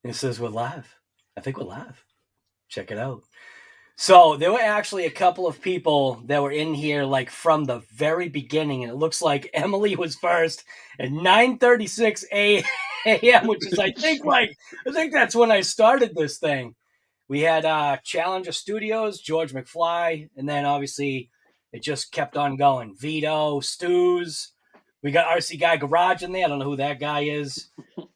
It says we're live. I think we're live. Check it out. So there were actually a couple of people that were in here like from the very beginning, and it looks like Emily was first at 9:36 a.m., which is I think that's when I started this thing. We had Challenger Studios, George McFly, and then obviously it just kept on going. Vito, Stews. We got RC Guy Garage in there. I don't know who that guy is.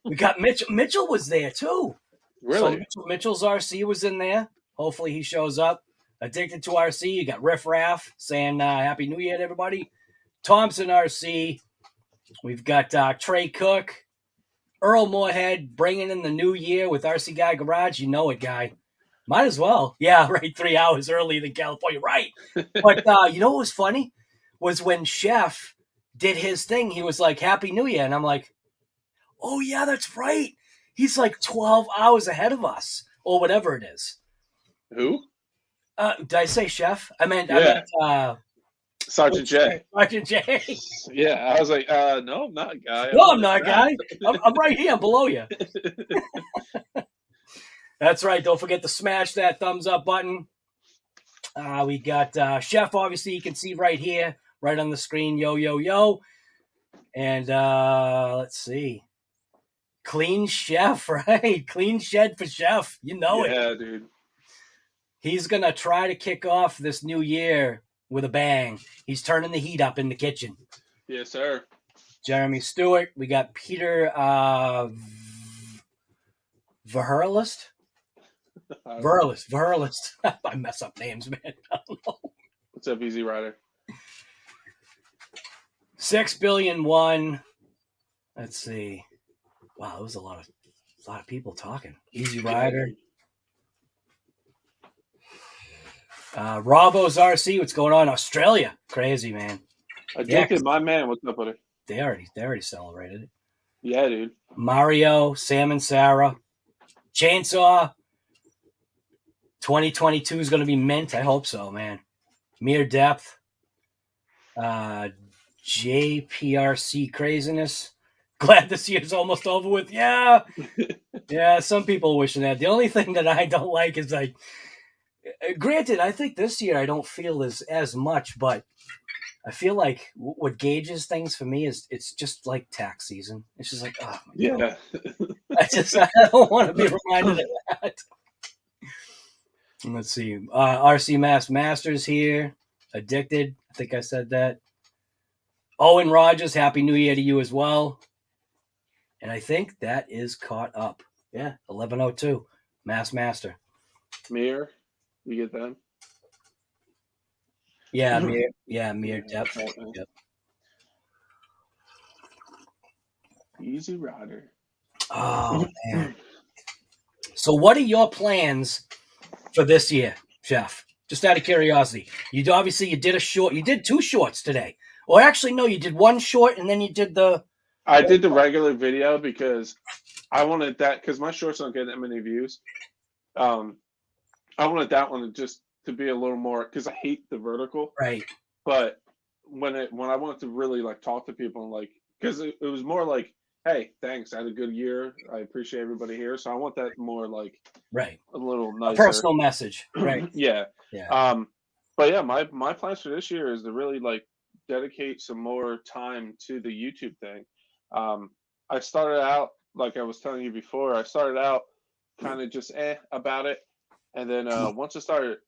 We got Mitchell. Mitchell was there too. Really? So Mitchell's RC was in there. Hopefully he shows up. Addicted to RC. You got Riff Raff saying Happy New Year to everybody. Thompson RC. We've got Trey Cook. Earl Moorhead bringing in the new year with RC Guy Garage. You know it, guy. Might as well. Yeah, right. 3 hours earlier than California. Right. But you know what was funny? Was when Chef did his thing. He was like, Happy New Year. And I'm like, oh, yeah, that's right. He's like 12 hours ahead of us or whatever it is. Who? Did I say Chef? I meant Sergeant J. Sergeant J. Yeah, I was like, no, I'm not a guy. No, I'm not a guy. I'm right here. I'm below you. That's right. Don't forget to smash that thumbs up button. We got Chef, obviously, you can see right here, right on the screen. Yo, yo, yo. And let's see. Clean Chef, right? Clean shed for Chef. You know it. Yeah, dude. He's going to try to kick off this new year with a bang. He's turning the heat up in the kitchen. Yes, sir. Jeremy Stewart. We got Peter Verhurlist. Verhurlist. I mess up names, man. I don't know. What's up, Easy Rider? 6,000,000,001. Let's see. Wow, that was a lot of people talking. Easy Rider. Robo's RC, what's going on? Australia. Crazy, man. Addicted, my man. What's up, buddy? They already celebrated it. Yeah, dude. Mario, Sam and Sarah. Chainsaw. 2022 is going to be mint. I hope so, man. Mere Depth. JPRC Craziness. Glad this year's almost over with. Yeah. Yeah, some people wishing that. The only thing that I don't like is like, granted, I think this year I don't feel as much, but I feel like what gauges things for me is it's just like tax season. It's just like, oh my God. I don't want to be reminded of that. Let's see. RC Masters here. Addicted. I think I said that. Owen Rogers, Happy New Year to you as well. And I think that is caught up. Yeah, 11:02. Master. Mir, you get that? Yeah, Mere Depth. Yep. Easy Rider. Oh, man. So what are your plans for this year, Chef? Just out of curiosity. You did a short. You did 2 shorts today. Well, actually, no, you did 1 short and then you did the... I did the regular video because I wanted that, because my shorts don't get that many views. I wanted that one to be a little more, because I hate the vertical. Right. But when I wanted to really like talk to people and like, because it was more like, hey, thanks, I had a good year. I appreciate everybody here. So I want that more like right, a little nicer. A personal message. Right. Yeah. Yeah. But yeah, my plans for this year is to really like dedicate some more time to the YouTube thing. I started out, like I was telling you before, I started out kind of just about it. And then once I started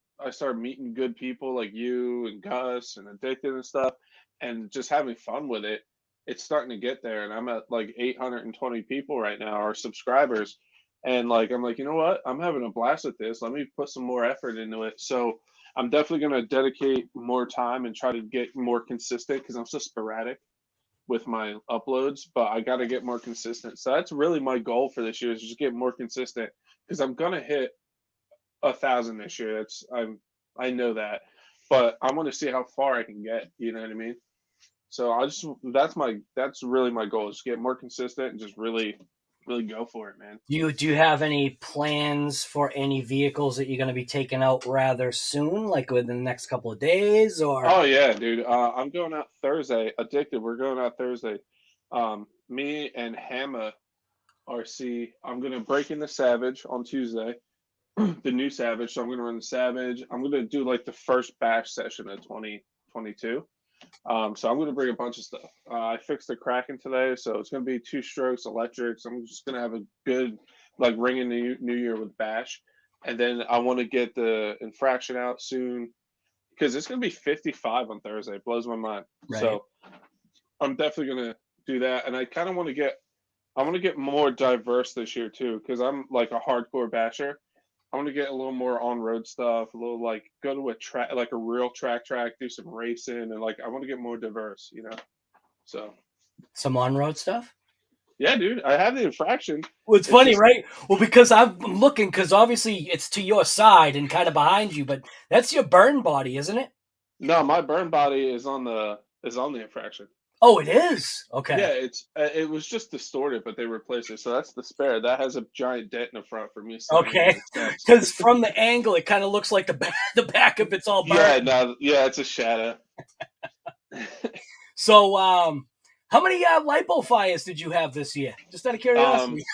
meeting good people like you and Gus and Addicted and stuff, and just having fun with it. It's starting to get there, and I'm at like 820 people right now, our subscribers. And like, I'm like, you know what? I'm having a blast with this. Let me put some more effort into it. So I'm definitely going to dedicate more time and try to get more consistent, because I'm so sporadic with my uploads, but I got to get more consistent. So that's really my goal for this year, is just get more consistent, because I'm going to hit 1,000 this year. I know that, but I want to see how far I can get. You know what I mean? So that's really my goal, is to get more consistent and just really, really go for it, man. Do you have any plans for any vehicles that you're going to be taking out rather soon, like within the next couple of days? Or oh yeah, dude, I'm going out Thursday. Addicted, we're going out Thursday. Me and Arrma RC. I'm gonna break in the Savage on Tuesday, the new Savage. So I'm gonna run the Savage. I'm gonna do like the first bash session of 2022. So I'm gonna bring a bunch of stuff. I fixed the Kraken today, so it's gonna be 2-strokes electrics. I'm just gonna have a good like ring in the new year with bash, and then I want to get the infraction out soon because it's gonna be 55 on Thursday. It blows my mind. Right. So I'm definitely gonna do that, and I kind of want to get. I want to get more diverse this year too, because I'm like a hardcore basher. I want to get a little more on-road stuff, a little like go to a track, like a real track, do some racing, and like I want to get more diverse, you know. So Some on-road stuff. yeah, dude, I have the infraction. Well, it's funny, right? Well, because I'm looking, because obviously it's to your side and kind of behind you, but that's your burn body, isn't it? No, my burn body is on the infraction. Oh, it is. Okay. Yeah, it was just distorted, but they replaced it. So that's the spare. That has a giant dent in the front for me. Okay. Because from the angle, it kind of looks like the back of it's all burned. Yeah, it's a shadow. So, how many lipo fires did you have this year? Just out of curiosity.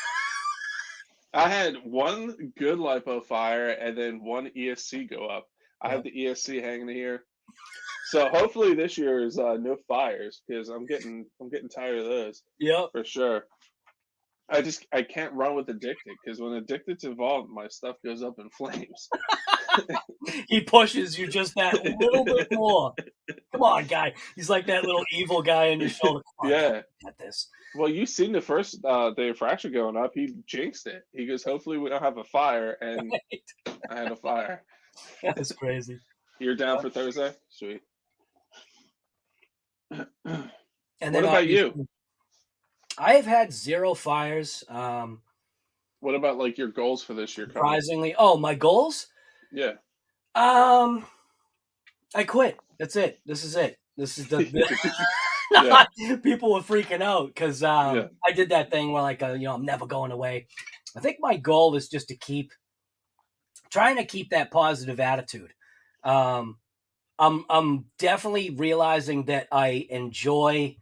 I had one good lipo fire and then one ESC go up. I have the ESC hanging here. So hopefully this year is no fires because I'm getting tired of those. Yeah, for sure. I can't run with addicted because when addicted's involved, my stuff goes up in flames. He pushes you just that little bit more. Come on, guy. He's like that little evil guy on your shoulder. Come on, Yeah. got this. Well, you seen the first the infraction going up. He jinxed it. He goes, hopefully we don't have a fire, and I had a fire. That's crazy. You're down for Thursday? Sweet. And what then about you? I've had 0 fires. What about like your goals for this year? Surprisingly, my goals? Yeah. I quit. That's it. This is it. This is the. People were freaking out because I did that thing where like I'm never going away. I think my goal is just to trying to keep that positive attitude. I'm definitely realizing that I enjoy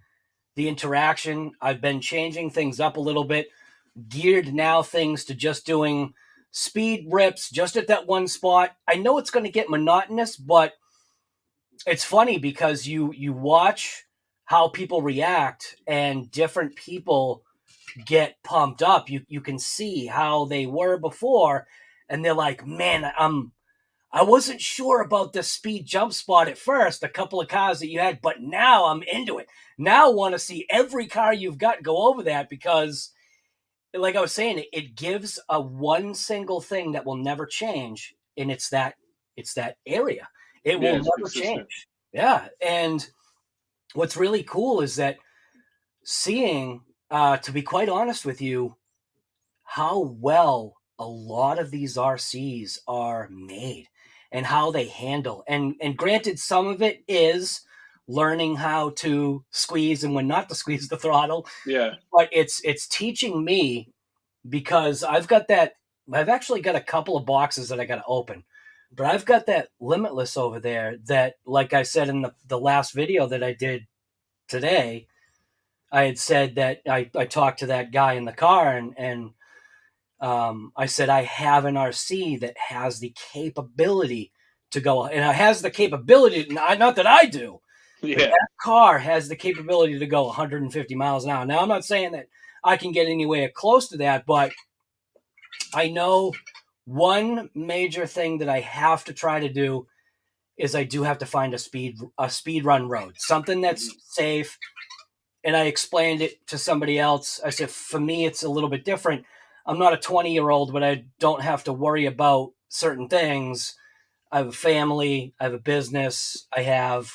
the interaction. I've been changing things up a little bit, geared now things to just doing speed rips just at that one spot. I know it's going to get monotonous, but it's funny because you watch how people react and different people get pumped up. You can see how they were before, and they're like, man, I wasn't sure about the speed jump spot at first, a couple of cars that you had, but now I'm into it. Now I want to see every car you've got go over that because, like I was saying, it gives a one single thing that will never change, and it's that area. It will never change. Yeah, and what's really cool is that seeing, to be quite honest with you, how well a lot of these RCs are made and how they handle. And granted, some of it is learning how to squeeze and when not to squeeze the throttle. Yeah. But it's teaching me because I've actually got a couple of boxes that I got to open. But I've got that Limitless over there that, like I said in the last video that I did today, I had said that I talked to that guy in the car and I said, I have an RC that has the capability to go, and it has the capability, not that I do, but that car has the capability to go 150 miles an hour. Now, I'm not saying that I can get anywhere close to that, but I know one major thing that I have to try to do is I do have to find a speed run road, something that's safe. And I explained it to somebody else. I said, for me, it's a little bit different. I'm not a 20-year-old, but I don't have to worry about certain things. I have a family. I have a business. I have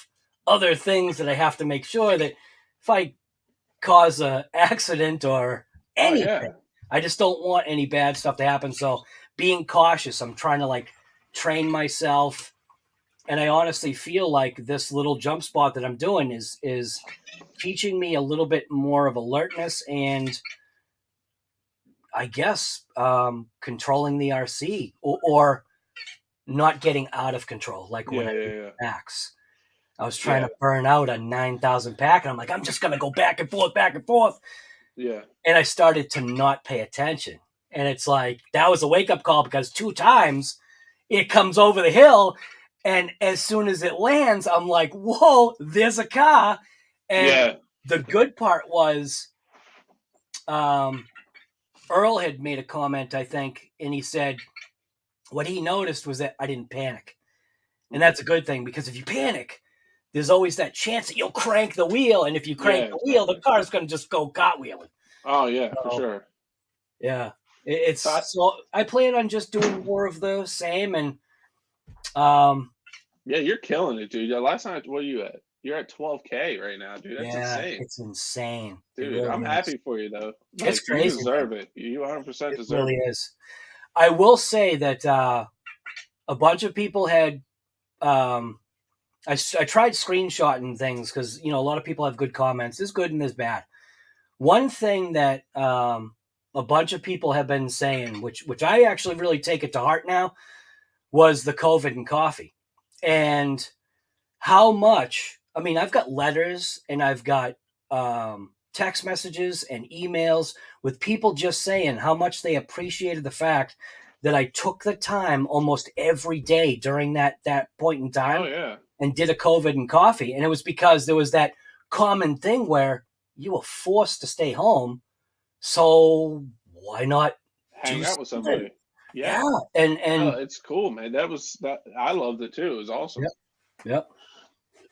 other things that I have to make sure that if I cause an accident or anything, I just don't want any bad stuff to happen. So being cautious, I'm trying to like train myself. And I honestly feel like this little jump spot that I'm doing is teaching me a little bit more of alertness and I guess controlling the RC or not getting out of control. Like when I did Max, I was trying to burn out a 9,000 pack, and I'm like, I'm just gonna go back and forth. Yeah. And I started to not pay attention. And it's like, that was a wake-up call, because 2 times it comes over the hill, and as soon as it lands, I'm like, whoa, there's a car. And the good part was, Earl had made a comment, I think, and he said what he noticed was that I didn't panic. And that's a good thing, because if you panic, there's always that chance that you'll crank the wheel. And if you crank the wheel, the car's going to just go cartwheeling. Oh, yeah, for sure. Yeah. It's so I plan on just doing more of the same. And yeah, you're killing it, dude. Last night, what are you at? You're at 12K right now, dude. That's insane. It's insane. Dude, really I'm happy for you, though. Like, it's crazy. You deserve it. You 100% deserve it. It really is. I will say that a bunch of people had I tried screenshotting things, because, you know, a lot of people have good comments. There's good and there's bad. One thing that a bunch of people have been saying, which I actually really take it to heart now, was the COVID and coffee. And how much, I mean, I've got letters and I've got text messages and emails with people just saying how much they appreciated the fact that I took the time almost every day during that point in time and did a COVID and coffee. And it was because there was that common thing where you were forced to stay home. So why not hang out with somebody? Yeah. And it's cool, man. I loved it too. It was awesome. Yep.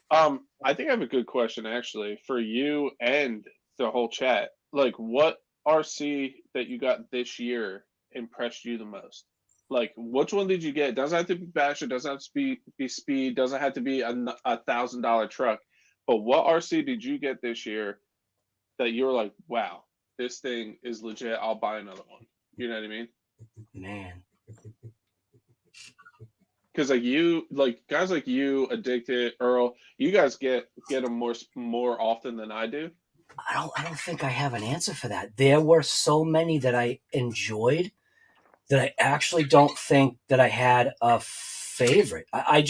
I think I have a good question actually for you and the whole chat. Like, what RC that you got this year impressed you the most? Like, which one did you get? Doesn't have to be Basher, doesn't have to be speed, doesn't have to be a $1,000 truck. But what RC did you get this year that you were like, wow, this thing is legit, I'll buy another one? You know what I mean? Man. Because like guys like you, Addicted, Earl, you guys get them more often than I do. I don't think I have an answer for that. There were so many that I enjoyed that I actually don't think that I had a favorite. I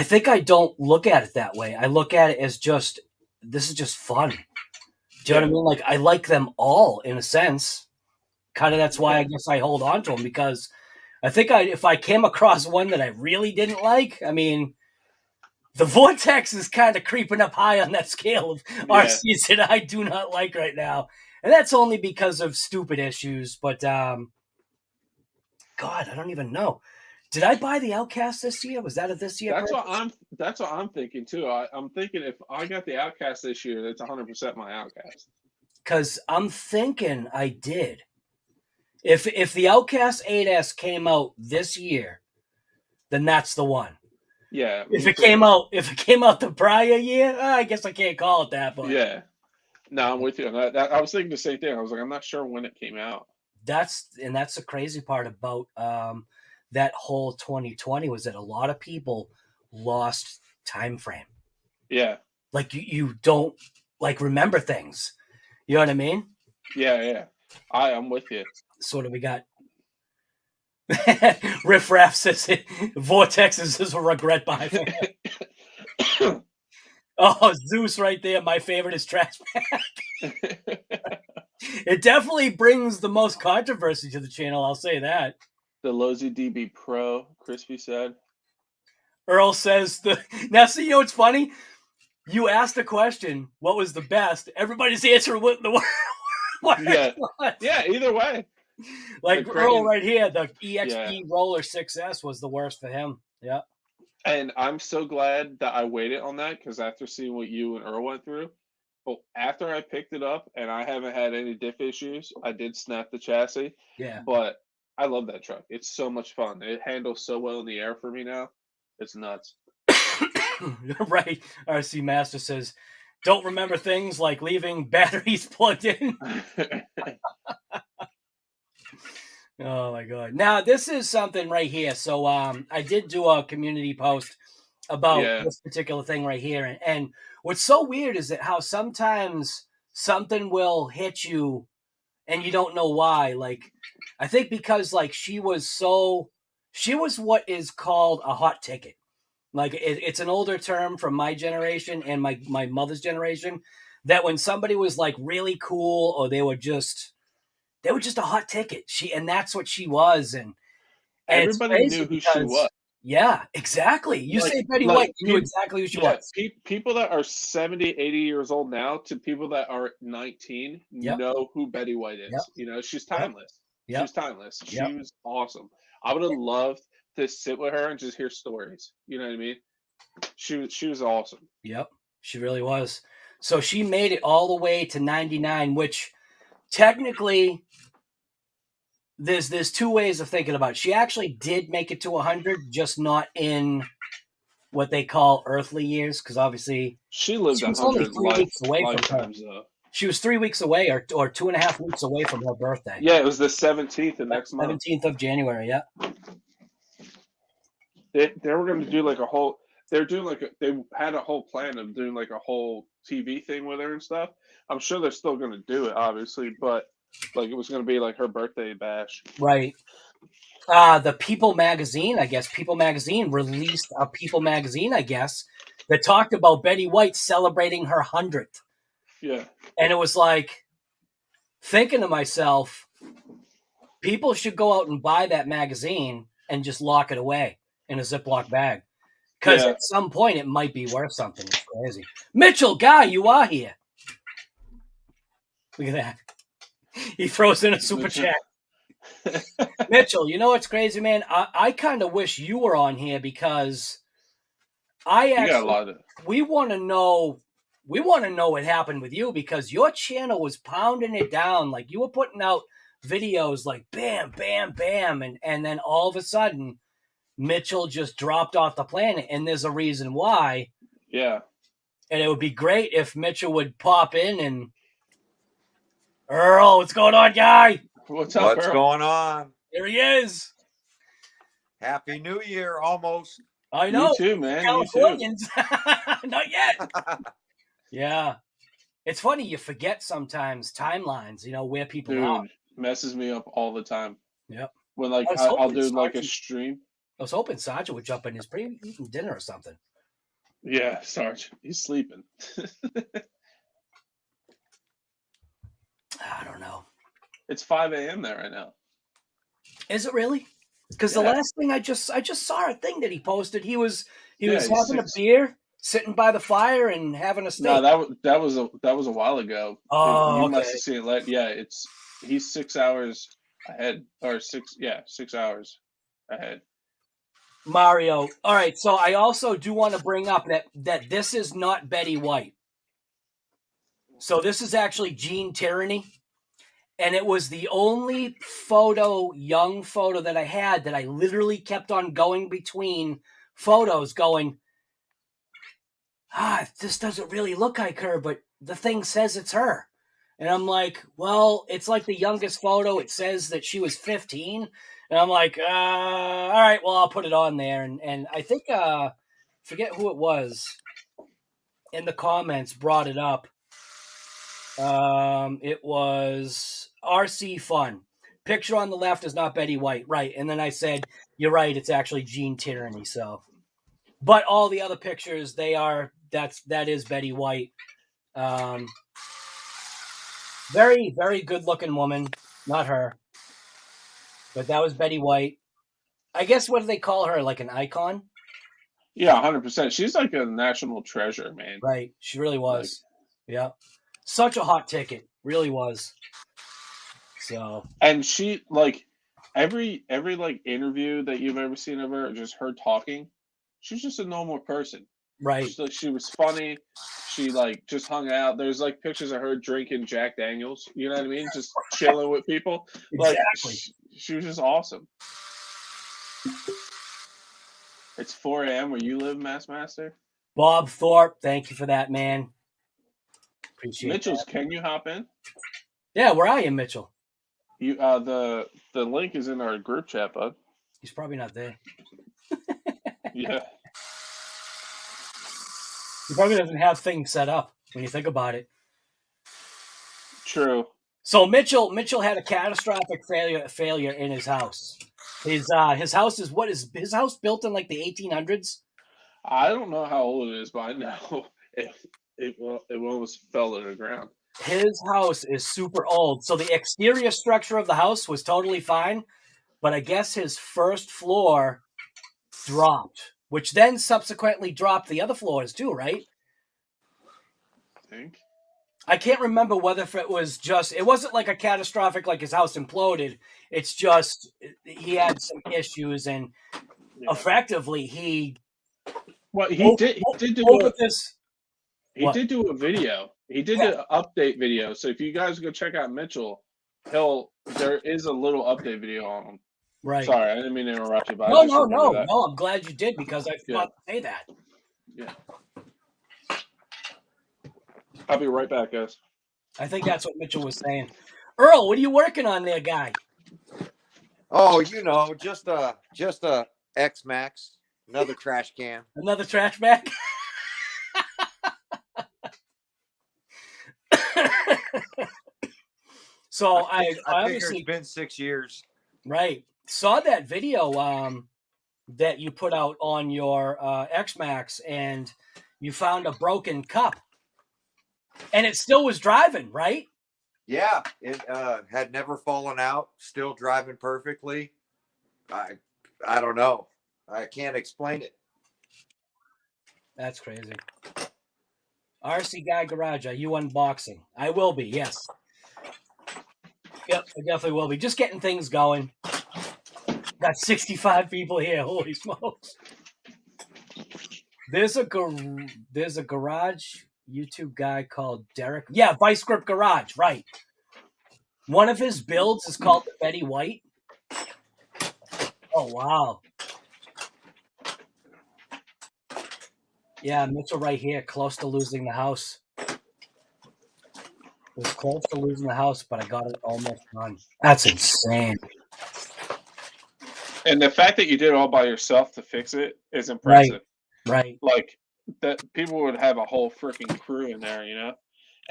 think I don't look at it that way. I look at it as just, this is just fun. Do you know what I mean? Like, I like them all in a sense. Kind of that's why I guess I hold on to them, because I think if I came across one that I really didn't like, I mean, the Vortex is kind of creeping up high on that scale of RCs that I do not like right now. And that's only because of stupid issues. But, God, I don't even know. Did I buy the Outcast this year? Was that a this year? That's what I'm thinking too. I'm thinking if I got the Outcast this year, that's 100% my Outcast. Because I'm thinking I did. If the Outcast 8S came out this year, then that's the one. Yeah. If it came out the prior year, I guess I can't call it that. But yeah. No, I'm with you on that. I was thinking the same thing. I was like, I'm not sure when it came out. That's the crazy part about that whole 2020 was that a lot of people lost time frame. Yeah. Like you don't like remember things. You know what I mean? Yeah. I'm with you. Sort of, we got Riff Raff says Vortex is a regret buy. Oh, Zeus right there. My favorite is Trash Bag. It definitely brings the most controversy to the channel, I'll say that. The Losi DB Pro, Crispy said. Earl says now see, you know what's funny? You asked a question, what was the best? Everybody's answer was the Yeah, either way. Like Earl right here, the EXB Roller 6S was the worst for him. Yeah. And I'm so glad that I waited on that, because after seeing what you and Earl went through, well, after I picked it up and I haven't had any diff issues, I did snap the chassis. Yeah. But I love that truck. It's so much fun. It handles so well in the air for me now. It's nuts. Right. RC Master says, don't remember things like leaving batteries plugged in. Oh my God. Now this is something right here. So I did do a community post about this particular thing right here. And what's so weird is that how sometimes something will hit you and you don't know why. Like, I think because like she was what is called a hot ticket. Like it's an older term from my generation and my mother's generation that when somebody was like really cool or they were just a hot ticket. And that's what she was. And everybody knew who she was. Yeah, exactly. You say Betty White, you knew exactly who she was. People that are 70, 80 years old now to people that are 19 know who Betty White is. You know, she's timeless. She's timeless. She was awesome. I would have loved to sit with her and just hear stories. You know what I mean? She was awesome. Yep, she really was. So she made it all the way to 99, which technically there's two ways of thinking about it. She actually did make it to 100, just not in what they call earthly years, because obviously she lived 100 lifetimes. She was 3 weeks away, or 2.5 weeks away from her birthday. Yeah, it was the 17th of next month. 17th of January. Yeah. They were going to do like a whole. They're doing like they had a whole plan of doing like a whole TV thing with her and stuff. I'm sure they're still going to do it, obviously, but like it was going to be like her birthday bash. Right. The People magazine, I guess, People magazine released a People magazine, I guess, that talked about Betty White celebrating her 100th. Yeah. And it was like, thinking to myself, people should go out and buy that magazine and just lock it away in a Ziploc bag. Because at some point it might be worth something. It's crazy. Mitchell, guy, you are here. Look at that. He throws in a super chat. Mitchell, you know what's crazy, man? I kind of wish you were on here because we want to know what happened with you, because your channel was pounding it down. Like you were putting out videos like bam, bam, bam. And then all of a sudden Mitchell just dropped off the planet, and there's a reason why. Yeah. And it would be great if Mitchell would pop in and Earl, what's going on, guy? What's up, What's Earl? going on? There he is. Happy New Year, almost. I know. You too, man. Californians. Not yet. Yeah. It's funny, you forget sometimes timelines, you know, where people are. Messes me up all the time. Yep. When like I'll do like a stream. I was hoping Sergeant would jump in. He's pretty eating dinner or something. Yeah, Sarge. He's sleeping. I don't know. It's 5 a.m. there right now. Is it really? Because the last thing I just saw a thing that he posted. He was having a beer, sitting by the fire, and having a steak. No, that was a while ago. Oh, you must have seen it. Yeah, he's 6 hours ahead, or 6 hours ahead. Mario. All right, so I also do want to bring up that this is not Betty White. So this is actually Gene Tyranny. And it was the only young photo that I had that I literally kept on going between photos going, this doesn't really look like her, but the thing says it's her. And I'm like, well, it's like the youngest photo. It says that she was 15. And I'm like, all right, well, I'll put it on there. And I think, forget who it was in the comments brought it up. It was RC Fun. Picture on the left is not Betty White, right? And then I said, you're right, it's actually Gene Tyranny. So, but all the other pictures, that is Betty White. Very, very good looking woman, not her, but that was Betty White. I guess, what do they call her? Like an icon? Yeah, 100%. She's like a national treasure, man. Right. She really was. Yeah. Such a hot ticket. Really was. So. And she, like, every like interview that you've ever seen of her, just her talking, she's just a normal person. Right. She was funny. She like just hung out. There's like pictures of her drinking Jack Daniels. You know what I mean? Just chilling with people. Exactly. Like she was just awesome. It's 4 a.m. where you live, Master. Bob Thorpe, thank you for that, man. Appreciate Mitchell's, that. can you hop in? Yeah, where are you, Mitchell? You the link is in our group chat, bud. He's probably not there. Yeah. He probably doesn't have things set up when you think about it. True. So Mitchell had a catastrophic failure in his house. His house is his house built in like the 1800s? I don't know how old it is, but I know it almost fell to the ground. His house is super old. So the exterior structure of the house was totally fine, but I guess his first floor dropped, which then subsequently dropped the other floors too, right? I think. I can't remember whether if it was just, it wasn't like a catastrophic, like his house imploded. It's just he had some issues, and effectively he did do over this. He did do a video. He did an update video. So if you guys go check out Mitchell, there is a little update video on him. Right. Sorry, I didn't mean to interrupt you, but No. I'm glad you did, because I forgot to say that. Yeah. I'll be right back, guys. I think that's what Mitchell was saying. Earl, what are you working on there, guy? Oh, just a X-Maxx, another trash can. Another trash bag? So I obviously, it's been 6 years. Right. Saw that video that you put out on your X-Maxx, and you found a broken cup. And it still was driving, right? Yeah, it had never fallen out, still driving perfectly. I don't know. I can't explain it. That's crazy. RC Guy Garage, are you unboxing? I will be, yes. Yep, I definitely will be. Just getting things going. Got 65 people here. Holy smokes. There's a garage YouTube guy called Derek. Yeah, Vice Grip Garage, right. One of his builds is called the Betty White. Oh, wow. Yeah, Mitchell right here, close to losing the house. Was close to losing the house, but I got it almost done. That's insane. And the fact that you did it all by yourself to fix it is impressive. Right. Like, that people would have a whole freaking crew in there,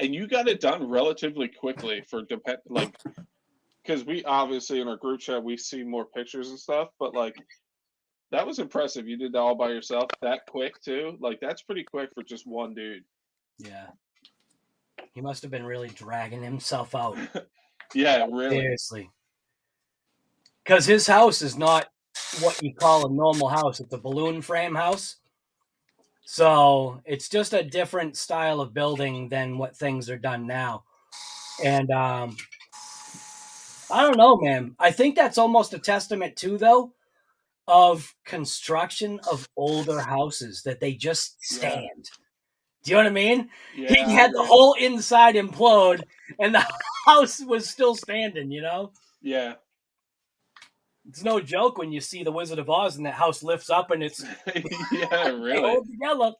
and you got it done relatively quickly because we obviously in our group chat we see more pictures and stuff, but that was impressive. You did that all by yourself that quick too. Like, that's pretty quick for just one dude. Yeah. He must have been really dragging himself out. Yeah, really. Seriously. Because his house is not what you call a normal house. It's a balloon frame house. So it's just a different style of building than what things are done now. And I don't know, man. I think that's almost a testament too, though, of construction of older houses, that they just stand. Yeah. Do you know what I mean? Yeah, he had the whole inside implode, and the house was still standing, Yeah. It's no joke when you see the Wizard of Oz and that house lifts up and it's yeah, really. Hold together.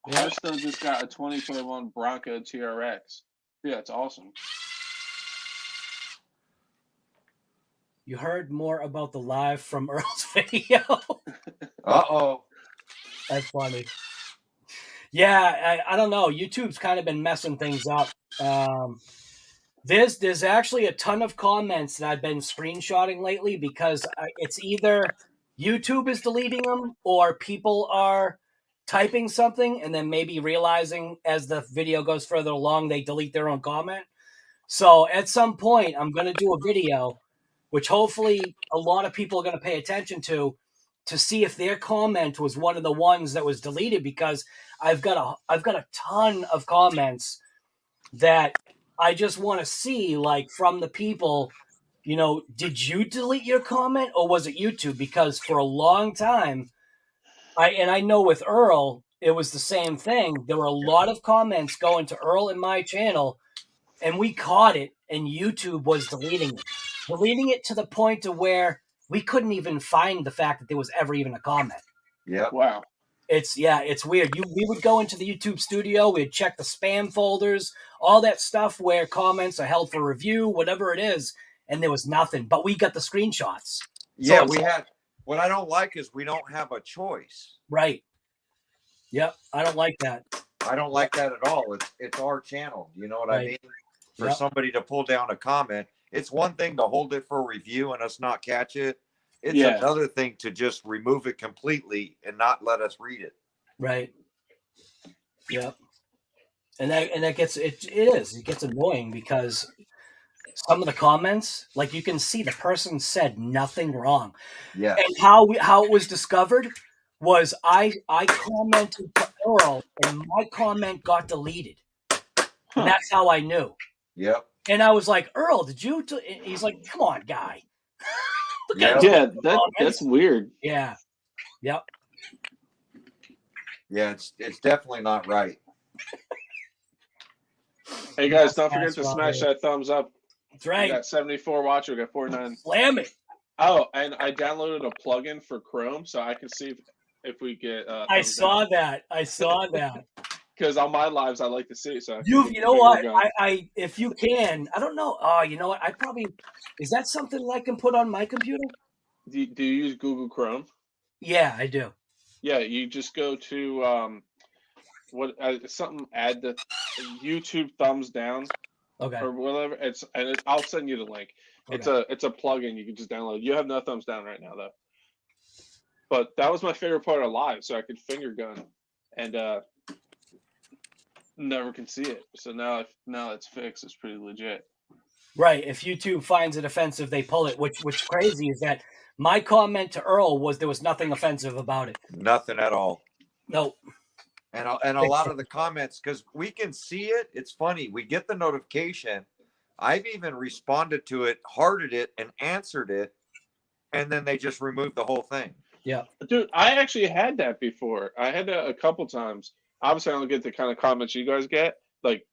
Hearthstone just got a 2021 Bronco TRX. Yeah, it's awesome. You heard more about the live from Earl's video. Uh-oh. That's funny. Yeah, I don't know. YouTube's kind of been messing things up. There's actually a ton of comments that I've been screenshotting lately, because it's either YouTube is deleting them or people are typing something and then maybe realizing as the video goes further along, they delete their own comment. So at some point, I'm going to do a video, which hopefully a lot of people are going to pay attention to see if their comment was one of the ones that was deleted, because I've got a ton of comments that I just want to see, like, from the people, did you delete your comment or was it YouTube? Because for a long time, I know with Earl, it was the same thing. There were a lot of comments going to Earl and my channel, and we caught it, and YouTube was deleting it to the point to where we couldn't even find the fact that there was ever even a comment. Yeah. Wow. It's weird. We would go into the YouTube studio, we'd check the spam folders, all that stuff where comments are held for review, whatever it is, and there was nothing. But we got the screenshots. Yeah, we had. What I don't like is we don't have a choice. Right. Yep. I don't like that. I don't like that at all. It's our channel. You know what I mean? For somebody to pull down a comment, it's one thing to hold it for review and us not catch it. It's another thing to just remove it completely and not let us read it. Right. Yep. And that gets it gets annoying because some of the comments, like you can see the person said nothing wrong. Yes. And how it was discovered was I commented to Earl and my comment got deleted. And that's how I knew. Yep. And I was like, Earl, did you? He's like, come on, guy. Yeah, that's weird. Yeah. Yep. Yeah, it's definitely not right. Hey guys, don't forget to smash that thumbs up. That's right. We got 74 watchers. We got 49. Slam it. Oh, and I downloaded a plugin for Chrome, so I can see if we get. I saw that. Because on my lives, I like to see it. So you know what? I if you can, I don't know. Oh, you know what? I probably is that something I can put on my computer? Do you use Google Chrome? Yeah, I do. Yeah, you just go to add the YouTube thumbs down. Okay. Or whatever. I'll send you the link. Okay. It's a plugin you can just download. You have no thumbs down right now though. But that was my favorite part of live, so I could finger gun and never can see it. So now it's fixed. It's pretty legit. Right. If YouTube finds it offensive, they pull it. What's crazy is that my comment to Earl was there was nothing offensive about it. Nothing at all. Nope. And a lot of the comments, because we can see it. It's funny. We get the notification. I've even responded to it, hearted it, and answered it. And then they just removed the whole thing. Yeah. Dude, I actually had that before. I had that a couple times. Obviously, I don't get the kind of comments you guys get, like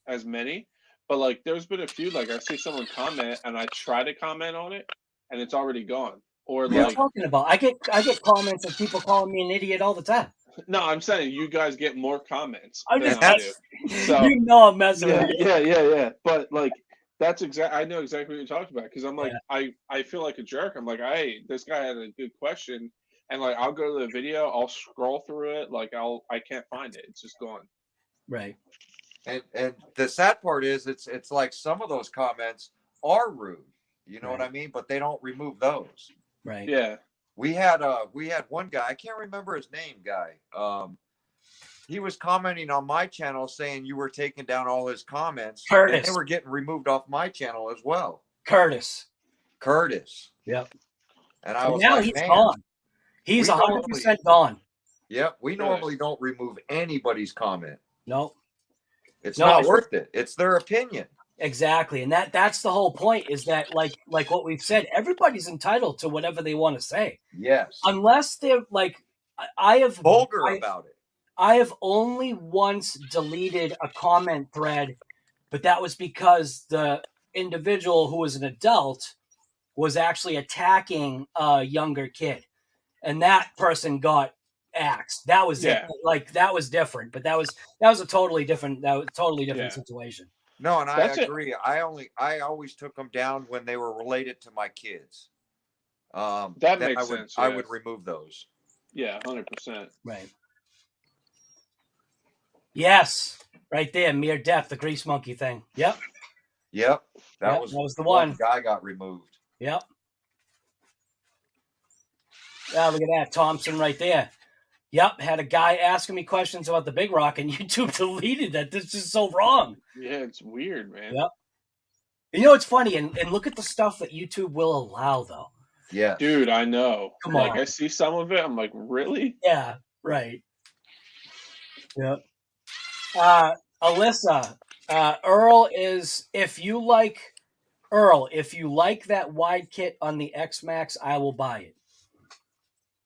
as many. But like, there's been a few. Like, I see someone comment, and I try to comment on it, and it's already gone. Or what are you talking about? I get comments of people calling me an idiot all the time. No, I'm saying you guys get more comments than I do. So, you know I'm messing with you. Yeah. But like, that's I know exactly what you're talking about because I'm like, I feel like a jerk. I'm like, hey, this guy had a good question, and like, I'll go to the video, I'll scroll through it, like I can't find it. It's just gone. Right. And the sad part is it's like some of those comments are rude. You know what I mean? But they don't remove those. Right. Yeah. We had one guy, I can't remember his name, he was commenting on my channel saying you were taking down all his comments. Curtis. And they were getting removed off my channel as well. Curtis. Yep. And I was now like, he's man, gone. He's 100% gone. Yep. We normally don't remove anybody's comment. Nope. It's not worth it. It's their opinion. Exactly. And that's the whole point is that like what we've said, everybody's entitled to whatever they want to say. Yes. Unless they're like, I have vulgar about it. I have only once deleted a comment thread, but that was because the individual who was an adult was actually attacking a younger kid. And that person got axed. That was it. Like that was different, but that was a totally different situation. No, and I agree. I always took them down when they were related to my kids. That makes sense. I would remove those. Yeah, 100%. Right. Yes, right there, mere death, the grease monkey thing. Yep. That was the one. Guy got removed. Yep. Yeah, look at that, Thompson right there. Yep, had a guy asking me questions about the Big Rock, and YouTube deleted that. This is so wrong. Yeah, it's weird, man. Yep. You know, it's funny, and look at the stuff that YouTube will allow, though. Yeah. Dude, I know. Come on. I see some of it, I'm like, really? Yeah, right. Yep. Alyssa, Earl is, if you like that wide kit on the X-Maxx, I will buy it.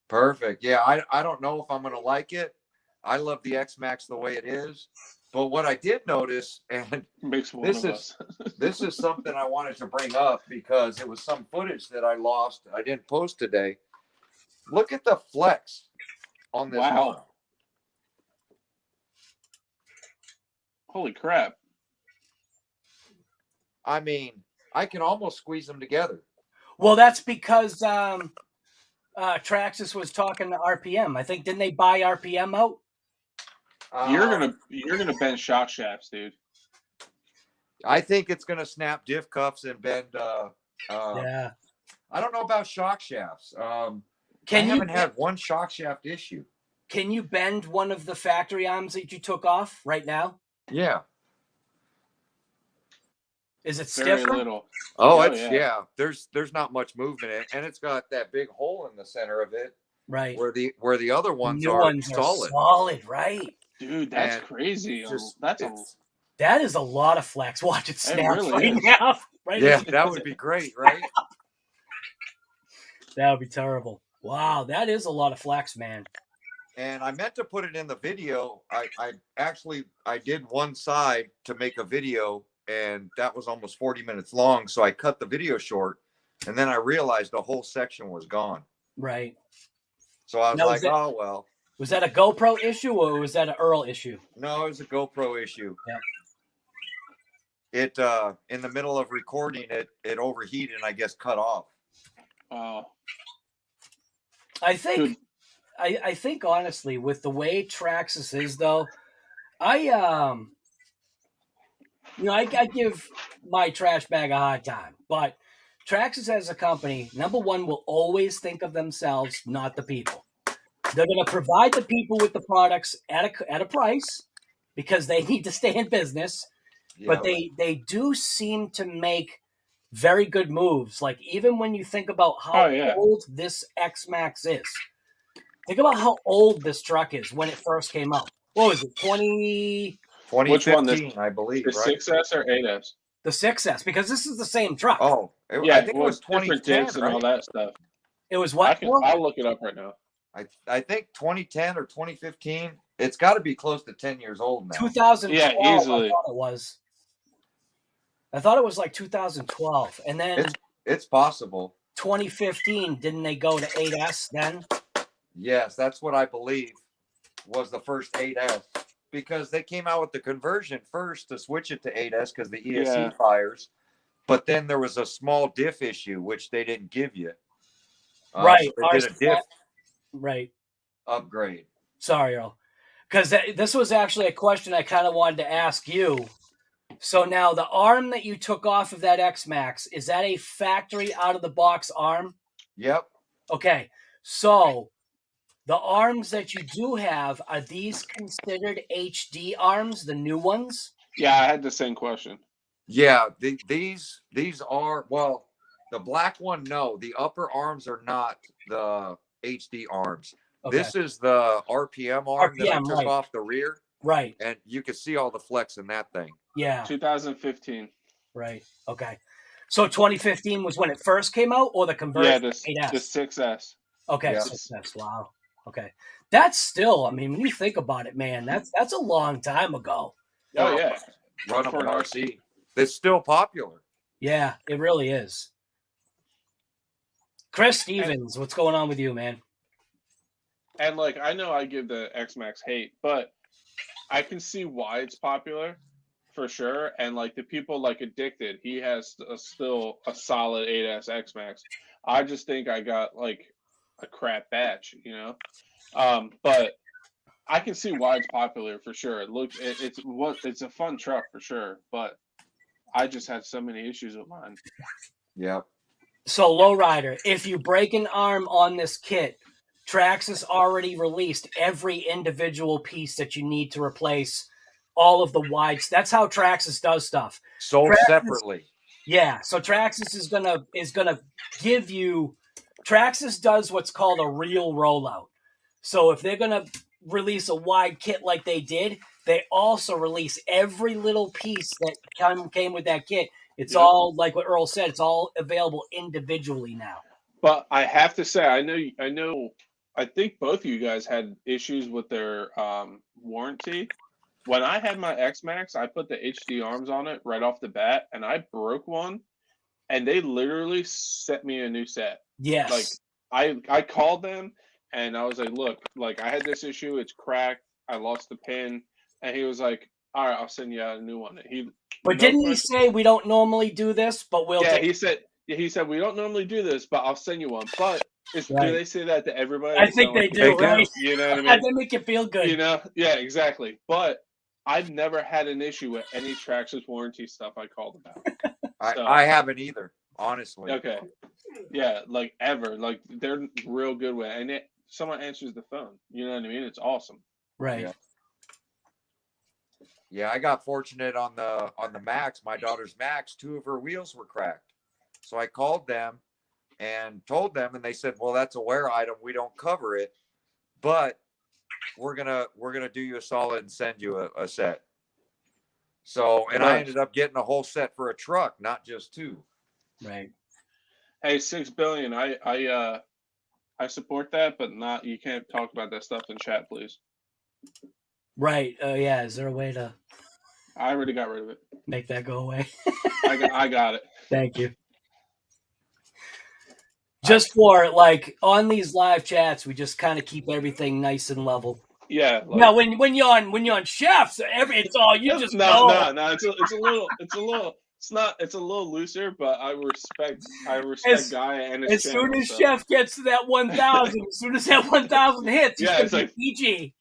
Perfect. Yeah, I don't know if I'm going to like it. I love the X-Maxx the way it is. But what I did notice, and this is something I wanted to bring up because it was some footage that I lost. I didn't post today. Look at the flex on this. Wow. Holy crap. I mean, I can almost squeeze them together. Well, that's because Traxxas was talking to RPM. I think, didn't they buy RPM out? You're gonna bend shock shafts, dude. I think it's gonna snap diff cuffs and bend. Yeah. I don't know about shock shafts. I haven't had one shock shaft issue. Can you bend one of the factory arms that you took off right now? Yeah. Is it Very stiffer? little. Oh, it's yeah. There's not much movement in it, and it's got that big hole in the center of it. Right. Where the other ones New are ones solid. Are solid, right? Dude, that's And crazy. That is a lot of flex. Watch it snap really right now. Right. Yeah, that would be great, right? That would be terrible. Wow, that is a lot of flex, man. And I meant to put it in the video. I did one side to make a video, and that was almost 40 minutes long. So I cut the video short, and then I realized the whole section was gone. Right. So I was like, oh, well. Was that a GoPro issue or was that an Earl issue? No, it was a GoPro issue. Yeah. It, in the middle of recording, it overheated and I guess cut off. Oh. I think honestly, with the way Traxxas is though, I give my trash bag a hard time, but Traxxas as a company, number one, will always think of themselves, not the people. They're going to provide the people with the products at a price because they need to stay in business. Yeah, but they do seem to make very good moves. Like even when you think about how old this X-Maxx is, think about how old this truck is when it first came out. What was it? 2015, which one? I believe. The 6S or 8S? The 6S, because this is the same truck. Oh, I think it was 2010 and all that stuff. It was what? I'll look it up right now. I think 2010 or 2015. It's got to be close to 10 years old now. 2012. Yeah, easily. I thought it was. I thought it was like 2012, and then it's possible. 2015, didn't they go to 8S then? Yes, that's what I believe was the first 8S, because they came out with the conversion first to switch it to 8S because the ESC fires, but then there was a small diff issue which they didn't give you. Right, so they did a diff upgrade. Sorry, Earl, because this was actually a question I kind of wanted to ask you. So now the arm that you took off of that X-Maxx, is that a factory out-of-the-box arm? Yep. Okay, so the arms that you do have, are these considered HD arms, the new ones? Yeah, I had the same question. Yeah, these are, well, the black one, no. The upper arms are not the HD arms. Okay. This is the RPM arm that I took off the rear. Right. And you can see all the flex in that thing. Yeah. 2015. Right. Okay. So 2015 was when it first came out, or the conversion? Yeah, the 6S. Okay, yeah. 6S. Wow. Okay. That's still, I mean, when you think about it, man, that's a long time ago. Oh, yeah. Run up an RC. It's still popular. Yeah, it really is. Chris Stevens, what's going on with you, man? And, like, I know I give the X-Maxx hate, but I can see why it's popular, for sure. And, like, the people, like, Addicted, he has still a solid 8S X-Maxx. I just think I got, like, a crap batch, you know? But I can see why it's popular, for sure. It's a fun truck, for sure. But I just had so many issues with mine. Yep. So, Lowrider, if you break an arm on this kit, Traxxas already released every individual piece that you need to replace all of the wides. That's how Traxxas does stuff. Sold separately. Yeah. So Traxxas is gonna give you. Traxxas does what's called a real rollout. So if they're gonna release a wide kit like they did, they also release every little piece that came with that kit. It's all like what Earl said. It's all available individually now. But I have to say, I know. I think both of you guys had issues with their warranty. When I had my X-Maxx, I put the HD arms on it right off the bat, and I broke one, and they literally sent me a new set. Yes. Like, I called them, and I was like, look, like, I had this issue. It's cracked. I lost the pin. And he was like, all right, I'll send you out a new one. But didn't he say we don't normally do this, but we'll Yeah, he said we don't normally do this, but I'll send you one. But do they say that to everybody? I think they do, right? You know what I mean? They make you feel good. You know? Yeah, exactly. But I've never had an issue with any Traxxas warranty stuff I called about. I haven't either, honestly. Okay. Yeah, like ever. Like they're real good with it. And someone answers the phone. You know what I mean? It's awesome. Right. Yeah. Yeah, I got fortunate on the Max, my daughter's Max, 2 of her wheels were cracked. So I called them and told them, and they said, well, that's a wear item. We don't cover it, but we're gonna do you a solid and send you a set. So, and I ended up getting a whole set for a truck, not just 2. Right. Hey, $6 billion. I support that, but not. You can't talk about that stuff in chat, please. Right. Yeah. Is there a way to? I already got rid of it. Make that go away. I got it. Thank you. Just for like on these live chats, we just kind of keep everything nice and level. Yeah. Like, now, when you're on chefs, it's all you just no. It's a little looser, but I respect Guy and his as soon as Chef gets to that 1,000, as soon as that 1,000 hits, yeah, it's like PG.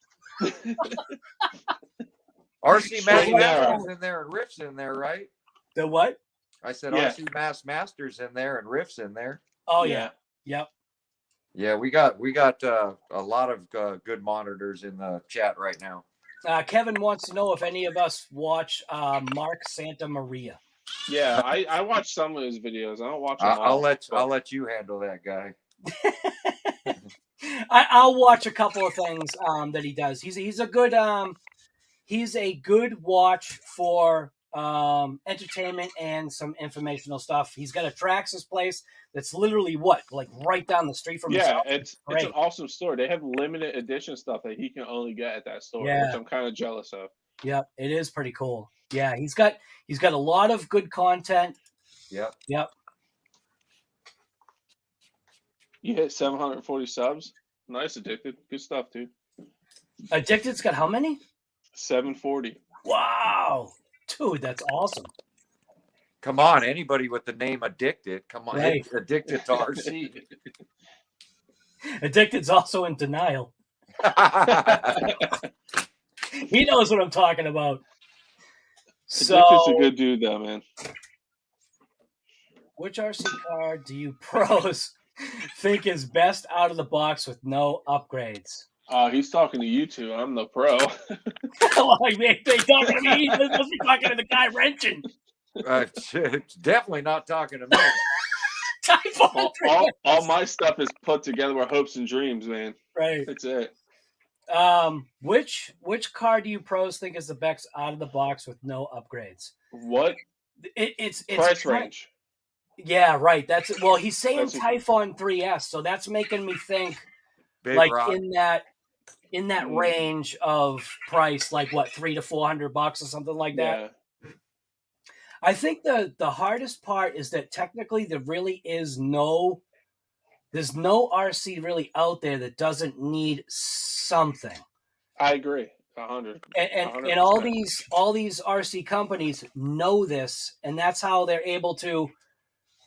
RC Masters in there and Riff's in there, right? The what? I said RC Masters in there and Riff's in there. Oh yeah. Yep. Yeah, we got a lot of good monitors in the chat right now. Kevin wants to know if any of us watch Mark Santa Maria. Yeah, I watch some of his videos. I don't watch them all. I'll let you handle that, guy. I'll watch a couple of things that he does. He's a good watch for entertainment and some informational stuff. He's got a Traxxas place that's literally right down the street from his house. It's an awesome store. They have limited edition stuff that he can only get at that store, which I'm kind of jealous of. Yeah, it is pretty cool. Yeah, he's got a lot of good content. Yep. You hit 740 subs. Nice, Addicted. Good stuff, dude. Addicted's got how many? 740. Wow. Dude, that's awesome. Come on, anybody with the name Addicted. Come on, right. Addicted to RC. Addicted's also in denial. He knows what I'm talking about. Addicted's a good dude, though, man. Which RC car do you pros think is best out of the box with no upgrades? He's talking to you two. I'm the pro. They talking to me. He's supposed to be talking to the guy wrenching. It's definitely not talking to me. Typhon all my stuff is put together with hopes and dreams, man. Right. That's it. Which car do you pros think is the best out of the box with no upgrades? What? It's price range. Yeah, right. That's it. Well, he's saying Typhon 3S, so that's making me think Big like rock. in that range of price, like what, $300 to $400 or something like that. Yeah. I think the hardest part is that technically there really is there's no RC really out there that doesn't need something. I agree. 100. And all these RC companies know this, and that's how they're able to,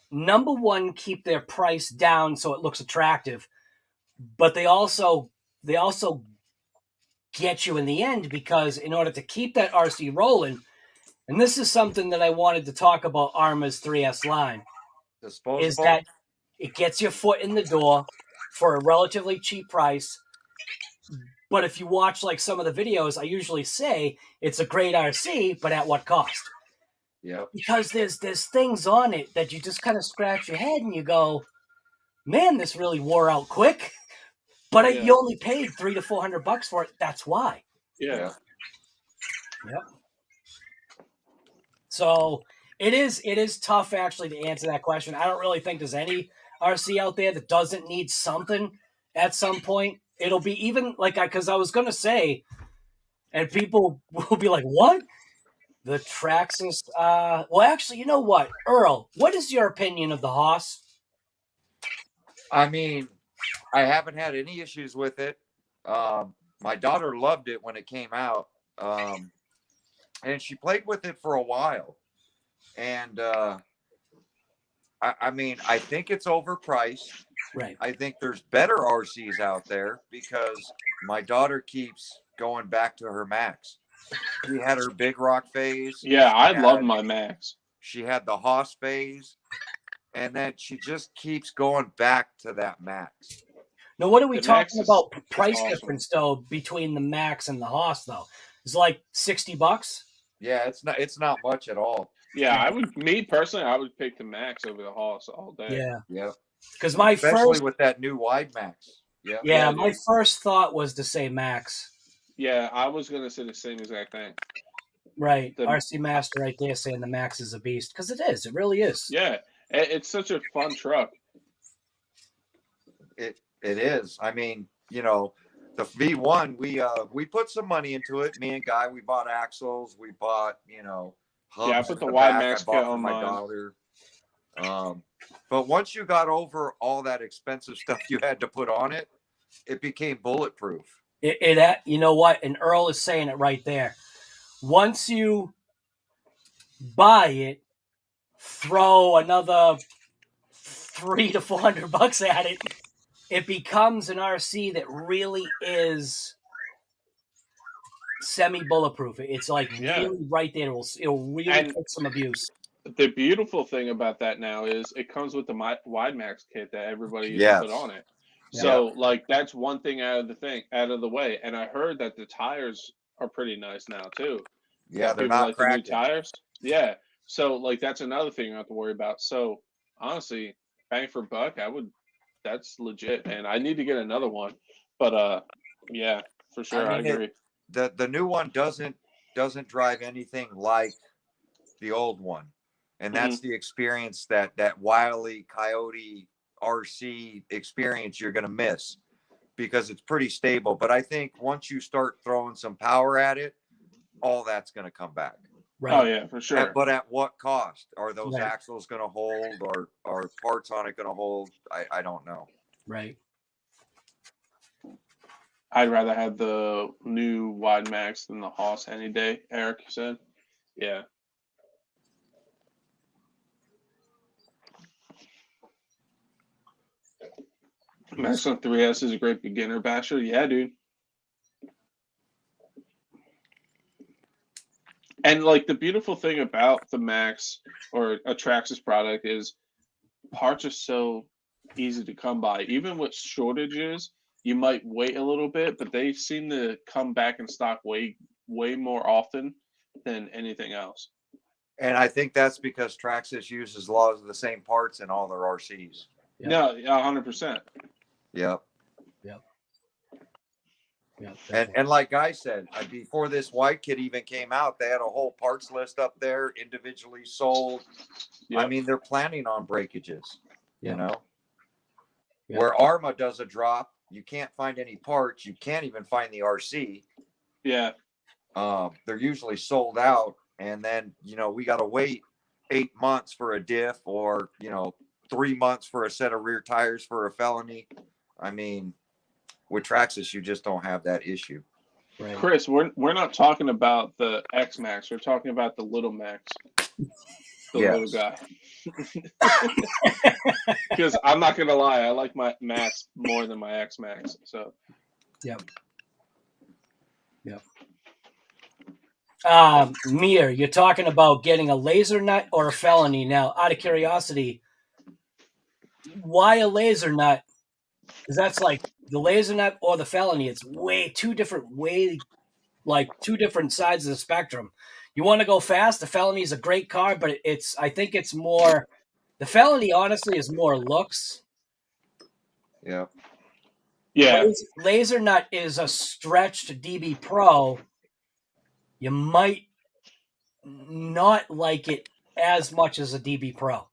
number one, keep their price down so it looks attractive, but they also get you in the end, because in order to keep that RC rolling, and this is something that I wanted to talk about Arrma's 3S line, is that it gets your foot in the door for a relatively cheap price. But if you watch like some of the videos, I usually say it's a great RC, but at what cost? Yeah. Because there's things on it that you just kind of scratch your head and you go, man, this really wore out quick. But you only paid $300 to $400 for it. That's why. Yeah. Yep. So it is tough actually to answer that question. I don't really think there's any RC out there that doesn't need something at some point. It'll be even like because I was gonna say, and people will be like, "What?" The Traxxas. Well, actually, you know what, Earl? What is your opinion of the Haas? I mean, I haven't had any issues with it. My daughter loved it when it came out, and she played with it for a while. And I mean, I think it's overpriced. Right. I think there's better RCs out there because my daughter keeps going back to her Max. She had her Big Rock phase. Yeah, I love my Max. She had the Haas phase, and then she just keeps going back to that Max. Now, what are we The talking Max is about price awesome. difference though between the Max and the Haas though? It's like $60. Yeah, it's not much at all. Yeah, me personally, I would pick the Max over the Haas all day. Yeah. Yeah. Because my especially first with that new wide Max. Yeah. Yeah, my first thought was to say Max. Yeah, I was gonna say the same exact thing. Right. RC Master right there saying the Max is a beast. Because it is. It really is. Yeah. It's such a fun truck. It is. I mean, you know, the V1, we put some money into it. Me and Guy, we bought axles, we bought, you know, hubs. Yeah, I put the in wide back. Max I bought kit for on my mine. daughter. But once you got over all that expensive stuff you had to put on it, it became bulletproof. You know what? And Earl is saying it right there. Once you buy it, throw another $300 to $400 at it, it becomes an RC that really is semi-bulletproof. It's like really right there. It'll really take some abuse. The beautiful thing about that now is it comes with the wide Max kit that everybody used to put on it. So like that's one thing out of the way. And I heard that the tires are pretty nice now too. Yeah, they're not cracking. The new tires. Yeah. So like that's another thing you don't have to worry about. So honestly, bang for buck, that's legit, man. I need to get another one. But yeah, for sure. I agree. The new one doesn't drive anything like the old one. And that's the experience that Wile E. Coyote RC experience you're going to miss because it's pretty stable. But I think once you start throwing some power at it, all that's going to come back. Right. Oh, yeah, for sure. But at what cost? Are those axles going to hold or are parts on it going to hold? I don't know. Right. I'd rather have the new wide Max than the Haas any day, Eric said. Yeah. Max on 3S is a great beginner basher. Yeah, dude. And like the beautiful thing about the Max or a Traxxas product is parts are so easy to come by. Even with shortages, you might wait a little bit, but they seem to come back in stock way more often than anything else. And I think that's because Traxxas uses a lot of the same parts in all their RCs. Yep. No, 100%. Yep. Yeah, and like Guy said, before this white kit even came out, they had a whole parts list up there, individually sold. Yep. I mean, they're planning on breakages, you know. Yep. Where Arrma does a drop, you can't find any parts. You can't even find the RC. Yeah. They're usually sold out. And then, you know, we got to wait 8 months for a diff or, 3 months for a set of rear tires for a Felony. I mean, with Traxxas, you just don't have that issue. Right. Chris, we're not talking about the X-Maxx. We're talking about the little Max. The little guy. Because I'm not going to lie, I like my Max more than my X-Maxx. So. Yep. Mir, you're talking about getting a laser nut or a Felony. Now, out of curiosity, why a laser nut? Because that's like the laser nut or the Felony. It's two different sides of the spectrum. You want to go fast? The Felony is a great car, but I think it's more. The Felony, honestly, is more looks. Yeah. Yeah. Laser nut is a stretched DB Pro. You might not like it as much as a DB Pro.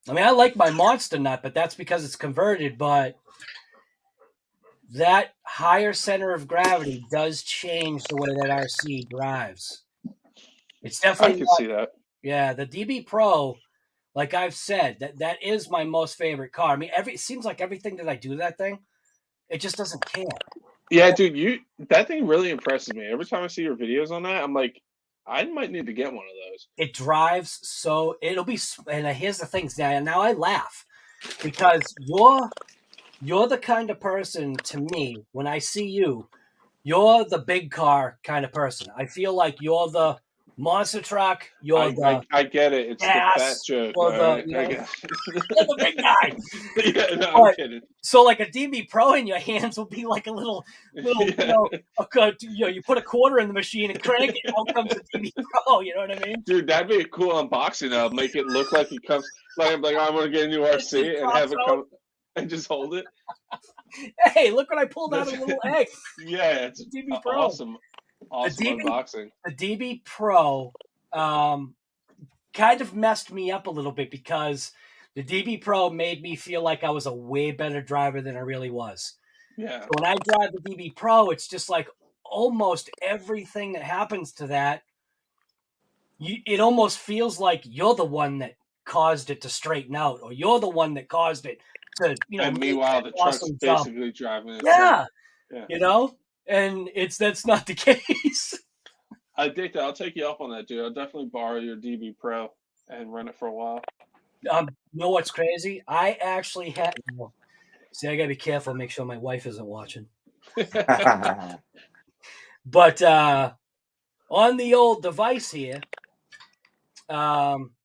I mean, I like my Monster Nut, but that's because it's converted. But that higher center of gravity does change the way that RC drives. It's definitely. I can see that. Yeah, the DB Pro, like I've said, that is my most favorite car. I mean, it seems like everything that I do to that thing, it just doesn't care. Yeah, dude, that thing really impresses me. Every time I see your videos on that, I'm like, I might need to get one of those. It drives so it'll be. And here's the thing, now I laugh because you're the kind of person to me when I see you're the big car kind of person. I feel like you're the Monster truck, you're I get it. It's gas, the fat joke. or Right? you know, I guess. you're the big guy. Yeah, no, But, I'm kidding. So like a DB Pro in your hands will be like a little Yeah. you put a quarter in the machine and crank it, out comes a DB Pro. You know what I mean? Dude, that'd be a cool unboxing. I'll make it look like he comes like I'm gonna get a new RC and have it come and just hold it. Hey, look what I pulled out of a little egg. Yeah, it's DB Pro. Awesome unboxing. The DB Pro kind of messed me up a little bit because the DB Pro made me feel like I was a way better driver than I really was. Yeah. So when I drive the DB Pro, it's just like almost everything that happens to that, it almost feels like you're the one that caused it to straighten out, or you're the one that caused it to, And meanwhile, the truck's basically driving it. Yeah. And that's not the case. I think that I'll take you up on that, dude. I'll definitely borrow your DB Pro and run it for a while. You know what's crazy? I actually had. See, I gotta be careful. Make sure my wife isn't watching. But on the old device here,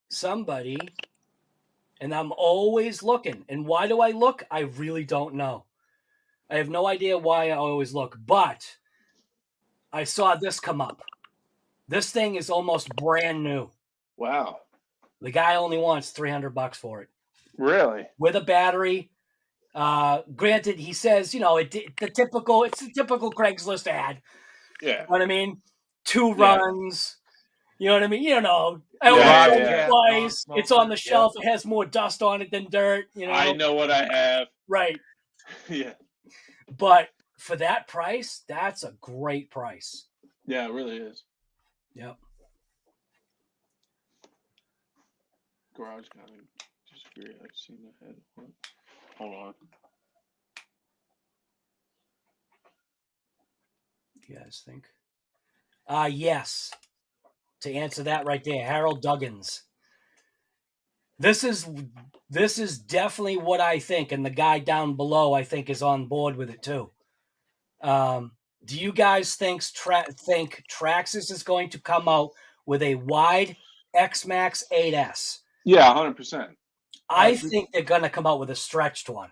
somebody, and I'm always looking. And why do I look? I really don't know. I have no idea why I always look. But I saw this come up. This thing is almost brand new. Wow. The guy only wants $300 for it. Really? With a battery. Granted, he says, it's the typical Craigslist ad. Yeah. You know what I mean? 2 runs. You know what I mean? Twice. It's on the shelf. It has more dust on it than dirt. I know what I have. Right. Yeah. But for that price, that's a great price. Yeah, it really is. Yep. Garage kind of disagree. I've seen the head. Hold on. You guys think? Yes. To answer that right there, Harold Duggins. This is definitely what I think, and the guy down below I think is on board with it too. Do you guys think Traxxas is going to come out with a wide X-Maxx 8S? Yeah, 100%. I think they're going to come out with a stretched one.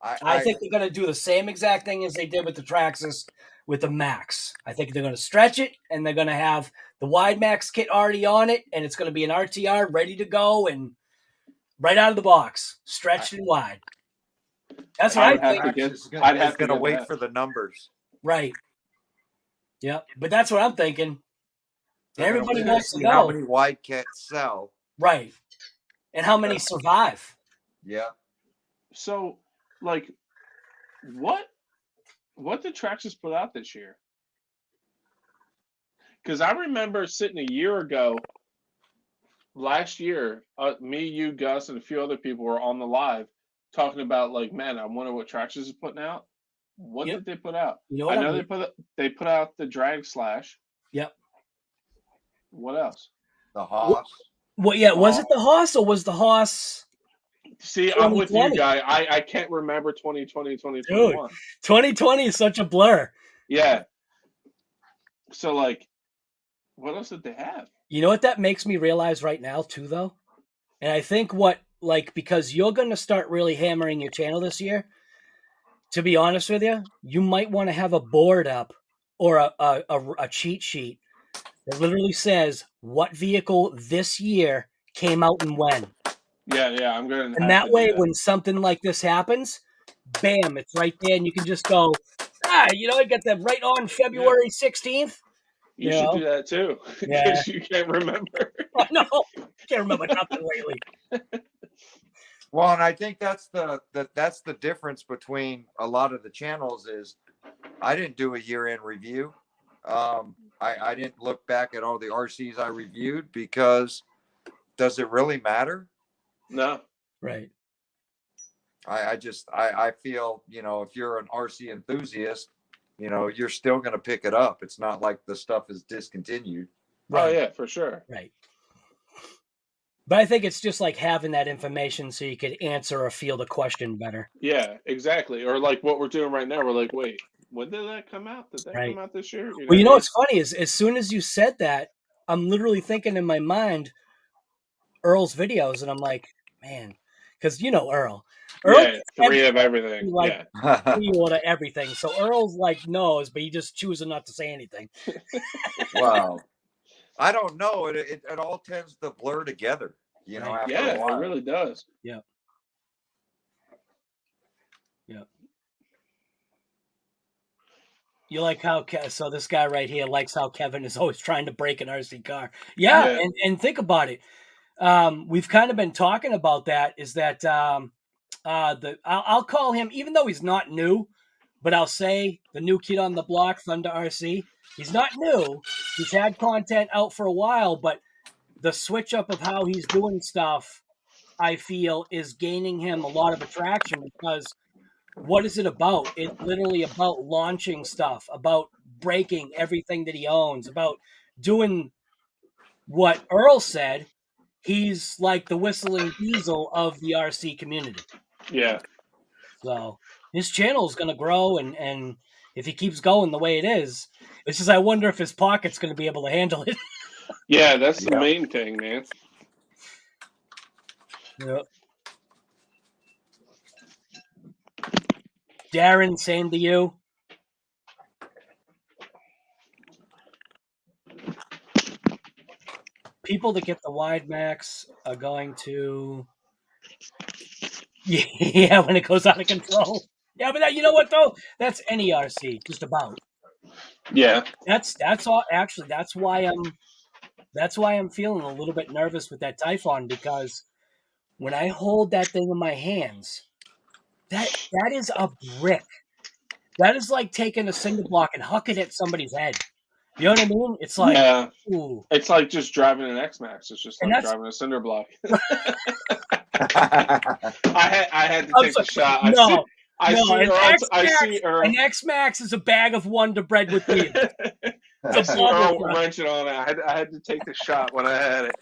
I think they're going to do the same exact thing as they did with the Traxxas with the Max. I think they're going to stretch it, and they're going to have the wide Max kit already on it, and it's going to be an RTR ready to go and right out of the box, stretched and wide. That's what I think. I'd have to wait for the numbers. Right. Yep. But that's what I'm thinking. Everybody wants to know how many wide kits sell. Right. And how many survive. Yeah. So, like, what did Traxxas put out this year? Because I remember sitting a year ago, last year, me, you, Gus, and a few other people were on the live talking about, like, man, I wonder what Traxxas is putting out. What did they put out? I know they put out the Drag Slash. Yep. What else? The Haas. Well, yeah, was it the Haas or was the Haas? See, I'm with you, guy. I can't remember 2020, 2021. Dude, 2020 is such a blur. Yeah. So, like, what else did they have? You know what that makes me realize right now, too, though? And I think because you're going to start really hammering your channel this year, to be honest with you, you might want to have a board up or a cheat sheet that literally says what vehicle this year came out and when. Yeah, I'm going to. And that way, when something like this happens, bam, it's right there, and you can just go, I got that right on February 16th. You should do that too, because you can't remember. I know, can't remember nothing lately. Well, and I think that's the difference between a lot of the channels is I didn't do a year-end review. I didn't look back at all the RCs I reviewed because does it really matter? No. Right. I feel, if you're an RC enthusiast, you're still going to pick it up. It's not like the stuff is discontinued. Right. Oh, yeah, for sure. Right. But I think it's just like having that information so you could answer or field a question better. Yeah, exactly. Or like what we're doing right now, we're like, wait, when did that come out? Did that come out this year? Well, what's funny is as soon as you said that, I'm literally thinking in my mind Earl's videos, and I'm like, man, because you know Earl. Yeah, 3 of everything. Like, yeah. pre-order everything. So Earl's like knows, but he just chooses not to say anything. Wow. I don't know. It all tends to blur together, you know, after a while. It really does. Yeah. Yeah. You like how so this guy right here likes how Kevin is always trying to break an RC car. Yeah. And think about it. We've kind of been talking about that. Is that I'll call him, even though he's not new, but I'll say the new kid on the block, Thunder RC. He's not new. He's had content out for a while, but the switch up of how he's doing stuff, I feel, is gaining him a lot of attraction because what is it about? It's literally about launching stuff, about breaking everything that he owns, about doing what Earl said. He's like the whistling diesel of the RC community. Yeah. So his channel is going to grow, and if he keeps going the way it is, it's just I wonder if his pocket's going to be able to handle it. Yeah, that's the main thing, man. Yep. Darren, same to you. People that get the wide max are going to, yeah, when it goes out of control. Yeah, but you know what though? That's any RC, just about. Yeah. That's all. Actually, that's why I'm feeling a little bit nervous with that Typhon, because when I hold that thing in my hands, that is a brick. That is like taking a cinder block and hucking it at somebody's head. You know what I mean? It's like, ooh. It's like just driving an X-Maxx. It's just like driving a cinder block. I had to take a shot. I see Earl. An X-Maxx is a bag of Wonder Bread with wheels. I see Earl wrenching on it. I had to take the shot when I had it.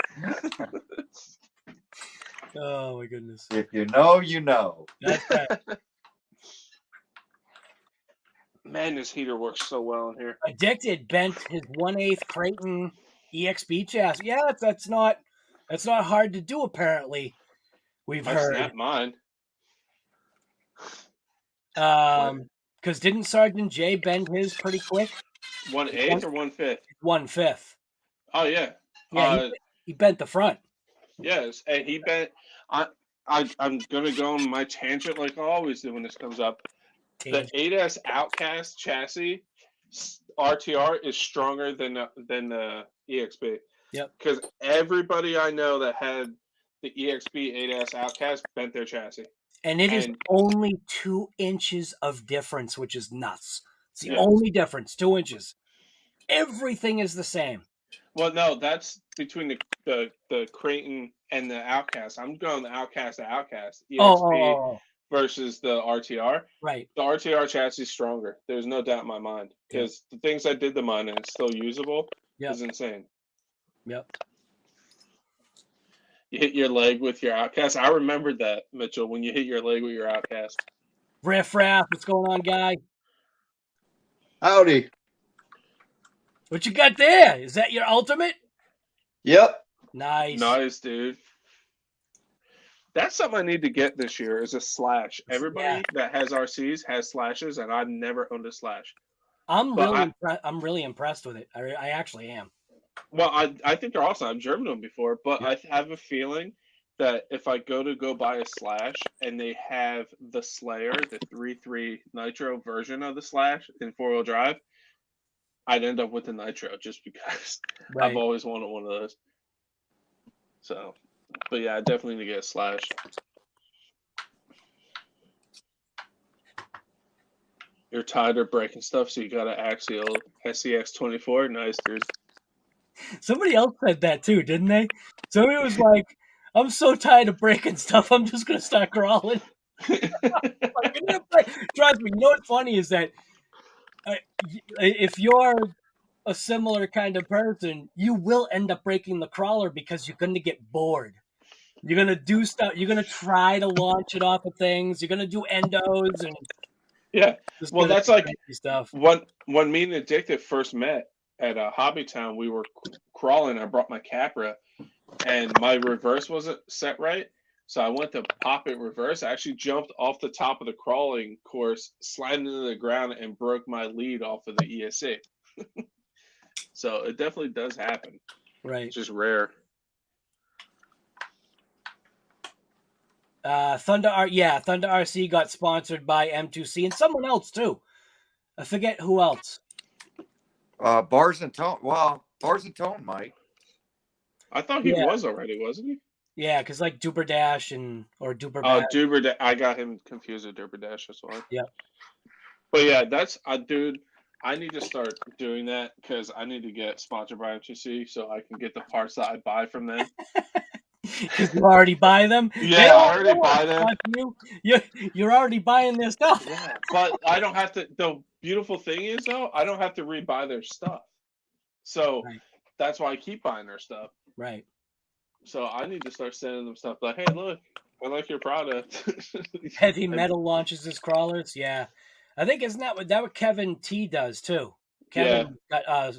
Oh my goodness! If you know, you know. That's right. Man, this heater works so well in here. Addicted bent his 1/8 Kraton EXB chassis. Yeah, that's not hard to do. Apparently, we've heard. That's not mine. Because didn't Sergeant J bend his pretty quick? 1/8 or 1/5? 1/5. Oh yeah. Yeah, he bent the front. Yes, and he bent. I'm gonna go on my tangent like I always do when this comes up. The 8S Outcast chassis RTR is stronger than the EXB. Yep. Because everybody I know that had the EXB 8S Outcast bent their chassis. And it is only 2 inches of difference, which is nuts. It's the only difference, 2 inches. Everything is the same. Well, no, that's between the Kraton and the Outcast. I'm going the Outcast to Outcast. EXB versus the RTR. Right. The RTR chassis is stronger. There's no doubt in my mind. Because the things I did to mine and it's still usable is insane. Yep. You hit your leg with your Outcast. I remembered that, Mitchell, when you hit your leg with your Outcast. Riff Raff, what's going on, guy? Howdy. What you got there? Is that your ultimate? Yep. Nice. Nice, dude. That's something I need to get this year is a slash. Everybody that has RCs has slashes, and I've never owned a slash. I'm really impressed with it. I actually am. Well, I think they're awesome. I've driven them before, but I have a feeling that if I go buy a slash and they have the Slayer, the 3.3 Nitro version of the slash in 4-wheel drive, I'd end up with the Nitro just because I've always wanted one of those. So, but yeah, I definitely need to get a slash. You're tired of breaking stuff, so you got an Axial SCX 24. Nice, dude. Somebody else said that too, didn't they? Somebody was like, I'm so tired of breaking stuff, I'm just going to start crawling. Trust me, you know what's funny is that if you're a similar kind of person, you will end up breaking the crawler because you're going to get bored. You're going to do stuff. You're going to try to launch it off of things. You're going to do endos. And yeah. Well, that's like stuff. when me and Addicted first met, at Hobbytown, we were crawling. I brought my Capra, and my reverse wasn't set right. So I went to pop it reverse. I actually jumped off the top of the crawling course, slammed into the ground, and broke my lead off of the ESC. So it definitely does happen. Right. It's just rare. Thunder RC got sponsored by M2C and someone else too. I forget who else. Bars and Tone. Well, Bars and Tone might. I thought he was already, wasn't he? Yeah, because like Duper Dash or Duper. Oh, Duper Dash. I got him confused with Duper Dash as well. Yeah. But yeah, that's dude. I need to start doing that because I need to get sponsored by M2C so I can get the parts that I buy from them. You already buy them? Yeah, I already buy them. You're already buying their stuff. Yeah, but I don't have to. The beautiful thing is, though, I don't have to rebuy their stuff. So that's why I keep buying their stuff. Right. So I need to start sending them stuff like, hey, look, I like your product. Heavy Metal launches his crawlers. Yeah. I think isn't that what Kevin T does too? Kevin got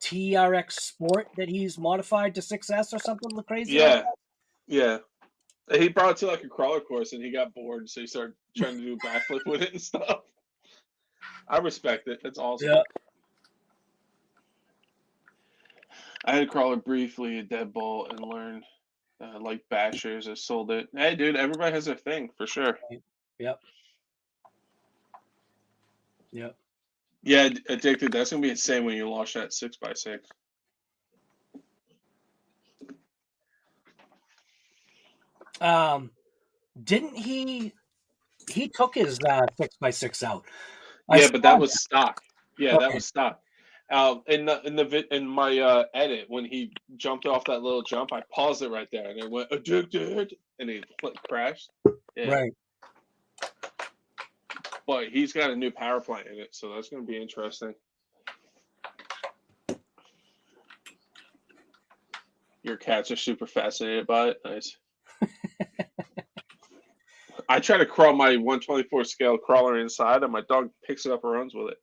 TRX Sport that he's modified to 6S or something crazy. Yeah. Yeah. He brought it to like a crawler course and he got bored, so he started trying to do a backflip with it and stuff. I respect it. That's awesome. Yeah. I had a crawler briefly at Deadbolt and learned like bashers. I sold it. Hey, dude, everybody has their thing for sure. Yep. Yep. Yeah, Addicted, that's going to be insane when you launch that 6x6. Didn't he took his 6x6 out? Yeah, but that was stock. Yeah, that was stock. In my edit, when he jumped off that little jump, I paused it right there and it went Addicted and he crashed. Yeah. Right. But he's got a new power plant in it, so that's going to be interesting. Your cats are super fascinated by it. Nice. I try to crawl my 124 scale crawler inside, and my dog picks it up and runs with it.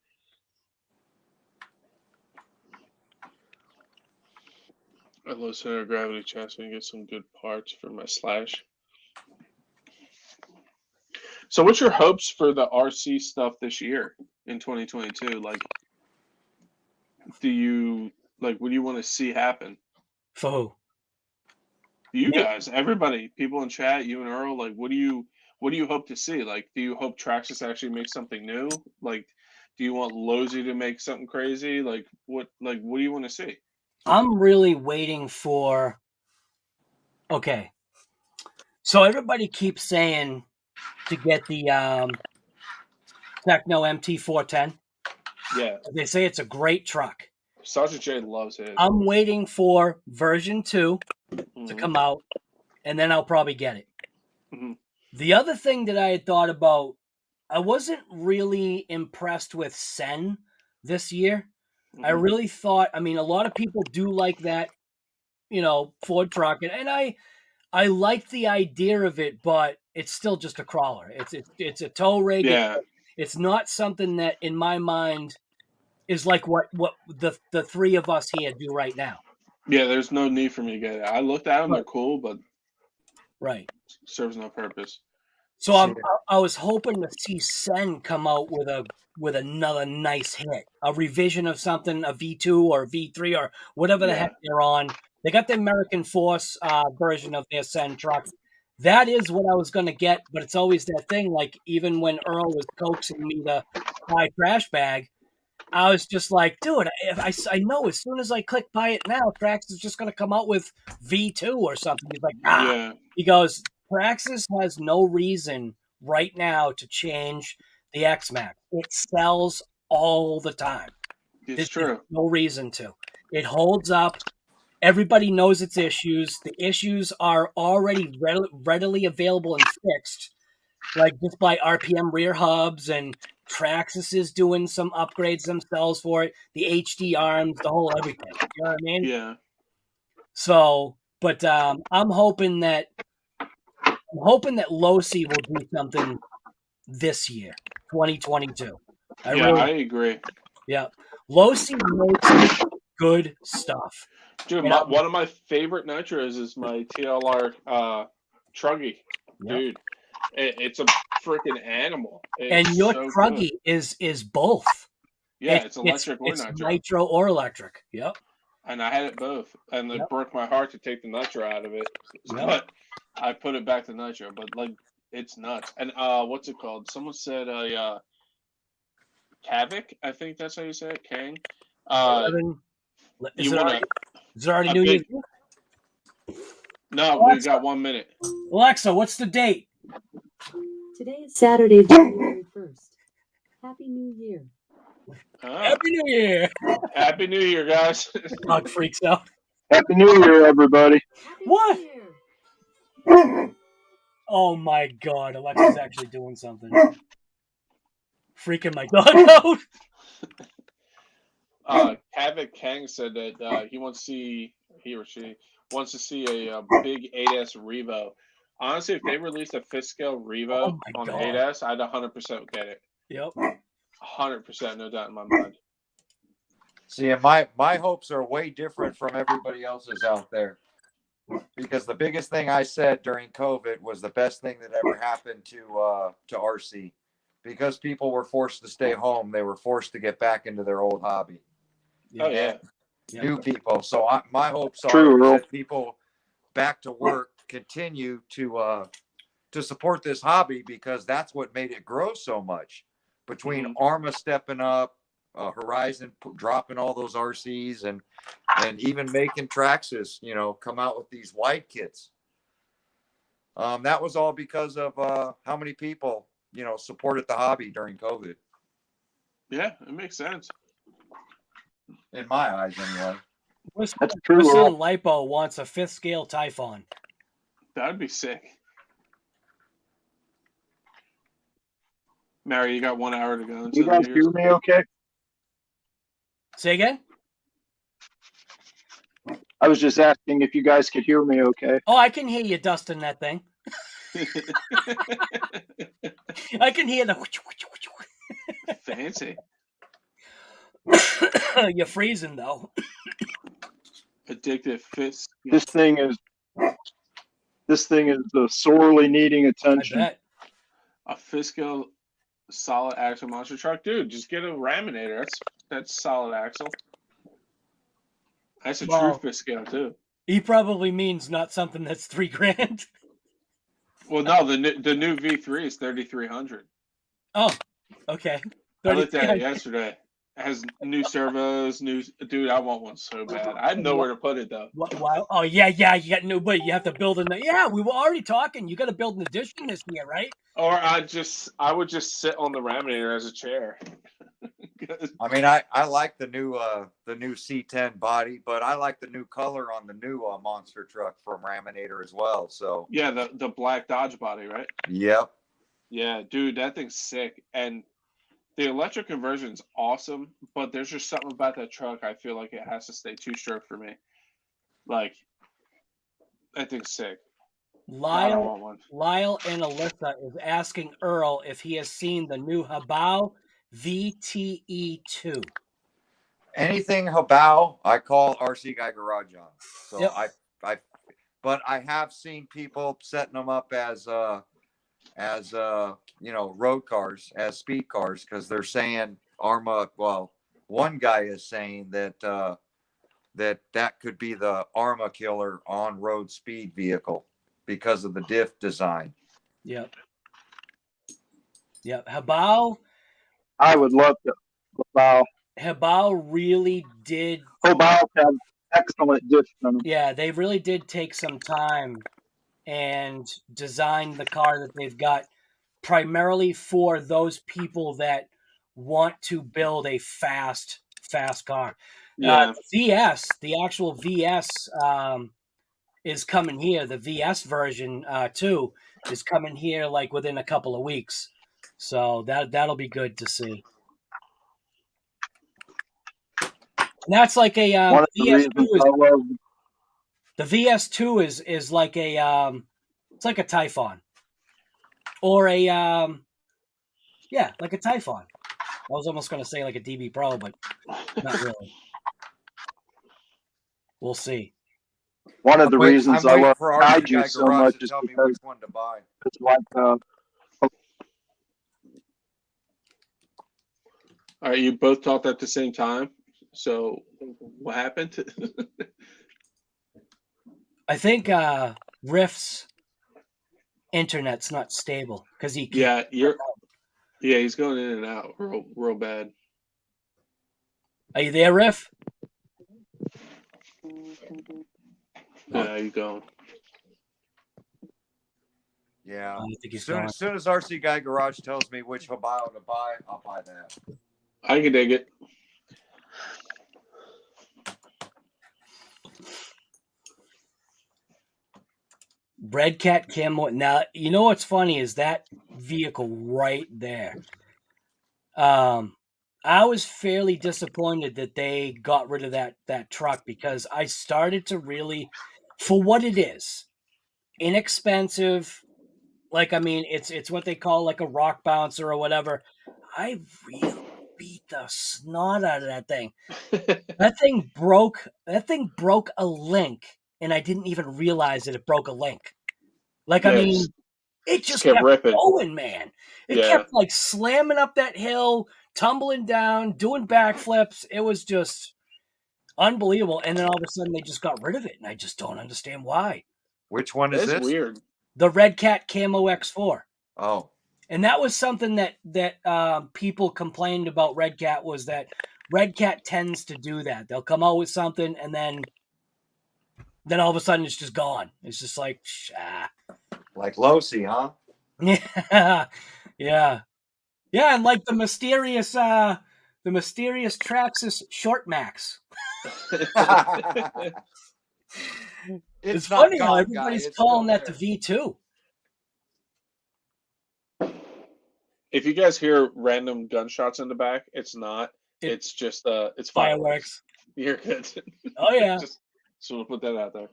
I low center gravity chest and get some good parts for my slash. So what's your hopes for the RC stuff this year in 2022? Like, what do you want to see happen? For who? You guys, everybody, people in chat, you and Earl, like, what do you hope to see? Like, do you hope Traxxas actually makes something new? Like, do you want Losi to make something crazy? Like, what do you want to see? I'm really waiting for. Okay, so everybody keeps saying to get the Techno MT410. Yeah. They say it's a great truck. Sergeant J loves it. I'm waiting for version 2 to come out, and then I'll probably get it. Mm-hmm. The other thing that I had thought about, I wasn't really impressed with Sen this year. Mm-hmm. I really thought, I mean, a lot of people do like that, Ford truck, and I like the idea of it, but it's still just a crawler. It's a tow rig. Yeah. It's not something that, in my mind, is like what the three of us here do right now. Yeah, there's no need for me to get it. I looked at them; they're cool, but serves no purpose. So I was hoping to see Sen come out with another nice hit, a revision of something, a V2 or V3 or whatever the heck they're on. They got the American Force version of their Sen truck. That is what I was going to get, but it's always that thing. Like, even when Earl was coaxing me to buy trash bag, I was just like, dude, I know as soon as I click buy it now, Traxxas is just going to come out with V2 or something. He's like, nah. Yeah. He goes, Traxxas has no reason right now to change the X-Maxx. It sells all the time. It's true. There's no reason to. It holds up. Everybody knows its issues. The issues are already readily available and fixed, like just by RPM rear hubs, and Traxxas is doing some upgrades themselves for it. The HD arms, the whole everything. You know what I mean? Yeah. So, but I'm hoping that Losi will do something this year, 2022. I agree. Yeah. Losi makes good stuff. Dude, one of my favorite nitros is my TLR Truggy. Dude, it's a freaking animal. And your so Truggy is both. Yeah, it's electric or nitro or electric. Yep. And I had it both, and it broke my heart to take the nitro out of it. But I put it back to nitro. But like, it's nuts. And what's it called? Someone said Kavik. I think that's how you say it. Kang. Is it already New Year's? No, Alexa, we got 1 minute. Alexa, what's the date? Today is Saturday, January 1st. Happy New Year. Happy New Year. Happy New Year, guys. Dog freaks out. Happy New Year, everybody. Happy What? New Year. Oh my God, Alexa's actually doing something. Freaking my dog out. Kavik Kang said that he or she wants to see a big 8S Revo. Honestly, if they released a fifth scale Revo on the 8S, I'd 100% get it. Yep. 100%, no doubt in my mind. See, my hopes are way different from everybody else's out there. Because the biggest thing I said during COVID was the best thing that ever happened to RC. Because people were forced to stay home, they were forced to get back into their old hobby. Oh, yeah. New people. So my hopes are that people back to work continue to support this hobby, because that's what made it grow so much. Between Arrma stepping up, Horizon dropping all those RCs, and even making Traxxas, come out with these wide kits. That was all because of how many people, supported the hobby during COVID. Yeah, it makes sense. In my eyes, anyway. That's true. Venom Lipo wants a fifth scale Typhon. That'd be sick. Mary, you got 1 hour to go. You guys hear me okay? Say again? I was just asking if you guys could hear me okay. Oh, I can hear you dusting that thing. I can hear the... Fancy. You're freezing, though. Addictive fist. This thing is sorely needing attention. I bet. A Fisco solid axle monster truck, dude. Just get a Raminator. That's solid axle. That's a true Fisco too. He probably means not something that's $3,000. Well, no, the new V3 is 3,300. Oh, okay. I looked at it yesterday. It has new servos, dude. I want one so bad. I have nowhere to put it though. Wow. Oh yeah. You got no, but you have to build yeah, we were already talking. You got to build an addition this year, right? Or I would just sit on the Raminator as a chair. I mean, I like the new C10 body, but I like the new color on the new monster truck from Raminator as well. So yeah, the black Dodge body, right? Yep. Yeah, dude, that thing's sick. And the electric conversion's awesome, but there's just something about that truck. I feel like it has to stay two-stroke for me. Like, that thing's sick. Lyle and Alyssa is asking Earl if he has seen the new Hobao VTE2. Anything Hobao, I call RC Guy Garage on. So yep. But I have seen people setting them up as road cars, as speed cars, because they're saying Arrma. Well, one guy is saying that that could be the Arrma killer on-road speed vehicle because of the diff design. Yep. Hobao. I would love to. Hobao really did. Hobao have excellent diff on them. Yeah, they really did take some time and design the car that they've got primarily for those people that want to build a fast car. Yeah. VS, the actual VS is coming here. The VS version 2 is coming here like within a couple of weeks. So that'll be good to see. And that's like a VS2 the VS2 is like a it's like a Typhon. Or a like a Typhon. was almost going to say like a DB Pro, but not really. We'll see. One of the reasons I love for Kaiju so much is tell me because which one to buy. it's like All right, you both talked at the same time. So what happened? I think Rift's internet's not stable because he can't. Yeah, he's going in and out real bad. Are you there, Riff? Yeah, he's going. Yeah. I think he's As soon as RC Guy Garage tells me which Hobao to buy, I'll buy that. I can dig it. Red Cat Camo. Now, you know what's funny is that vehicle right there. I was fairly disappointed that they got rid of that truck because I started to really, for what it is, inexpensive. Like, I mean, it's what they call like a rock bouncer or whatever. I really beat the snot out of that thing. That thing broke a link, and I didn't even realize that it broke a link. Like, I mean, it just kept going, man. It kept like slamming up that hill, tumbling down, doing backflips. It was just unbelievable. And then all of a sudden they just got rid of it, and I just don't understand why. Which one is this? Weird. The Red Cat Camo X4. Oh. And that was something that people complained about Red Cat, was that Red Cat tends to do that. They'll come out with something, and then all of a sudden it's just gone. It's just like, like Losi, huh? Yeah, yeah, yeah, and like the mysterious Traxxas Short Max. It's funny how everybody's calling that the V2. If you guys hear random gunshots in the back, it's not. It's just it's fireworks. You're good. Oh yeah. just want to put that out there.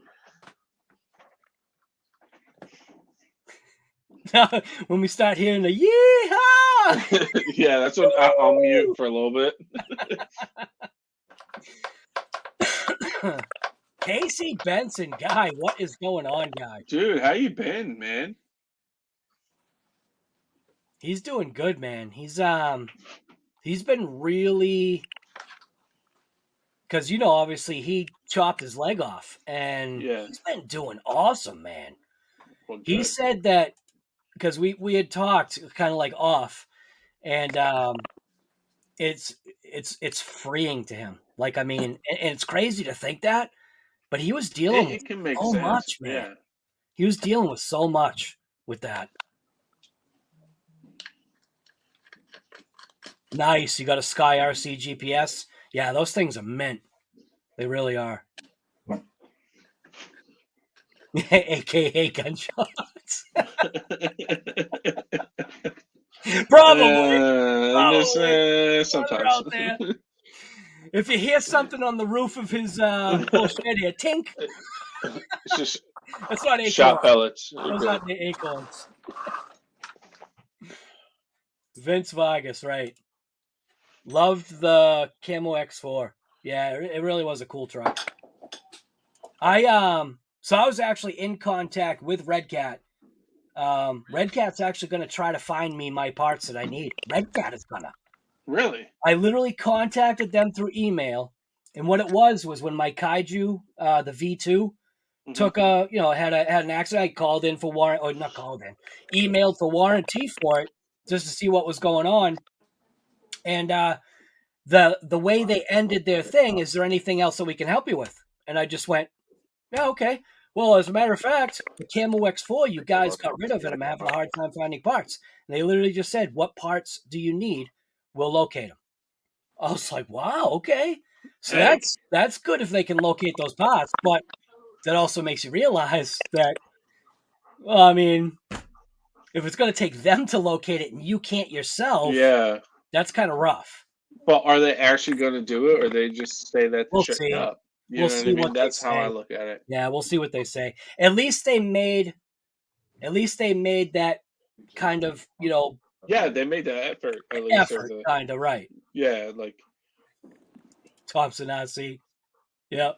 When we start hearing the yeehaw, yeah, that's when I'll mute for a little bit. Casey Benson, guy, what is going on, guy? Dude, how you been, man? He's doing good, man. He's been really, because obviously he chopped his leg off, and he's been doing awesome, man. Well, he said that because we had talked kind of like off, and it's freeing to him. Like, I mean, and it's crazy to think that, but he was dealing with so much, man. Yeah. He was dealing with so much with that. Nice. You got a SKYRC GPS? Yeah, those things are mint. They really are. AKA gunshots. Probably. Sometimes. If you hear something on the roof of his little shed here, tink. It's just that's not acorns. Shot pellets. Those aren't the acorns. Vince Vargas, right. Loved the Camo X4. Yeah, it really was a cool truck. So I was actually in contact with Red Cat. Red Cat's actually going to try to find me my parts that I need. Red Cat is going to. Really? I literally contacted them through email, and what it was when my Kaiju, the V2, took had an accident. I called in for warrant, or not called in, emailed for warranty for it just to see what was going on. And the way they ended their thing, is there anything else that we can help you with? And I just went, yeah, okay. Well, as a matter of fact, the Camo X4, you guys got rid of it. I'm having a hard time finding parts. And they literally just said, what parts do you need? We'll locate them. I was like, wow, okay. So that's good if they can locate those parts. But that also makes you realize that, well, I mean, if it's going to take them to locate it and you can't yourself, that's kind of rough. But are they actually going to do it, or they just say that to shut up? We'll see what that's how I look at it. Yeah, we'll see what they say. At least they made that kind of, Yeah, they made the effort at least. Effort, kind of right. Yeah, like Thompson RC. Yep.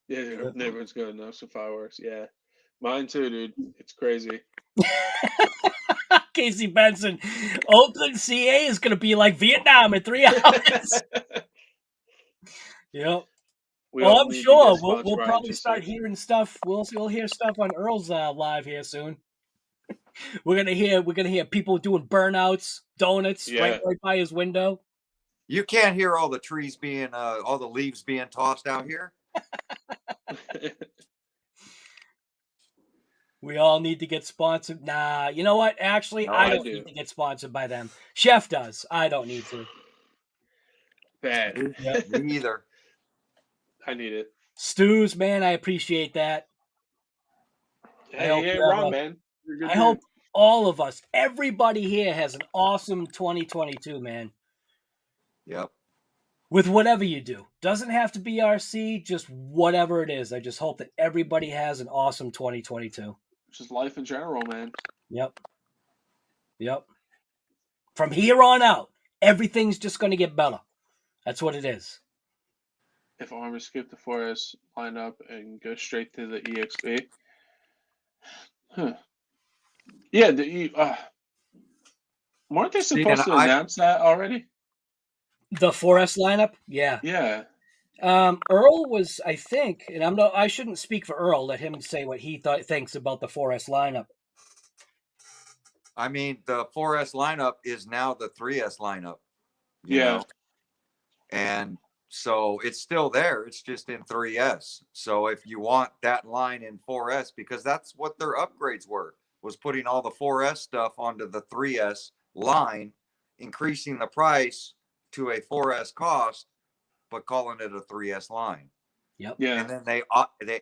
Yeah, neighborhood's good enough for fireworks. Yeah, mine too, dude. It's crazy. Casey Benson, Oakland, CA is going to be like Vietnam in 3 hours. Yep. Well, I'm sure we'll probably start hearing stuff. We'll hear stuff on Earl's live here soon. We're gonna hear people doing burnouts, donuts right by his window. You can't hear all the trees being all the leaves being tossed out here. We all need to get sponsored. Nah, you know what? Actually, no, I don't need to get sponsored by them. Chef does. I don't need to. Bad. Yeah, me either. I need it. Stews, man, I appreciate that. Hey, you ain't wrong, man. I hope all of us, everybody here has an awesome 2022, man. Yep. With whatever you do. Doesn't have to be RC, just whatever it is. I just hope that everybody has an awesome 2022. Just life in general, man. Yep. Yep. From here on out, everything's just going to get better. That's what it is. If Arrma skip the 4S lineup and go straight to the EXB. Huh. Yeah, weren't they supposed to announce that already? The 4S lineup? Yeah. Yeah. Earl was, I think, and I shouldn't speak for Earl, let him say what he thinks about the 4S lineup. I mean, the 4S lineup is now the 3S lineup. You know? And so it's still there. It's just in 3S. So if you want that line in 4S, because that's what their upgrades were, was putting all the 4S stuff onto the 3S line, increasing the price to a 4S cost, but calling it a 3S line. Yep. Yeah. And then they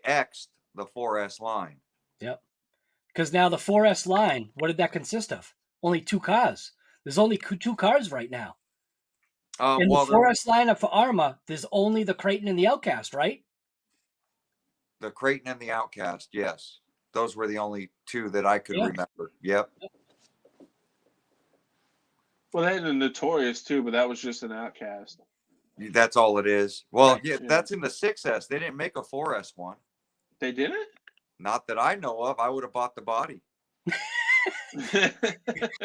X'd the 4S line. Yep. Because now the 4S line, what did that consist of? Only 2 cars. There's only 2 cars right now. In the 4S lineup for Arrma, there's only the Kraton and the Outcast, right? The Kraton and the Outcast, yes. Those were the only 2 that I could remember. Yep. Well, they had a Notorious too, but that was just an Outcast. That's all it is. Well, yeah, that's in the 6S. They didn't make a 4S one. They didn't? Not that I know of. I would have bought the body.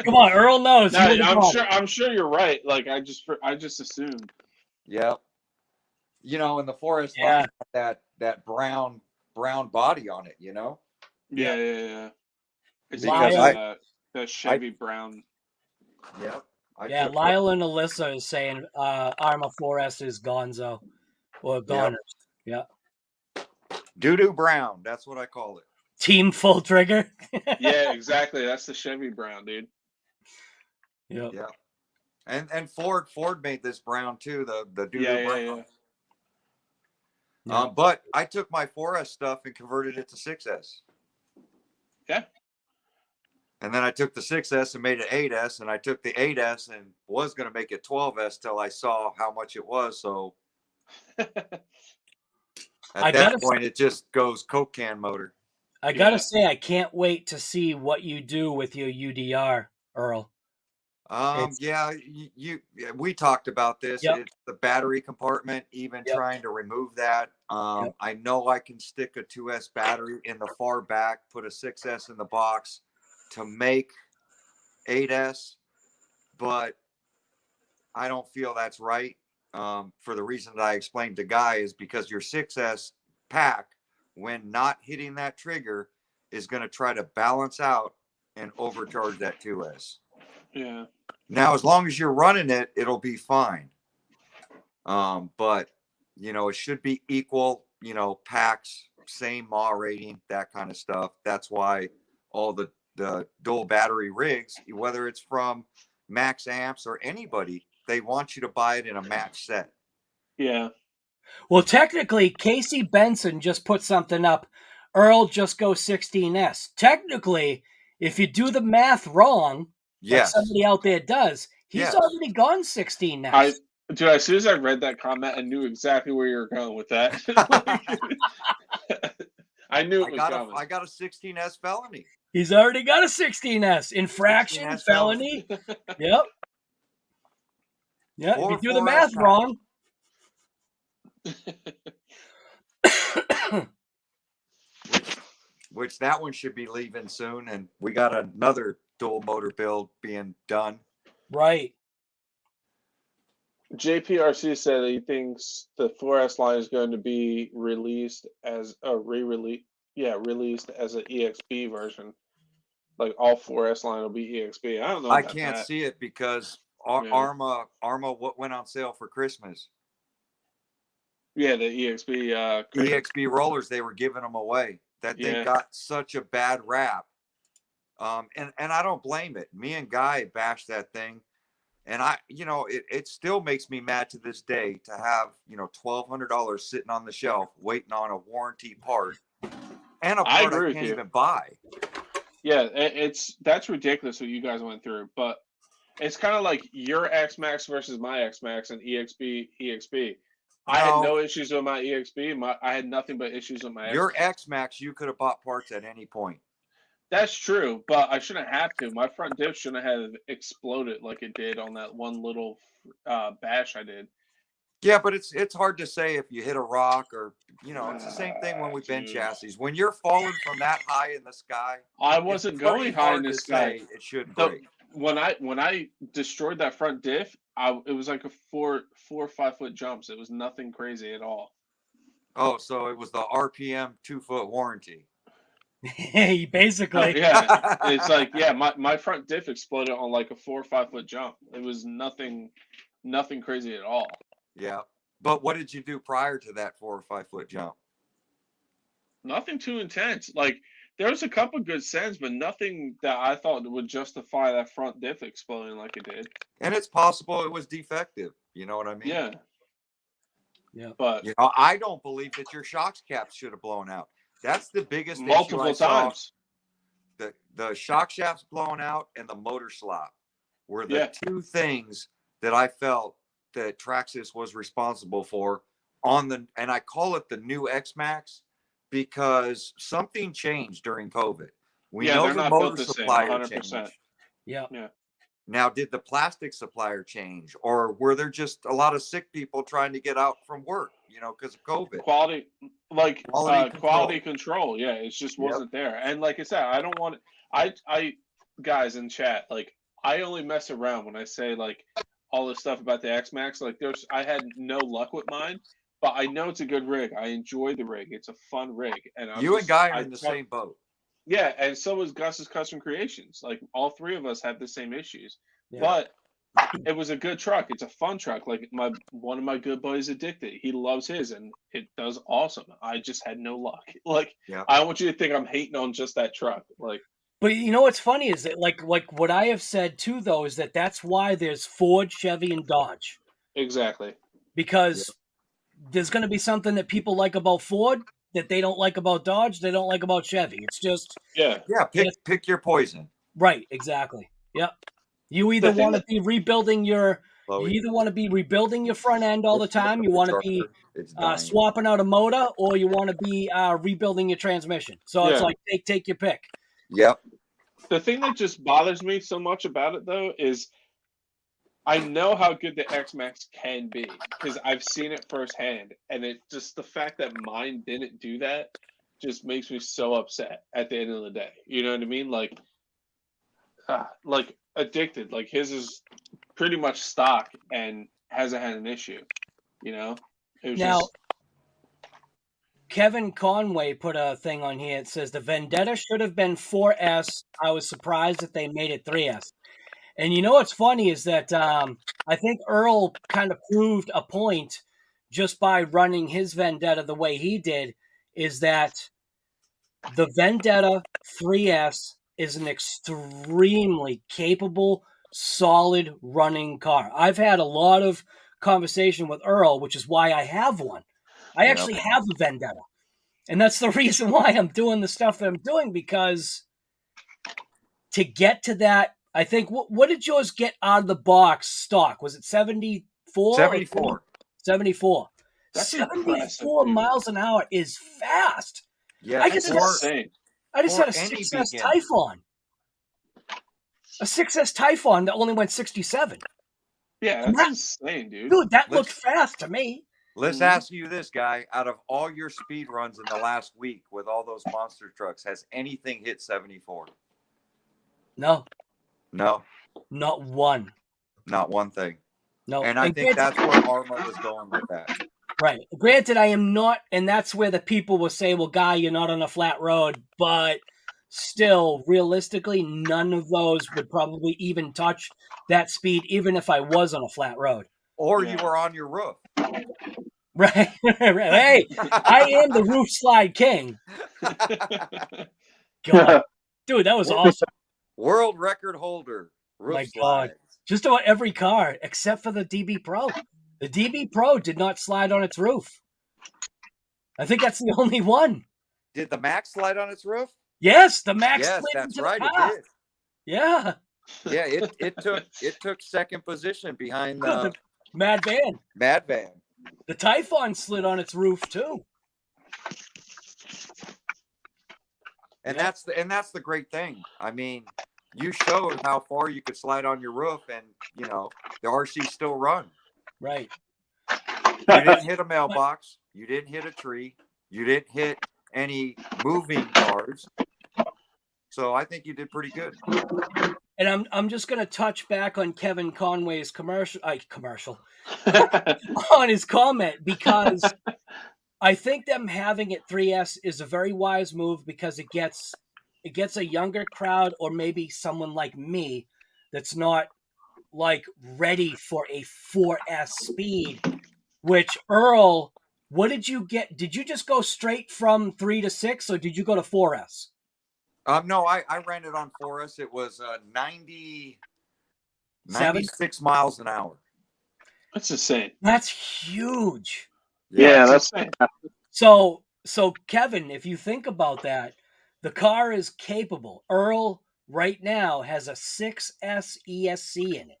Come on, Earl knows. No, I'm sure you're right. Like I just assumed. Yep. You know, in the 4S line, that brown body on it, you know? Yeah. It's because that Chevy brown. Yep. Lyle and Alyssa is saying Arrma 4S is gonzo. Or goners. Yep. Doo-doo brown. That's what I call it. Team full trigger. Yeah, exactly. That's the Chevy brown, dude. Yep. Yeah. And Ford made this brown too, the doo-doo brown. Yeah. But I took my 4S stuff and converted it to 6S. Yeah. And then I took the 6S and made it 8S, and I took the 8S and was going to make it 12S till I saw how much it was. So at that point, it just goes Coke can motor. I got to say, I can't wait to see what you do with your UDR, Earl. We talked about this. It's the battery compartment, even trying to remove that. I know I can stick a 2S battery in the far back, put a 6S in the box to make 8S, but I don't feel that's right. For the reason that I explained to Guy is because your 6S pack, when not hitting that trigger, is going to try to balance out and overcharge that 2S. Yeah. Now, as long as you're running it, it'll be fine. But, you know, it should be equal, you know, packs, same mAh rating, that kind of stuff. That's why all the dual battery rigs, whether it's from Max Amps or anybody, they want you to buy it in a match set. Yeah. Well, technically, Casey Benson just put something up. Earl, just go 16S. Technically, if you do the math wrong, like somebody out there does, he's already gone 16S. Dude, as soon as I read that comment, I knew exactly where you were going with that. I knew it was coming. I got a 16S Felony. He's already got a 16S. Infraction, 16S felony. Yep. Yeah, if you do the math wrong. Which that one should be leaving soon, and we got another dual motor build being done. Right. JPRC said he thinks the 4S line is going to be released as a released as an EXB version. Like all 4S line will be EXB. I don't know. I can't see it because Arrma what went on sale for Christmas. Yeah, the EXB EXB rollers, they were giving them away. That thing got such a bad rap. And I don't blame it. Me and Guy bashed that thing. And it still makes me mad to this day to have, $1,200 sitting on the shelf waiting on a warranty part and a part I can't even buy. Yeah, that's ridiculous what you guys went through. But it's kind of like your X-Maxx versus my X-Maxx and EXB. I had no issues with my EXB. I had nothing but issues with my Your X-Maxx, you could have bought parts at any point. That's true, but I shouldn't have to. My front diff shouldn't have exploded like it did on that one little bash I did. Yeah, but it's hard to say if you hit a rock or, it's the same thing when we bend chassis. When you're falling from that high in the sky. I wasn't going high in the sky. It should break. When I destroyed that front diff, it was like a 4 or 5 foot jumps. It was nothing crazy at all. Oh, so it was the RPM 2-foot warranty. Basically. Yeah. It's like, my front diff exploded on like a 4 or 5 foot jump. It was nothing crazy at all. Yeah. But what did you do prior to that 4 or 5 foot jump? Nothing too intense. Like, there was a couple good sends, but nothing that I thought would justify that front diff exploding like it did. And it's possible it was defective. You know what I mean? Yeah. Yeah. But I don't believe that your shocks caps should have blown out. That's the biggest multiple issue I times. Saw. The shock shafts blown out and the motor slop were the two things that I felt that Traxxas was responsible for and I call it the new X-Maxx because something changed during COVID. We know the motor supplier changed. Yeah. Now, did the plastic supplier change, or were there just a lot of sick people trying to get out from work? Because of COVID. Quality control. Yeah, it just wasn't there. And like I said, I don't want. I guys in chat, like I only mess around when I say like all this stuff about the X-Maxx. Like I had no luck with mine. But I know it's a good rig. I enjoy the rig. It's a fun rig. And and Guy are in the same boat. Yeah, and so is Gus's Custom Creations. Like all three of us have the same issues. Yeah. But it was a good truck. It's a fun truck. Like one of my good buddies Addicted. He loves his and it does awesome. I just had no luck. Like I don't want you to think I'm hating on just that truck. Like But what's funny is that like what I have said too though is that's why there's Ford, Chevy, and Dodge. Exactly. Because there's going to be something that people like about Ford that they don't like about Dodge, they don't like about Chevy. It's just pick your poison. Right, exactly. Yep. You either want to be rebuilding your front end all the time, you want to be swapping out a motor, or you want to be rebuilding your transmission. So it's like take your pick. Yep. The thing that just bothers me so much about it though is I know how good the X-Maxx can be because I've seen it firsthand, and it just the fact that mine didn't do that just makes me so upset at the end of the day. You know what I mean? Like Addicted, like his is pretty much stock and hasn't had an issue. Kevin Conway put a thing on here. It says the Vendetta should have been 4S. I was surprised that they made it 3S. And what's funny is that I think Earl kind of proved a point just by running his Vendetta the way he did, is that the Vendetta 3S is an extremely capable, solid running car. I've had a lot of conversation with Earl, which is why I have one. I actually have a Vendetta. And that's the reason why I'm doing the stuff that I'm doing, because to get to that, I think, what did yours get out of the box stock? Was it 74? 74. 74. That's 74 miles an hour is fast. Yeah, I just I just had a 6S Typhon. A 6S Typhon that only went 67. Yeah, that's insane, dude. Dude, that looked fast to me. Let's ask you this, guy. Out of all your speed runs in the last week with all those monster trucks, has anything hit 74? No. No. Not one. Not one thing. No. And I think that's where Arrma was going with that. Right. Granted, I am not, and that's where the people will say, well, Guy, you're not on a flat road. But still, realistically, none of those would probably even touch that speed, even if I was on a flat road. Or you were on your roof. Right. Hey, I am the roof slide king. God. Dude, that was awesome. World record holder. My God. Just about every car except for the DB Pro. The DB Pro did not slide on its roof. I think that's the only one. Did the Max slide on its roof? Yes, the Max. Yes, that's right. It did. Yeah. Yeah, it took second position behind the Mad Van. Mad Van. The Typhon slid on its roof too. And that's the great thing. I mean, you showed how far you could slide on your roof, and you know the RC still run. Right. You didn't hit a mailbox. You didn't hit a tree. You didn't hit any moving cars. So I think you did pretty good. And I'm just going to touch back on Kevin Conway's commercial on his comment, because I think them having it 3S is a very wise move, because it gets a younger crowd, or maybe someone like me that's not like ready for a 4S speed, which Earl, what did you get? Did you just go straight from 3 to 6, or did you go to 4S? No, I ran it on 4S. It was 96 miles an hour. That's insane. That's huge. Yeah, that's insane. So Kevin, if you think about that, the car is capable. Earl right now has a 6S ESC in it.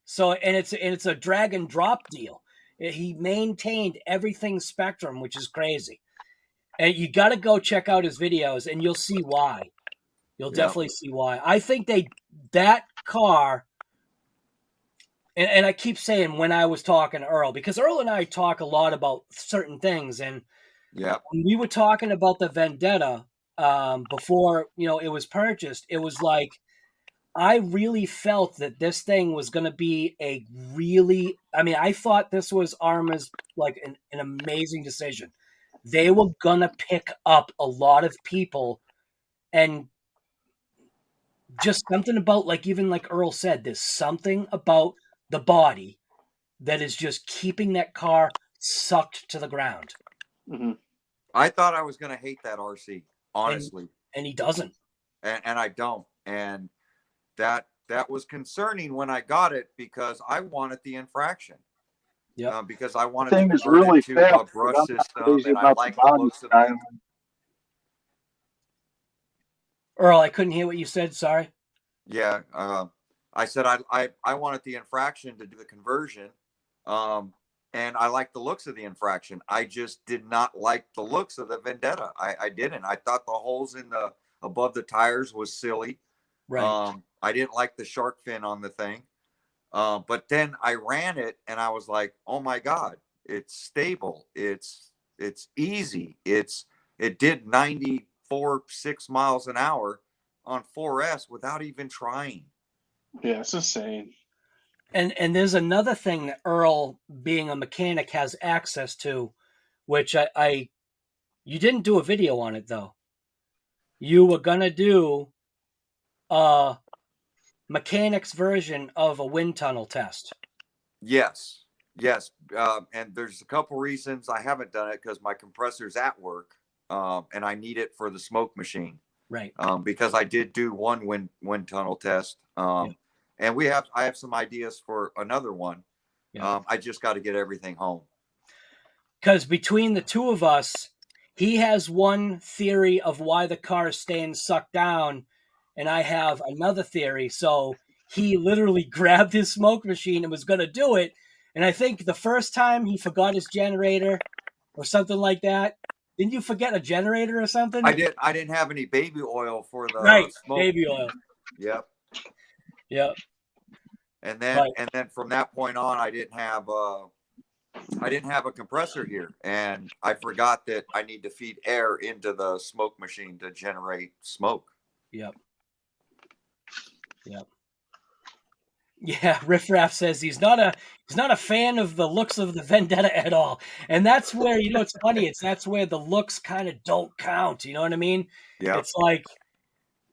So and it's a drag and drop deal. He maintained everything SPEKTRUM, which is crazy. And you got to go check out his videos, and you'll see why. You'll definitely see why. I think that car, and I keep saying when I was talking to Earl, because Earl and I talk a lot about certain things, and when we were talking about the Vendetta before it was purchased, it was like I really felt that this thing was going to be I thought this was Arrma's like an amazing decision. They were going to pick up a lot of people, and just something about, even like Earl said, there's something about the body that is just keeping that car sucked to the ground. Mm-hmm. I thought I was going to hate that RC, honestly. And he doesn't. And I don't. And that was concerning when I got it, because I wanted the infraction. Yeah. Because I wanted thing to is convert really it to fast, a brush but I'm not system, crazy and I about like the the body looks of style. it. Earl, I couldn't hear what you said. Sorry. Yeah. I said I wanted the infraction to do the conversion. And I like the looks of the infraction. I just did not like the looks of the Vendetta. I didn't. I thought the holes above the tires was silly. Right. I didn't like the shark fin on the thing. But then I ran it, and I was like, oh my God, it's stable. It's easy. It did 94.6 miles an hour on 4S without even trying. Yeah, it's insane. And there's another thing that Earl, being a mechanic, has access to, which you didn't do a video on it though. You were gonna do a mechanic's version of a wind tunnel test. Yes. And there's a couple reasons I haven't done it, because my compressor's at work, and I need it for the smoke machine. Right. Because I did do one wind tunnel test. And I have some ideas for another one. Yeah. I just got to get everything home. Because between the two of us, he has one theory of why the car is staying sucked down, and I have another theory. So he literally grabbed his smoke machine and was going to do it. And I think the first time he forgot his generator or something like that. Didn't you forget a generator or something? I didn't have any baby oil for the smoke. Baby oil. Yep. Yep. And then from that point on, I didn't have a compressor here, and I forgot that I need to feed air into the smoke machine to generate smoke. Yep. Yeah, Riff Raff says he's not a fan of the looks of the Vendetta at all, and that's where it's funny. That's where the looks kind of don't count. You know what I mean? Yeah. It's like,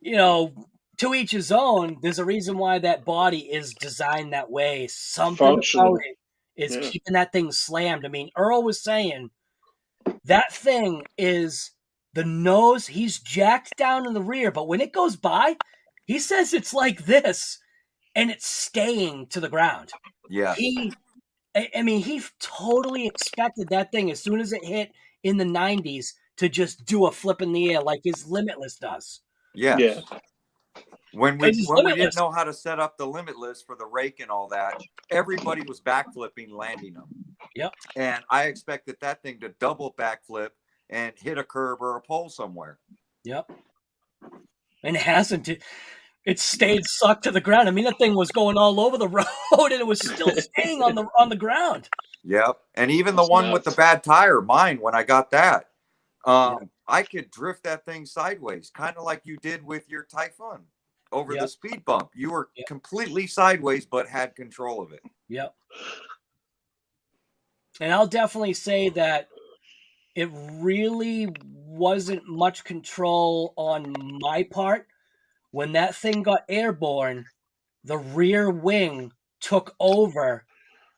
to each his own. There's a reason why that body is designed that way. Something about it is keeping that thing slammed. I mean, Earl was saying that thing is the nose. He's jacked down in the rear, but when it goes by, he says it's like this. And it's staying to the ground. Yeah. He totally expected that thing as soon as it hit in the 90s to just do a flip in the air like his Limitless does. Yes. Yeah. When we didn't know how to set up the Limitless for the rake and all that, everybody was backflipping, landing them. Yep. And I expected that thing to double backflip and hit a curb or a pole somewhere. Yep. And it hasn't. It stayed sucked to the ground. I mean, that thing was going all over the road, and it was still staying on the ground. Yep. And even the one with the bad tire, mine, when I got that, I could drift that thing sideways, kind of like you did with your Typhon over the speed bump. You were completely sideways, but had control of it. Yep. And I'll definitely say that it really wasn't much control on my part. When that thing got airborne, the rear wing took over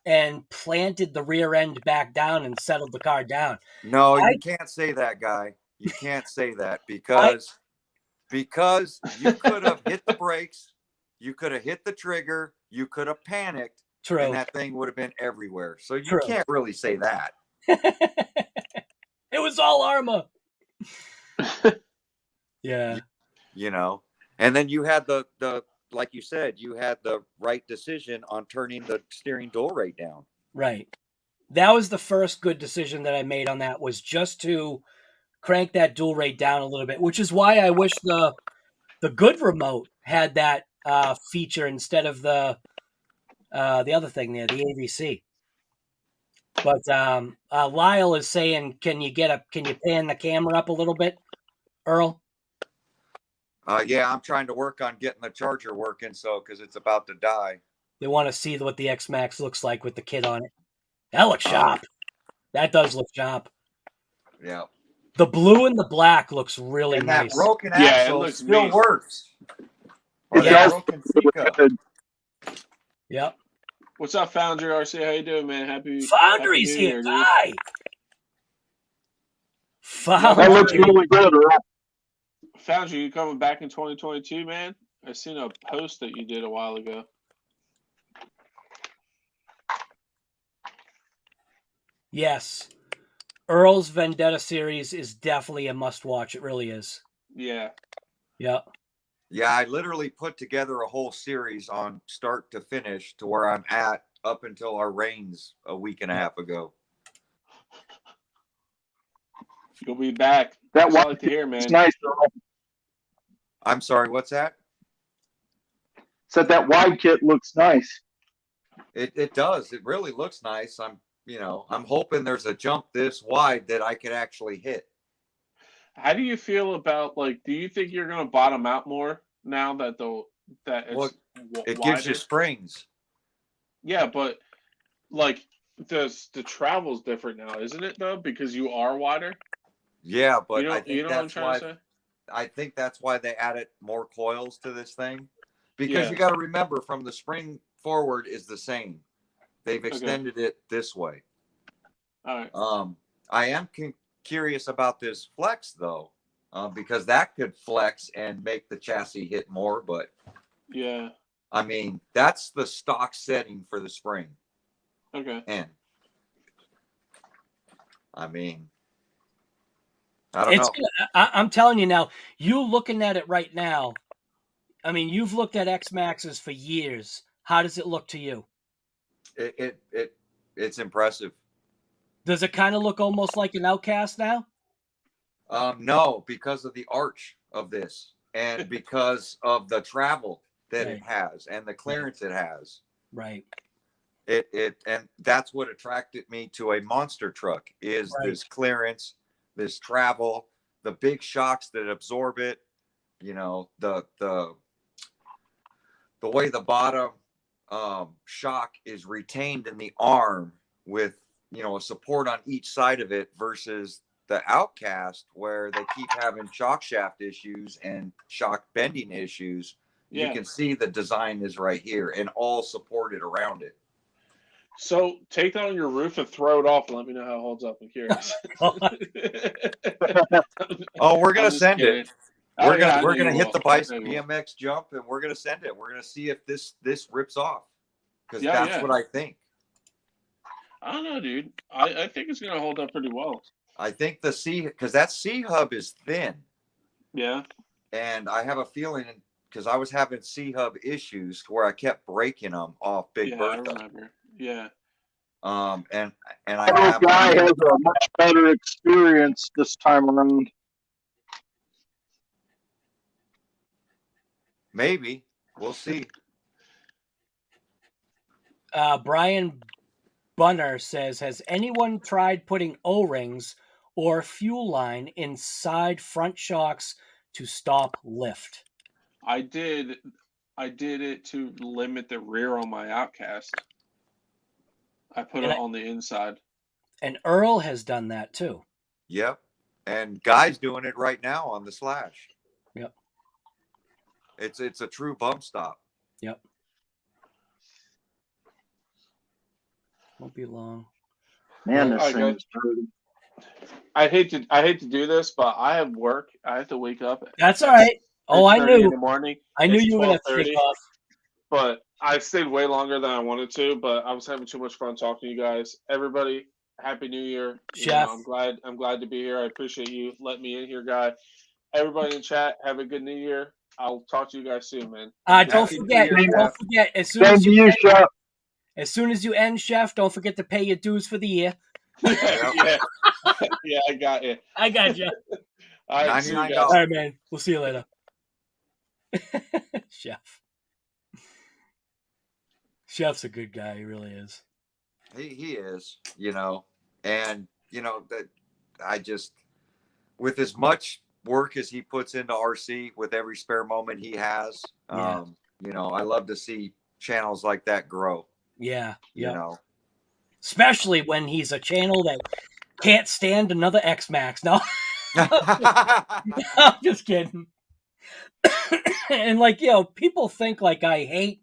and planted the rear end back down and settled the car down. No, you can't say that, guy. You can't say that because you could have hit the brakes, you could have hit the trigger, you could have panicked, and that thing would have been everywhere. So you can't really say that. It was all Arrma. Yeah. And then you had the like you said, you had the right decision on turning the steering dual rate down. Right. That was the first good decision that I made on that, was just to crank that dual rate down a little bit, which is why I wish the good remote had that feature instead of the other thing there, the AVC. But Lyle is saying, can you pan the camera up a little bit, Earl? Yeah, I'm trying to work on getting the charger working, because it's about to die. They want to see what the X-Maxx looks like with the kit on it. That looks sharp. That does look sharp. Yeah. The blue and the black looks really nice. That broken axle still works. Or broken Yep. What's up, Foundry RC? How you doing, man? Foundry's happy here, dude. guy. That looks really good, Earl. Foundry, you coming back in 2022, man? I seen a post that you did a while ago. Yes. Earl's Vendetta series is definitely a must-watch. It really is. Yeah. Yep. Yeah, I literally put together a whole series on start to finish to where I'm at up until our rains a week and a half ago. You'll be back. That I like to hear, man. It's nice, Earl. I'm sorry, what's that? Said that wide kit looks nice. It does. It really looks nice. I'm hoping there's a jump this wide that I could actually hit. How do you feel about, do you think you're going to bottom out more now that it gives you springs? Yeah, but the travel's different now, isn't it though? Because you are wider. Yeah, but I think that's why they added more coils to this thing, because you got to remember, from the spring forward is the same. They've extended it this way. All right. I am curious about this flex though, because that could flex and make the chassis hit more. But yeah, I mean, that's the stock setting for the spring. Okay. And I mean, I don't know. I'm telling you now, you looking at it right now. I mean, you've looked at X-Maxxes for years. How does it look to you? It's impressive. Does it kind of look almost like an Outcast now? No, because of the arch of this and because of the travel that it has and the clearance it has. Right. And that's what attracted me to a monster truck is this clearance, this travel, the big shocks that absorb it, you know, the way the bottom shock is retained in the arm with, you know, a support on each side of it versus the Outcast where they keep having shock shaft issues and shock bending issues. You can see the design is right here and all supported around it. So take that on your roof and throw it off and let me know how it holds up. I'm curious. Oh, we're gonna send it. We're gonna hit the BMX jump and we're gonna send it. We're gonna see if this rips off because that's what I think. I don't know, dude. I think it's gonna hold up pretty well. I think because that C hub is thin. Yeah. And I have a feeling because I was having C hub issues where I kept breaking them off Big Bertha. I remember. Yeah. And This guy has a much better experience this time around. Maybe. We'll see. Brian Bunner says, has anyone tried putting O-rings or fuel line inside front shocks to stop lift? I did it to limit the rear on my Outcast. I put it on the inside. And Earl has done that too. Yep. And Guy's doing it right now on the Slash. Yep. It's a true bump stop. Yep. Won't be long. Man, this thing's dirty. I hate to do this, but I have work. I have to wake up. That's all right. Oh, I knew. In the morning. I knew you were going to take off. But I stayed way longer than I wanted to, but I was having too much fun talking to you guys. Everybody, Happy New Year. Chef. I'm glad to be here. I appreciate you letting me in here, guy. Everybody in chat, have a good New Year. I'll talk to you guys soon, man. Don't forget, as soon as you end, Chef, don't forget to pay your dues for the year. Yeah, I got you. I got you. All right, $99. All right, man. We'll see you later. Chef's a good guy. He really is. He is, you know, and you know that I just, with as much work as he puts into RC with every spare moment he has, you know, I love to see channels like that grow. Yeah. You know, especially when he's a channel that can't stand another X-Maxx. No, I'm just kidding. And like, you know, people think like I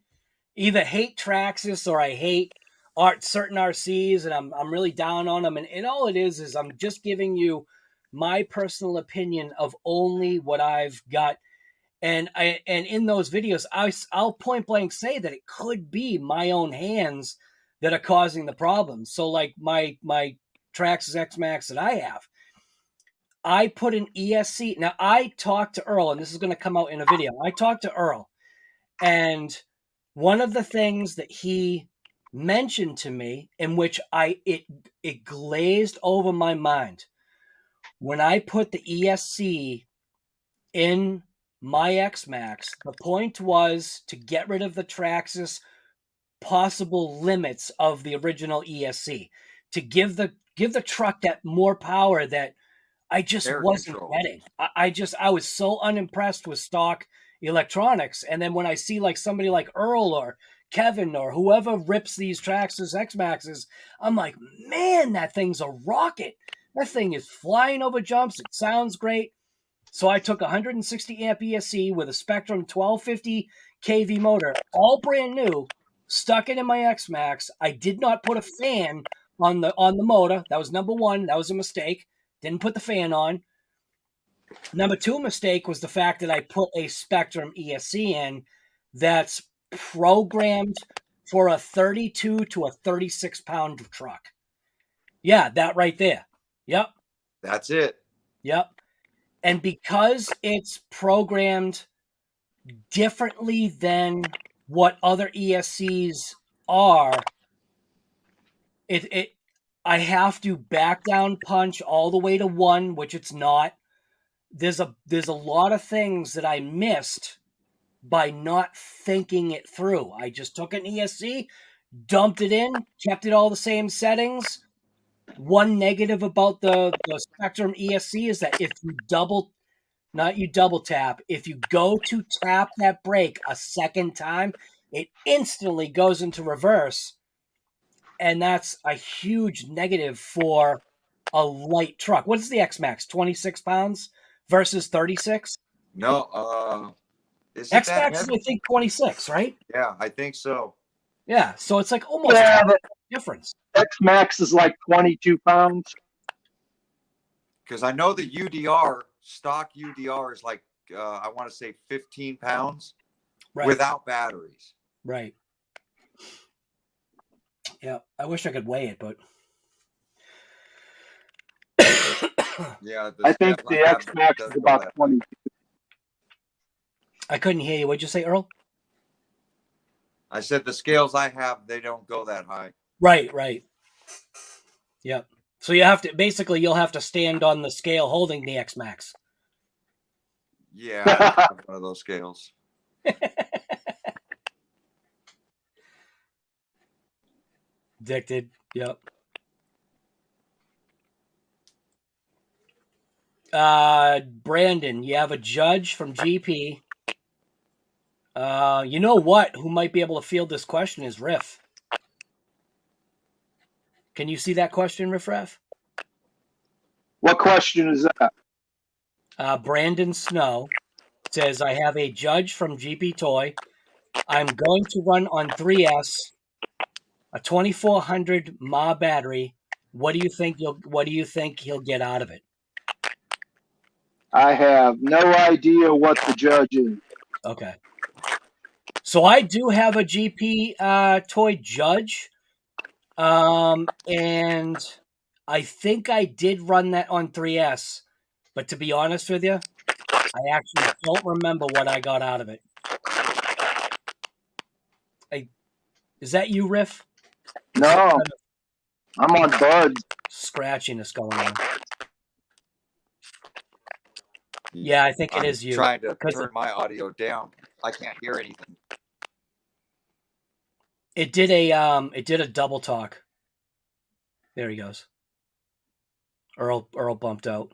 either hate Traxxas or I hate certain RCs, and I'm really down on them. And all it is I'm just giving you my personal opinion of only what I've got. And in those videos, I'll point blank say that it could be my own hands that are causing the problem. So like my Traxxas X-Maxx that I have, I put an ESC. Now I talked to Earl, and this is going to come out in a video. I talked to Earl, and one of the things that he mentioned to me, in which it glazed over my mind, when I put the ESC in my X-Maxx, the point was to get rid of the Traxxas possible limits of the original ESC, to give the truck that more power that I just wasn't getting. I was so unimpressed with stock electronics. And then when I see like somebody like Earl or Kevin or whoever rips these Traxxas X-Maxes, I'm like, man, that thing's a rocket. That thing is flying over jumps. It sounds great. So I took 160 amp ESC with a SPEKTRUM 1250 kV motor, all brand new, stuck it in my X-Maxx. I did not put a fan on the motor. That was number one. That was a mistake. Didn't put the fan on. Number two mistake was the fact that I put a SPEKTRUM ESC in that's programmed for a 32 to a 36 pound truck. Yeah, that right there. Yep. That's it. Yep. And because it's programmed differently than what other ESCs are, I have to back down punch all the way to 1, which it's not. there's a lot of things that I missed by not thinking it through. I just took an ESC, dumped it in, kept it all the same settings. One negative about the SPEKTRUM ESC is that if you double tap, if you go to tap that brake a second time, it instantly goes into reverse. And that's a huge negative for a light truck. What is the X-Maxx? 26 pounds versus 36? No, is it that X-Maxx is, heavy? I think, 26, right? Yeah, I think so. Yeah, so it's like almost the difference. X-Maxx is like 22 pounds. Because I know the UDR, stock UDR is like, I want to say 15 pounds without batteries. Right. Yeah, I wish I could weigh it, but yeah, I think the X-Maxx is about 22. I couldn't hear you. What'd you say, Earl? I said the scales I have, they don't go that high. Right. Yep. So you have to, basically, you'll have to stand on the scale holding the X-Maxx. Yeah, I don't have one of those scales. Addicted. Yep. Brandon, you have a judge from GP. You know what? Who might be able to field this question is Riff. Can you see that question, Riff Raff? What question is that? Brandon Snow says, I have a judge from GP Toy. I'm going to run on 3S a 2400 mAh battery. What do you think he'll get out of it? I have no idea what the judge is. Okay. So I do have a GP toy judge. And I think I did run that on 3S, but to be honest with you, I actually don't remember what I got out of it. Is that you, Riff? No, I'm on buds. Scratchiness going on. Yeah, I think it is you. Trying to turn my audio down. I can't hear anything. It did a double talk. There he goes. Earl bumped out.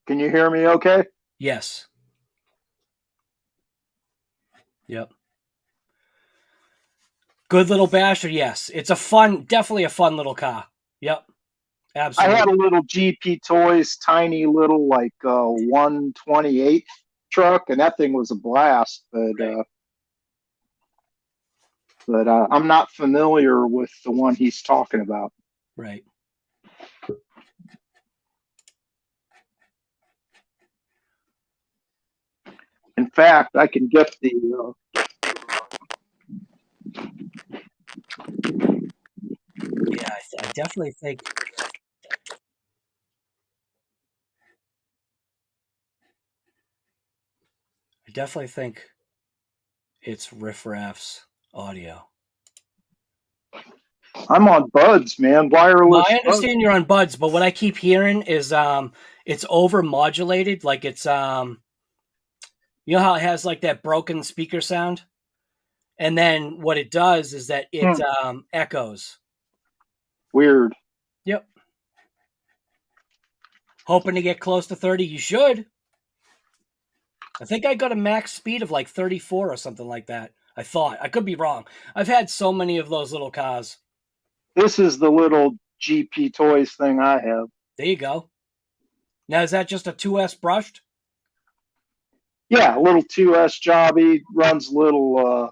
Can you hear me okay? Yes. Yep. Good little basher, yes. It's definitely a fun little car. Yep. Absolutely. I had a little GP Toys, tiny little 128 truck, and that thing was a blast. But I'm not familiar with the one he's talking about. Right. In fact, I can get the. Yeah, I definitely think. It's Riff Raff's audio. I'm on buds, man. Wireless. Well, I understand you're on buds, but what I keep hearing is it's over modulated, like it's you know how it has like that broken speaker sound, and then what it does is that it echoes. Weird. Yep. Hoping to get close to 30. You should. I think I got a max speed of like 34 or something like that. I thought. I could be wrong. I've had so many of those little cars. This is the little GP Toys thing I have. There you go. Now, is that just a 2S brushed? Yeah, a little 2S jobby. Runs little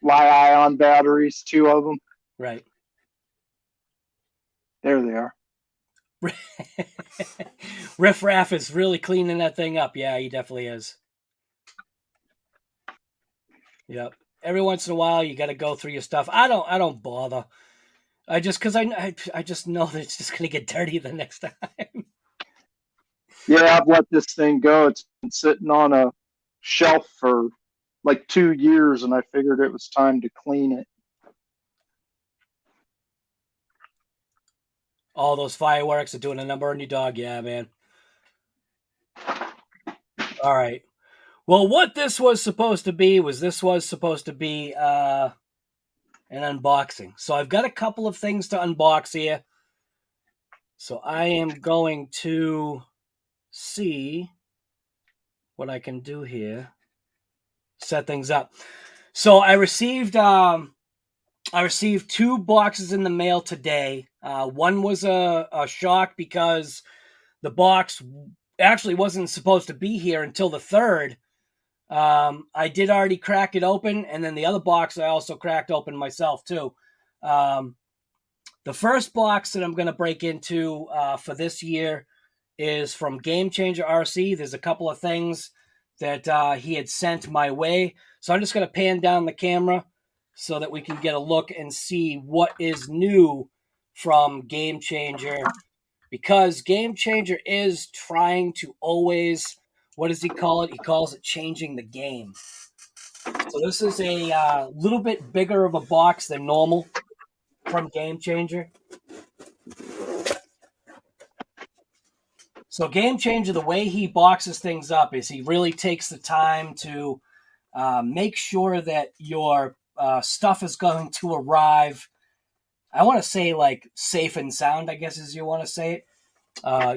Li-ion batteries, 2 of them. Right. There they are. Riff Raff is really cleaning that thing up. Yeah, he definitely is. Yep. Every once in a while, you got to go through your stuff. I don't bother. I just know that it's just going to get dirty the next time. Yeah, I've let this thing go. It's been sitting on a shelf for like 2 years, and I figured it was time to clean it. All those fireworks are doing a number on your dog. Yeah, man. All right. Well, what this was supposed to be was an unboxing. So I've got a couple of things to unbox here. So I am going to see what I can do here. Set things up. So I received 2 boxes in the mail today. One was a shock because the box actually wasn't supposed to be here until the 3rd. I did already crack it open, and then the other box I also cracked open myself too. The first box that I'm going to break into for this year is from Game Changer RC. There's a couple of things that he had sent my way. So I'm just going to pan down the camera so that we can get a look and see what is new from Game Changer. Because Game Changer is trying to always, what does he call it? He calls it changing the game. So this is a little bit bigger of a box than normal from Game Changer. So Game Changer, the way he boxes things up is he really takes the time to make sure that your stuff is going to arrive, I want to say like safe and sound, I guess as you want to say it.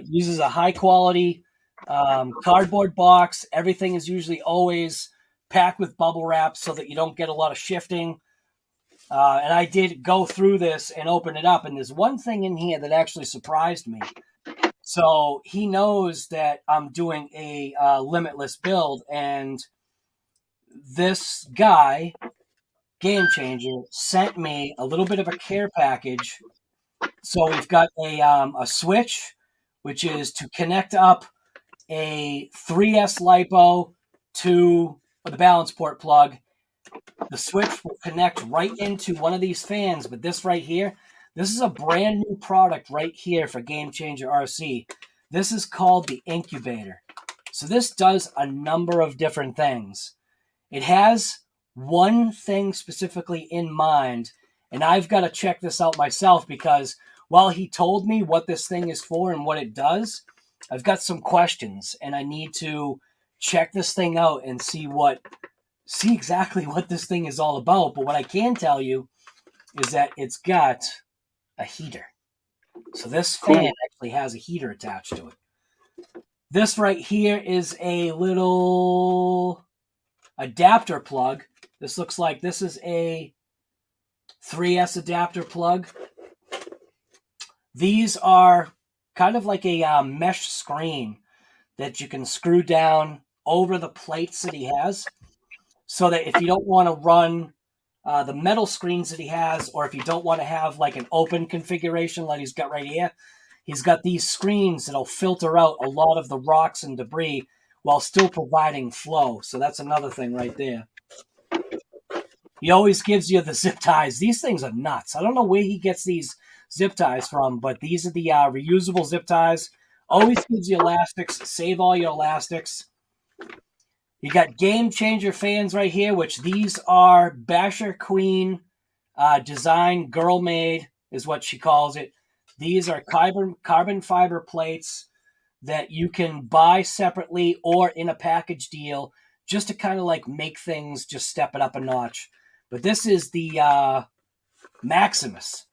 Uses a high quality cardboard box. Everything is usually always packed with bubble wrap so that you don't get a lot of shifting. And I did go through this and open it up, and there's one thing in here that actually surprised me. So he knows that I'm doing a limitless build, and this guy, Game Changer, sent me a little bit of a care package. So we've got a switch, which is to connect up a 3S LiPo to the balance port plug. The switch will connect right into one of these fans, but this right here, this is a brand new product right here for Game Changer RC. This is called the incubator. So this does a number of different things. It has one thing specifically in mind, and I've got to check this out myself because while he told me what this thing is for and what it does, I've got some questions, and I need to check this thing out and see exactly what this thing is all about. But what I can tell you is that it's got a heater. So this fan actually has a heater attached to it. This right here is a little adapter plug. This looks like this is a 3S adapter plug. These are kind of like a mesh screen that you can screw down over the plates that he has, so that if you don't want to run the metal screens that he has, or if you don't want to have like an open configuration like he's got right here, he's got these screens that'll filter out a lot of the rocks and debris while still providing flow. So that's another thing right there. He always gives you the zip ties. These things are nuts. I don't know where he gets these zip ties from, but these are the reusable zip ties. Always gives you elastics. Save all your elastics. You got Game Changer fans right here, which these are Basher Queen design, girl made is what she calls it. These are carbon fiber plates that you can buy separately or in a package deal just to kind of like make things, just step it up a notch. But this is the Maximus.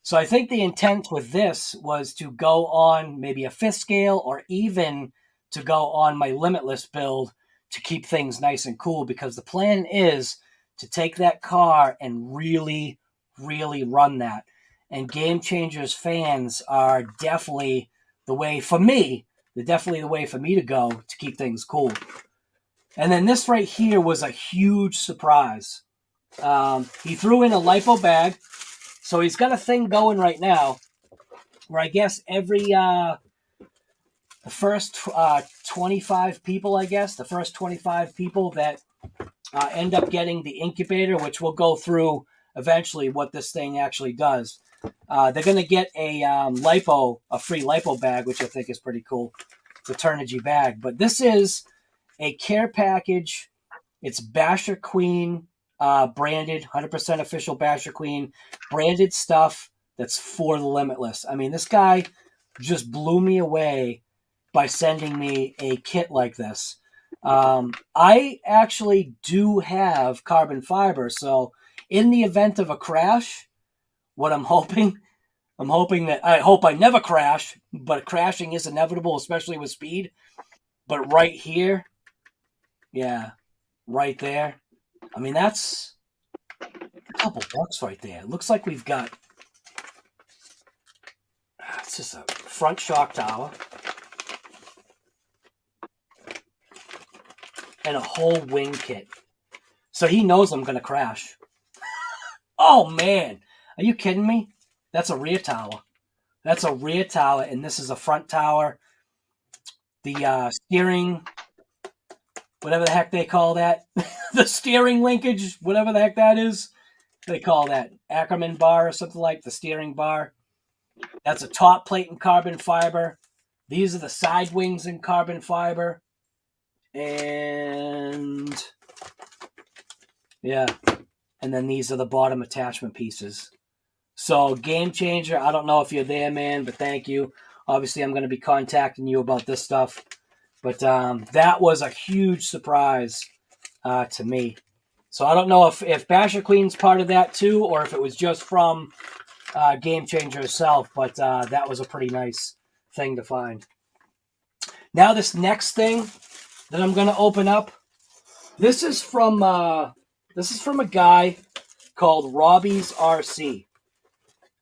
So I think the intent with this was to go on maybe a 5th scale or even to go on my limitless build to keep things nice and cool, because the plan is to take that car and really, really run that. And Game Changer's fans are definitely the way for me. They're definitely the way for me to go to keep things cool. And then this right here was a huge surprise. He threw in a LiPo bag. So he's got a thing going right now where I guess the first 25 people, the first 25 people that end up getting the incubator, which we'll go through eventually what this thing actually does. They're going to get a free LiPo bag, which I think is pretty cool. It's a Turnigy bag. But this is a care package. It's Basher Queen branded, 100% official Basher Queen branded stuff that's for the limitless. I mean, this guy just blew me away by sending me a kit like this. I actually do have carbon fiber, so in the event of a crash, what I'm hoping that I hope I never crash, but crashing is inevitable, especially with speed. But right here, yeah, right there. I mean, that's a couple bucks right there. It looks like we've got, it's just a front shock tower and a whole wing kit. So he knows I'm going to crash. Oh, man. Are you kidding me? That's a rear tower. That's a rear tower, and this is a front tower. The steering, whatever the heck they call that, the steering linkage, whatever the heck that is, they call that Ackerman bar or something like the steering bar. That's a top plate in carbon fiber. These are the side wings in carbon fiber. And yeah, and then these are the bottom attachment pieces. So game changer. I don't know if you're there, man, but thank you. Obviously, I'm going to be contacting you about this stuff. But that was a huge surprise to me. So I don't know if Basher Queen's part of that too, or if it was just from Game Changer itself. But that was a pretty nice thing to find. Now this next thing that I'm going to open up, this is from a guy called Robbie's RC.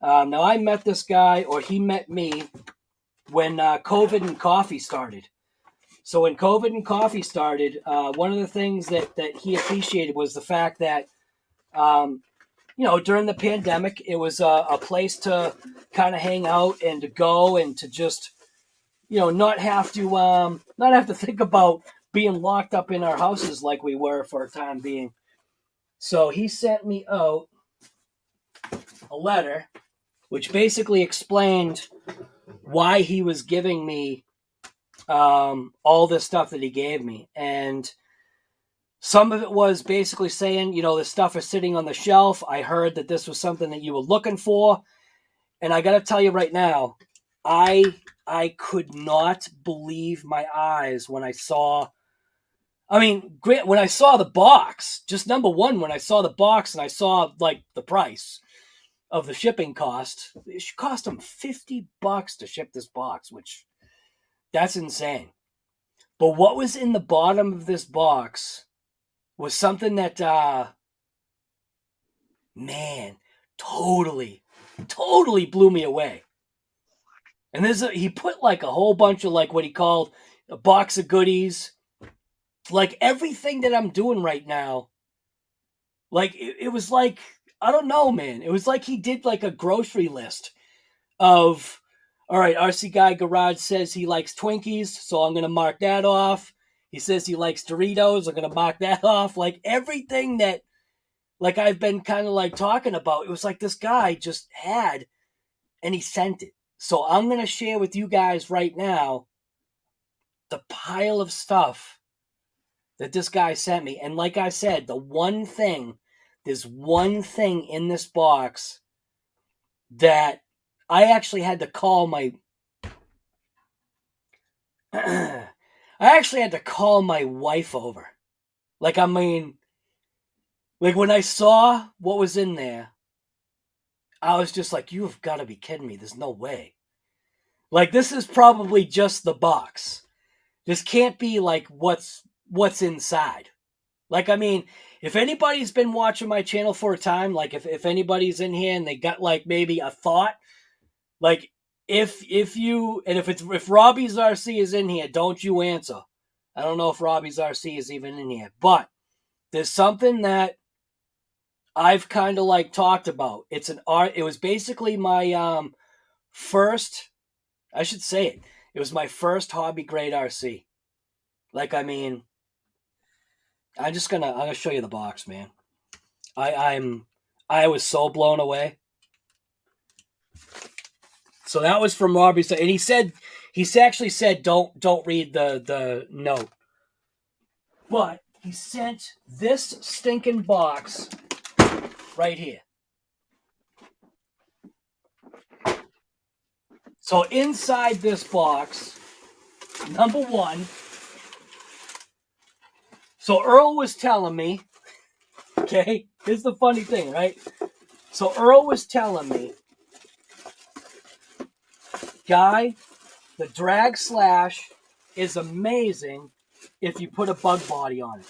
Now I met this guy, or he met me, when COVID and coffee started. So when COVID and coffee started, one of the things that he appreciated was the fact that, during the pandemic, it was a place to kind of hang out and to go and to just, not have to think about being locked up in our houses like we were for a time being. So he sent me out a letter, which basically explained why he was giving me all this stuff that he gave me. And some of it was basically saying, this stuff is sitting on the shelf. I heard that this was something that you were looking for. And I got to tell you right now, I could not believe my eyes when I saw, when I saw the box, just number one, when I saw the box and I saw like the price of the shipping cost, it should cost them $50 to ship this box, which that's insane. But what was in the bottom of this box was something that, totally blew me away. And he put like a whole bunch of like what he called a box of goodies. Like everything that I'm doing right now, like it was like, I don't know, man. It was like he did like a grocery list of, all right, RC Guy Garage says he likes Twinkies, so I'm going to mark that off. He says he likes Doritos, I'm going to mark that off. Like everything that, like I've been kind of like talking about, it was like this guy just had, and he sent it. So I'm going to share with you guys right now the pile of stuff that this guy sent me. And like I said, there's one thing in this box that I actually had to call my wife over. Like when I saw what was in there, I was just like, you have got to be kidding me. There's no way. Like, this is probably just the box. This can't be like what's inside. Like, if anybody's been watching my channel for a time, like if anybody's in here and they got like maybe a thought, like if Robbie's RC is in here, don't you answer. I don't know if Robbie's RC is even in here, but there's something that I've kind of like talked about. It was basically my first, I should say it. It was my first hobby grade RC. Like, I'm gonna show you the box, man. I was so blown away. So that was from Robbie, and he actually said don't read the note, but he sent this stinking box right here. So inside this box, number one, So Earl was telling me, okay, here's the funny thing, right? So Earl was telling me, Guy, the drag slash is amazing if you put a bug body on it.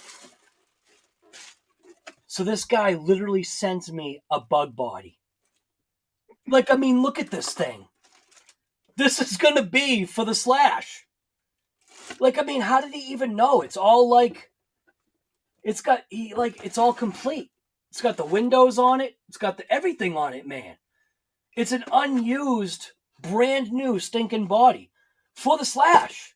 So this guy literally sends me a bug body. Like, I mean, look at this thing. This is going to be for the slash. Like, I mean, how did he even know? It's all like, it's all complete. It's got the windows on it. It's got everything on it, man. It's an unused, brand new stinking body for the slash.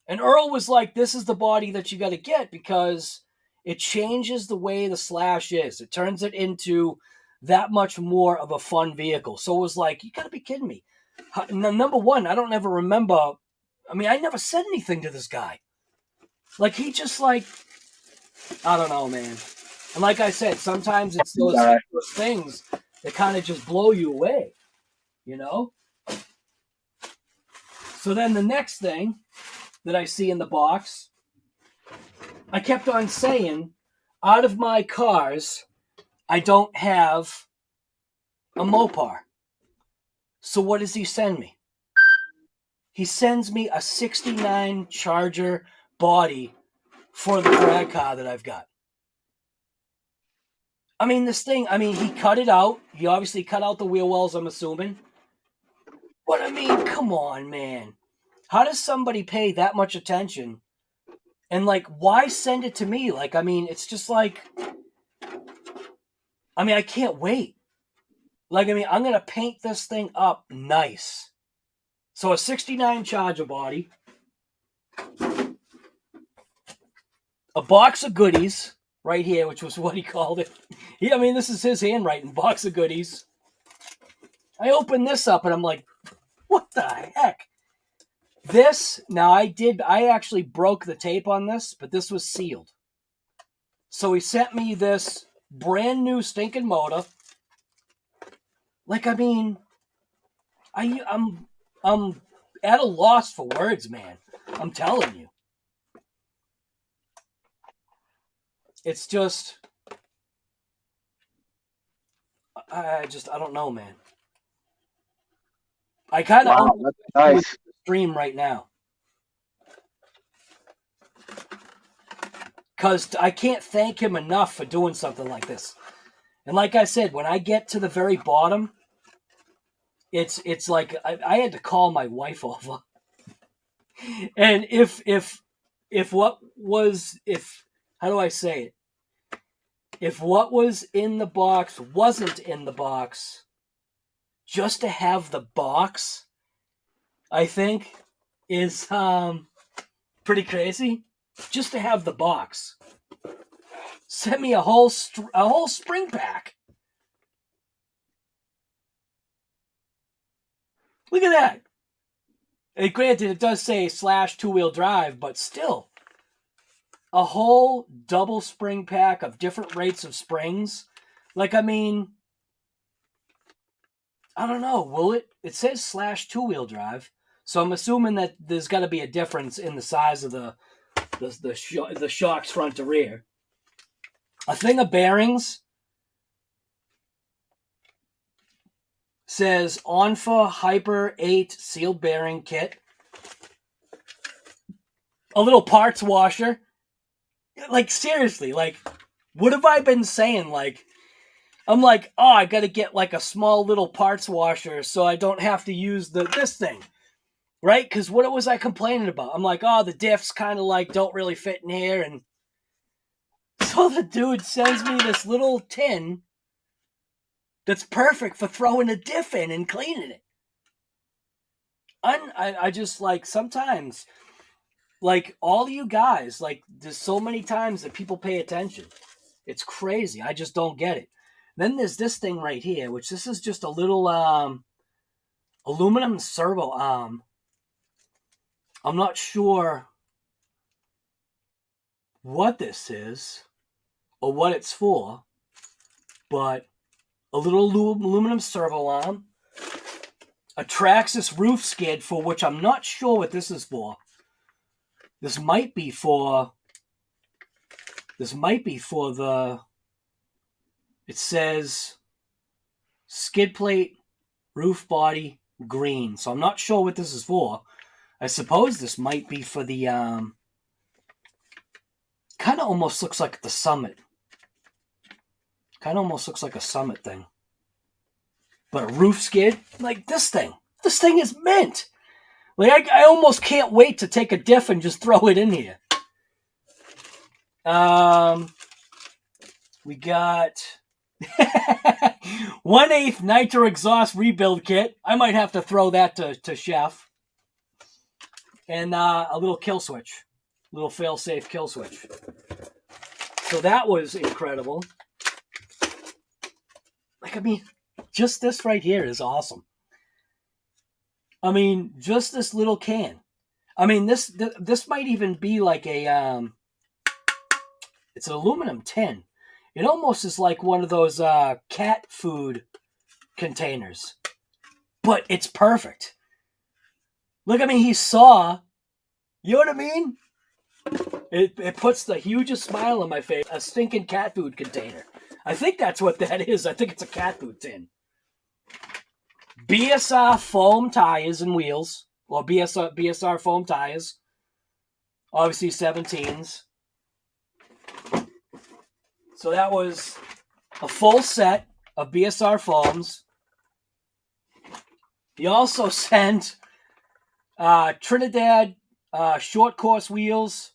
And Earl was like, this is the body that you got to get because it changes the way the slash is. It turns it into that much more of a fun vehicle. So it was like, you got to be kidding me. Number one, I don't ever remember. I mean, I never said anything to this guy. Like, he just like, I don't know, man. And like I said, sometimes it's those things that kind of just blow you away, you know? So then the next thing that I see in the box, I kept on saying, out of my cars, I don't have a Mopar. So what does he send me? He sends me a 69 Charger body for the drag car that I've got. I mean, this thing, I mean, he cut it out. He obviously cut out the wheel wells, I'm assuming. But I mean, come on, man. How does somebody pay that much attention? And like, why send it to me? Like, I mean, it's just like, I mean, I can't wait. Like, I mean, I'm going to paint this thing up nice. So a 69 Charger body. A box of goodies right here, which was what he called it. I mean, this is his handwriting, box of goodies. I opened this up and I'm like, what the heck? This, now I actually broke the tape on this, but this was sealed. So he sent me this brand new stinking motor. Like, I mean, I'm at a loss for words, man. I'm telling you. It's just, I don't know, man. I kind of nice. stream right now. Because I can't thank him enough for doing something like this. And like I said, when I get to the very bottom, it's like I had to call my wife over. And if what was, how do I say it? If what was in the box wasn't in the box, just to have the box, I think, is pretty crazy. Just to have the box. Sent me a whole spring pack. Look at that. And granted, it does say / two-wheel drive, but still. A whole double spring pack of different rates of springs. Like, I mean, I don't know. Will it? It says / two-wheel drive. So I'm assuming that there's got to be a difference in the size of the shocks front to rear. A thing of bearings. Says Onfa Hyper 8 sealed bearing kit. A little parts washer. Like, seriously, like, what have I been saying? Like, I'm like, oh, I got to get like a small little parts washer so I don't have to use this thing. Right? Because what was I complaining about? I'm like, oh, the diffs kind of like don't really fit in here. And so the dude sends me this little tin that's perfect for throwing a diff in and cleaning it. I just, like, sometimes, like, all you guys, like, there's so many times that people pay attention. It's crazy. I just don't get it. Then there's this thing right here, which this is just a little aluminum servo arm. I'm not sure what this is or what it's for, but a little aluminum servo arm, a Traxxas roof skid, for which I'm not sure what this is for. This might be for This might be for the, it says skid plate, roof body, green. So I'm not sure what this is for. I suppose this might be for the, kind of almost looks like the Summit. Kind of almost looks like a Summit thing. But a roof skid, like this thing. This thing is mint. Like I almost can't wait to take a diff and just throw it in here. We got 1/8 nitro exhaust rebuild kit. I might have to throw that to Chef. And a little kill switch. Little fail-safe kill switch. So that was incredible. Like, I mean, just this right here is awesome. I mean, just this little can. I mean, this might even be like a, it's an aluminum tin. It almost is like one of those cat food containers. But it's perfect. Look, I mean, he saw, you know what I mean? It puts the hugest smile on my face. A stinking cat food container. I think that's what that is. I think it's a cat food tin. BSR foam tires and wheels. Or BSR foam tires. Obviously 17s. So that was a full set of BSR foams. He also sent Trinidad short course wheels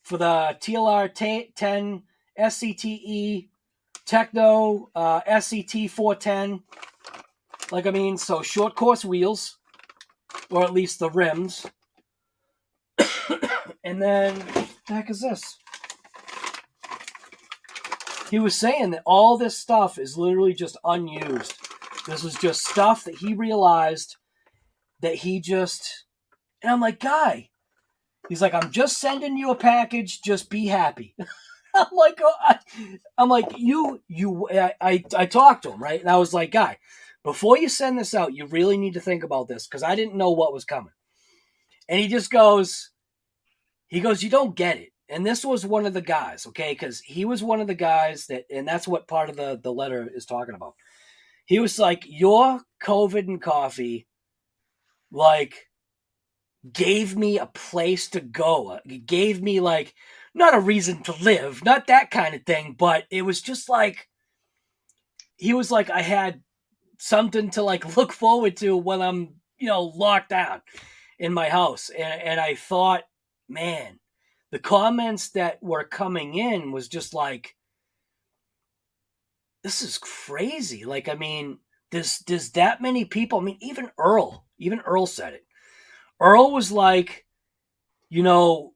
for the TLR 10 SCTE Techno SCT 410. Like, I mean, so short course wheels, or at least the rims. And then, what the heck is this? He was saying that all this stuff is literally just unused. This was just stuff that he realized that he just, and I'm like, guy, he's like, I'm just sending you a package, just be happy. I'm like, I talked to him, right? And I was like, guy, before you send this out, you really need to think about this, because I didn't know what was coming. And he just goes, you don't get it. And this was one of the guys, okay? Because he was one of the guys that, and that's what part of the letter is talking about. He was like, your COVID and coffee, like, gave me a place to go. It gave me, like, not a reason to live, not that kind of thing, but it was just like, he was like, I had something to, like, look forward to when I'm, locked down in my house. And I thought, man, the comments that were coming in was just like, this is crazy. Like, I mean, there's that many people. I mean, even Earl said it. Earl was like, you don't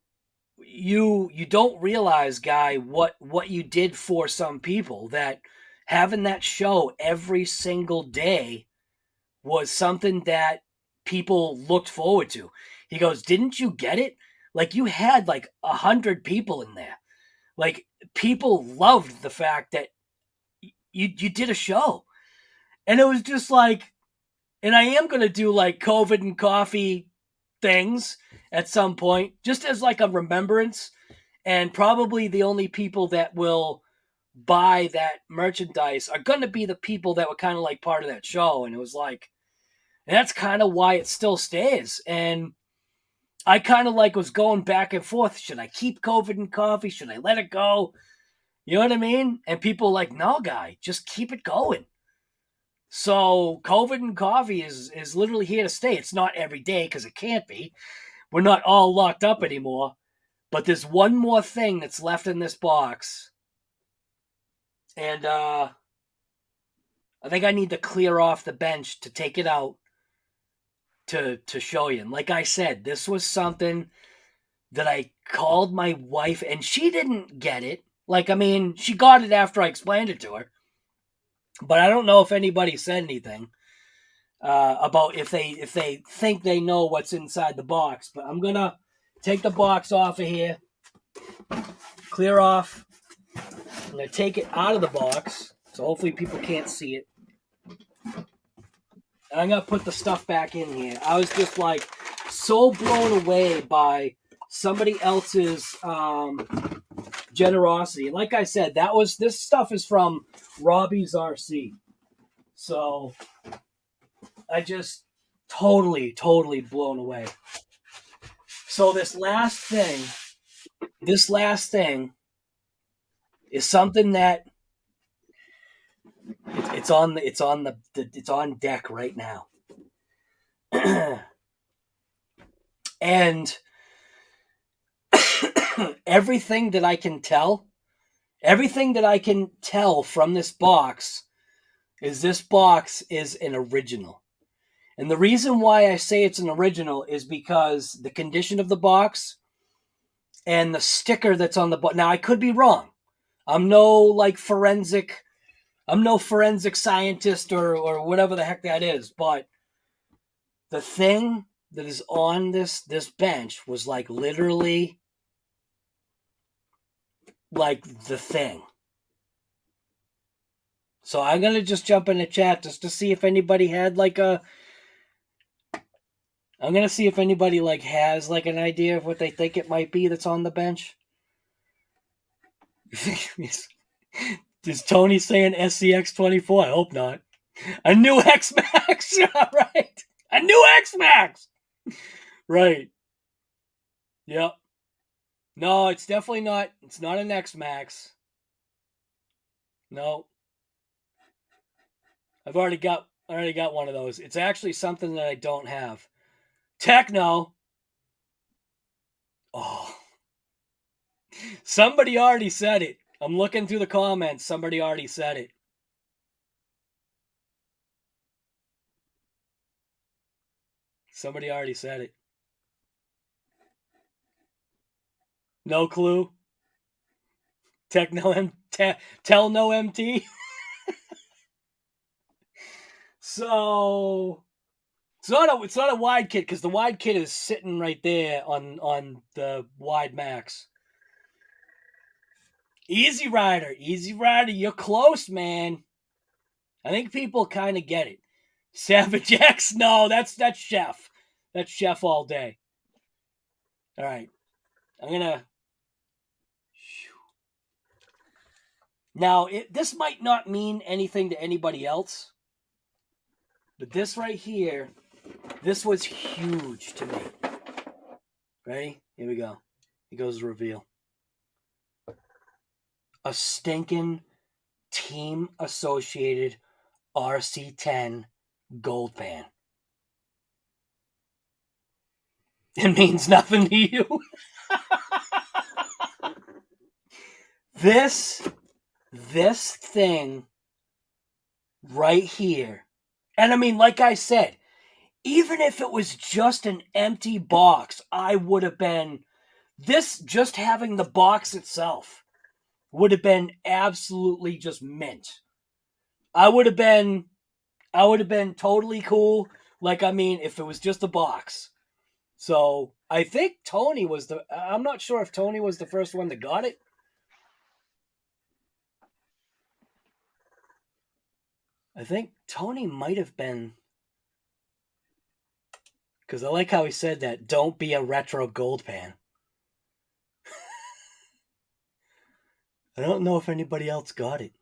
realize, guy, what you did for some people, that having that show every single day was something that people looked forward to. He goes, didn't you get it? Like, you had like 100 people in there. Like, people loved the fact that you did a show. And it was just like, and I am going to do like COVID and coffee things at some point, just as like a remembrance. And probably the only people that will buy that merchandise are going to be the people that were kind of like part of that show. And it was like, and that's kind of why it still stays. And I kind of like was going back and forth. Should I keep COVID and coffee? Should I let it go? You know what I mean? And people are like, no, guy, just keep it going. So COVID and coffee is literally here to stay. It's not every day, because it can't be. We're not all locked up anymore. But there's one more thing that's left in this box. And I think I need to clear off the bench to take it out to show you. And like I said, this was something that I called my wife, and she didn't get it. Like, I mean, she got it after I explained it to her. But I don't know if anybody said anything about if they think they know what's inside the box. But I'm going to take the box off of here, clear off. I'm going to take it out of the box, so hopefully people can't see it. And I'm going to put the stuff back in here. I was just like so blown away by somebody else's generosity. Like I said, this stuff is from Robbie's RC. So I just totally blown away. So this last thing is something that it's on deck right now. And everything that I can tell from this box is an original. And the reason why I say it's an original is because the condition of the box and the sticker that's on the box. Now, I could be wrong. I'm no forensic scientist or whatever the heck that is. But the thing that is on this bench was literally the thing. So I'm going to just jump in the chat just to see if anybody had I'm going to see if anybody has an idea of what they think it might be that's on the bench. Is Tony saying SCX24? I hope not. A new X-Maxx. Right. A new X-Maxx. Right. Yep. No, it's definitely not. It's not an X-Maxx. No. I already got one of those. It's actually something that I don't have. Techno. Oh. Somebody already said it. I'm looking through the comments. Somebody already said it. Somebody already said it. No clue. Techno tell no MT. So it's not a wide kit because the wide kit is sitting right there on the wide max. Easy Rider, you're close, man. I think people kind of get it. Savage X, no, that's Chef. That's Chef all day. All right, I'm gonna. Now, this might not mean anything to anybody else, but this right here, this was huge to me. Ready? Here we go. Here goes the reveal. A stinking Team Associated RC10 gold pan. It means nothing to you. This thing right here. And I mean, like I said, even if it was just an empty box, I would have been, just having the box itself would have been absolutely just mint. I would have been totally cool. If it was just a box. So I think Tony was I'm not sure if Tony was the first one that got it. I think Tony might have been, because I like how he said that, don't be a retro gold pan. I don't know if anybody else got it.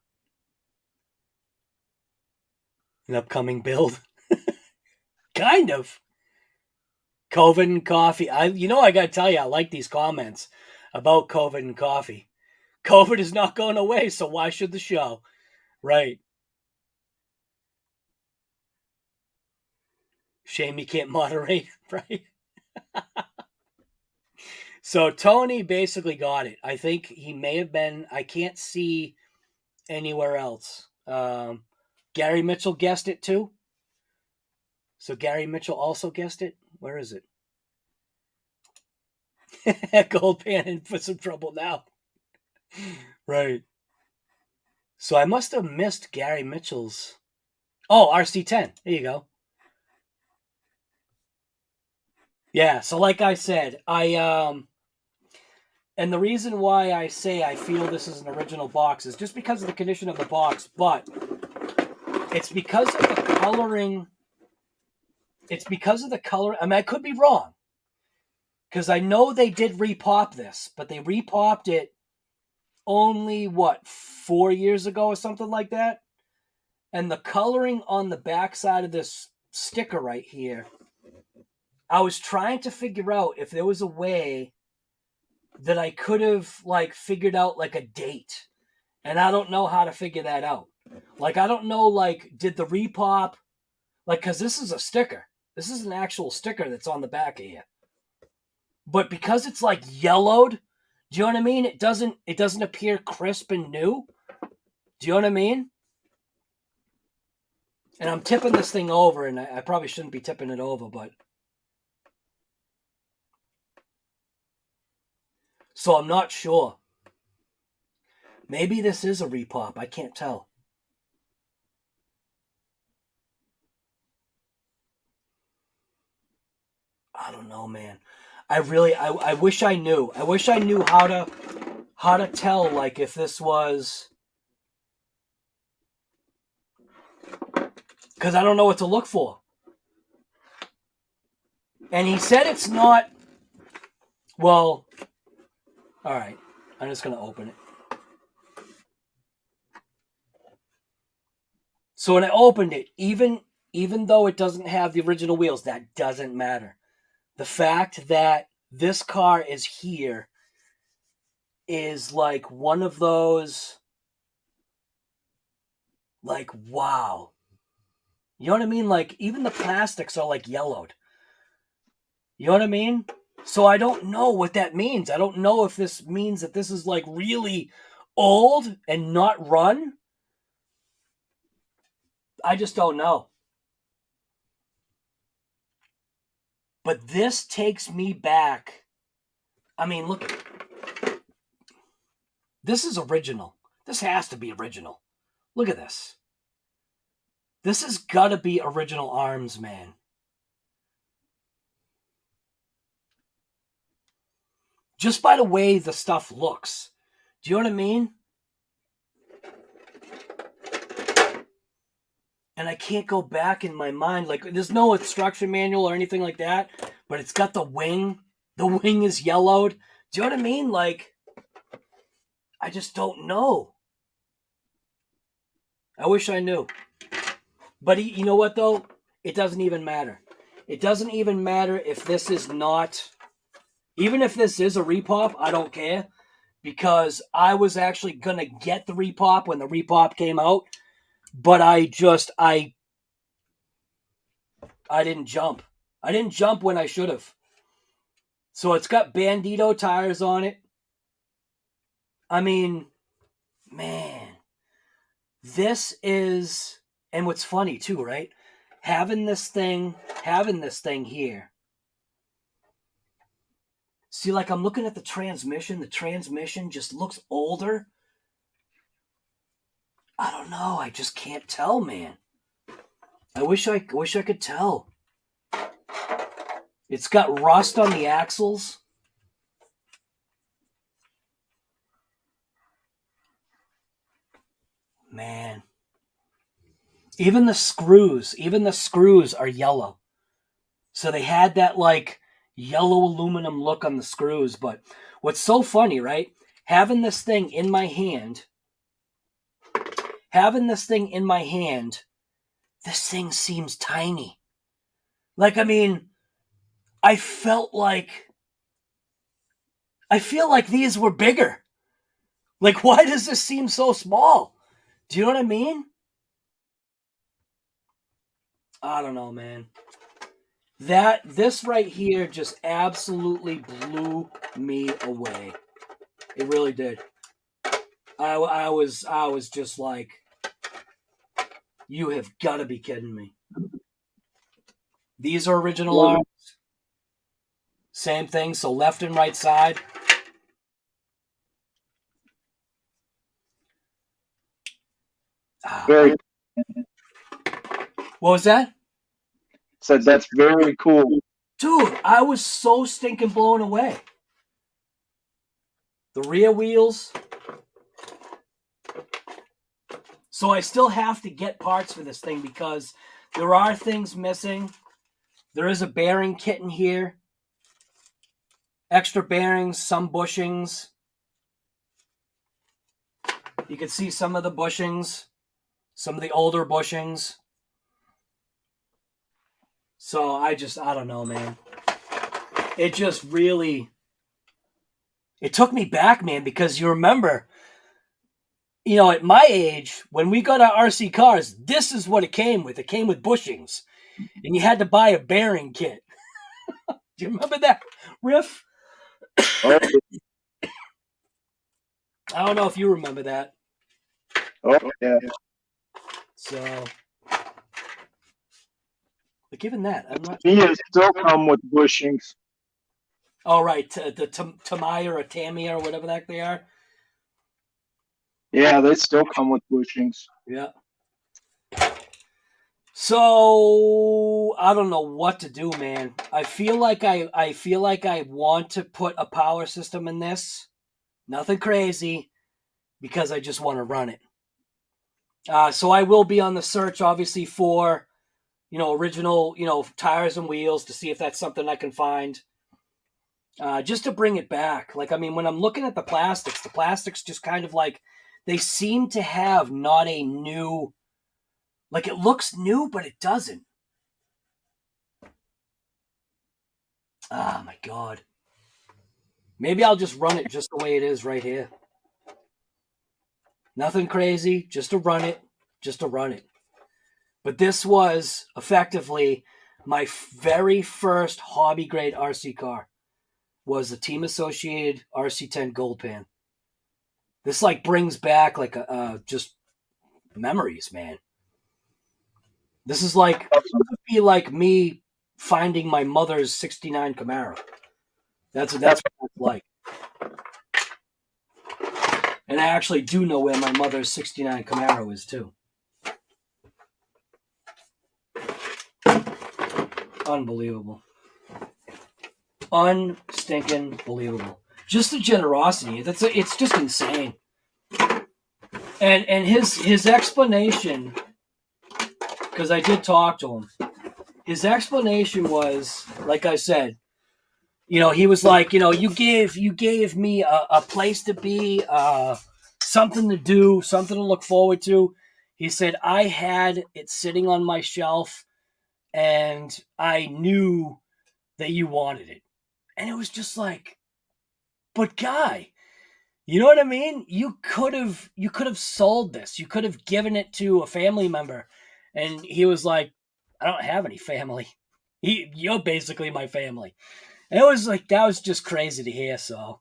An upcoming build. Kind of. COVID and coffee. I gotta tell you, I like these comments about COVID and coffee. COVID is not going away, so why should the show? Right. Shame you can't moderate, right? So Tony basically got it. I think he may have been, I can't see anywhere else. Gary Mitchell guessed it too. So Gary Mitchell also guessed it. Where is it? Gold pan in for some trouble now. Right. So I must have missed Gary Mitchell's. Oh, RC10. There you go. Yeah, so like I said, and the reason why I say I feel this is an original box is just because of the condition of the box, but it's because of the coloring. It's because of the color. I mean, I could be wrong, because I know they did repop this, but they repopped it only, what, 4 years ago or something like that. And the coloring on the back side of this sticker right here, I was trying to figure out if there was a way that I could have, like, figured out, like, a date. And I don't know how to figure that out. Like, I don't know, like, did the repop, like, because this is a sticker. This is an actual sticker that's on the back of here. But because it's, like, yellowed, do you know what I mean? It doesn't appear crisp and new. Do you know what I mean? And I'm tipping this thing over, and I probably shouldn't be tipping it over, but... So I'm not sure. Maybe this is a repop. I can't tell. I don't know, man. I wish I knew. I wish I knew how to tell, like, if this was... Because I don't know what to look for. And he said it's not... Well, all right. I'm just going to open it. So when I opened it, even though it doesn't have the original wheels, that doesn't matter. The fact that this car is here is like one of those, like, wow. You know what I mean? Like, even the plastics are, like, yellowed. You know what I mean? So I don't know what that means. I don't know if this means that this is, like, really old and not run. I just don't know. But this takes me back. I mean, look. This is original. This has to be original. Look at this. This has got to be original arms, man. Just by the way the stuff looks. Do you know what I mean? And I can't go back in my mind. Like, there's no instruction manual or anything like that. But it's got the wing. The wing is yellowed. Do you know what I mean? Like, I just don't know. I wish I knew. But you know what, though? It doesn't even matter. It doesn't even matter if this is not... Even if this is a repop, I don't care. Because I was actually going to get the repop when the repop came out. But I didn't jump. I didn't jump when I should have. So it's got Bandito tires on it. I mean, man. This is... And what's funny too, right? Having this thing here. See, like, I'm looking at the transmission. The transmission just looks older. I don't know. I just can't tell, man. I wish I could tell. It's got rust on the axles. Man. Even the screws are yellow. So they had that, like, yellow aluminum look on the screws. But what's so funny, right? Having this thing in my hand, this thing seems tiny. Like, I mean, I feel like these were bigger. Like, why does this seem so small? Do you know what I mean? I don't know, man. This right here just absolutely blew me away. It really did. I was just like, you have got to be kidding me. These are original arms. Same thing, so left and right side. Very. What was that? Said that's very cool. Dude, I was so stinking blown away. The rear wheels. So I still have to get parts for this thing because there are things missing. There is a bearing kit in here. Extra bearings, some bushings. You can see some of the bushings, some of the older bushings. So I don't know, man. It just really, it took me back, man, because you remember, you know, at my age, when we got our RC cars, this is what it came with. It came with bushings. And you had to buy a bearing kit. Do you remember that, Riff? Oh, I don't know if you remember that. oh yeah. So, but given that, I'm not. They still come with bushings. Oh, right. The Tamiya or Tamiya or whatever that they are. Yeah, they still come with bushings. Yeah. So I don't know what to do, man. I feel like I want to put a power system in this. Nothing crazy, because I just want to run it. So I will be on the search, obviously, for, you know, original, you know, tires and wheels to see if that's something I can find. Just to bring it back. Like, I mean, when I'm looking at the plastics just kind of like, they seem to have not a new, like, it looks new, but it doesn't. Ah, my God. Maybe I'll just run it just the way it is right here. Nothing crazy, just to run it, But this was effectively my very first hobby grade RC car. Was the Team Associated RC10 Gold Pan. This like brings back like just memories, man. This is like, this would be like me finding my mother's '69 Camaro. That's what it's like. And I actually do know where my mother's '69 Camaro is too. Unbelievable. Unstinking believable. Just the generosity. It's just insane. And his explanation, because I did talk to him, his explanation was, like I said, you know, he was like, you know, you gave me a place to be, something to do, something to look forward to. He said, I had it sitting on my shelf and I knew that you wanted it. And it was just like, but guy, you know what I mean? You could have sold this. You could have given it to a family member. And he was like, I don't have any family. You're basically my family. And it was like, that was just crazy to hear. So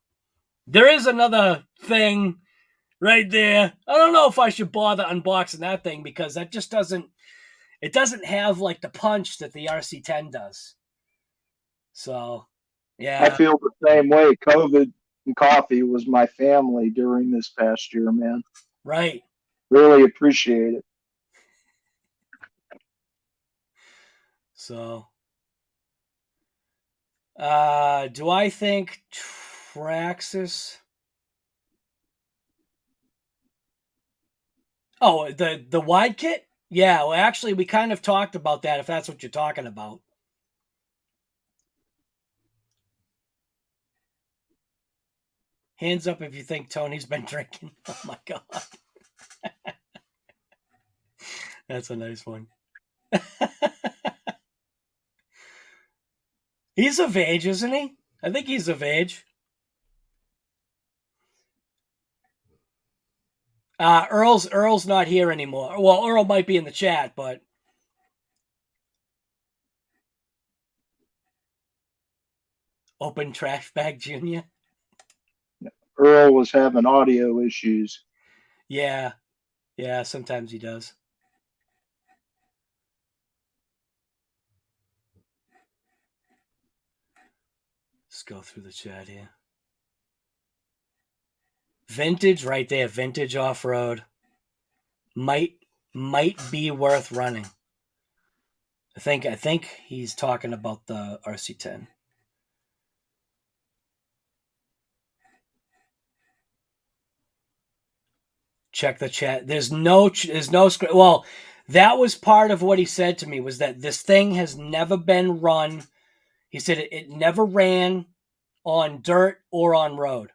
there is another thing right there. I don't know if I should bother unboxing that thing, because that just doesn't have like the punch that the RC10 does. So, yeah. I feel the same way. COVID and coffee was my family during this past year, man. Right. Really appreciate it. So, do I think Traxxas? Oh, the wide kit? Yeah, well, actually, we kind of talked about that, if that's what you're talking about. Hands up if you think Tony's been drinking. Oh, my God. That's a nice one. He's of age, isn't he? I think he's of age. Earl's not here anymore. Well, Earl might be in the chat, but Open Trash Bag Junior. Earl was having audio issues. Yeah, sometimes he does. Let's go through the chat here. Vintage right there, vintage off-road. Might be worth running. I think he's talking about the RC10. Check the chat. There's no script. Well, that was part of what he said to me, was that this thing has never been run. He said it never ran on dirt or on road.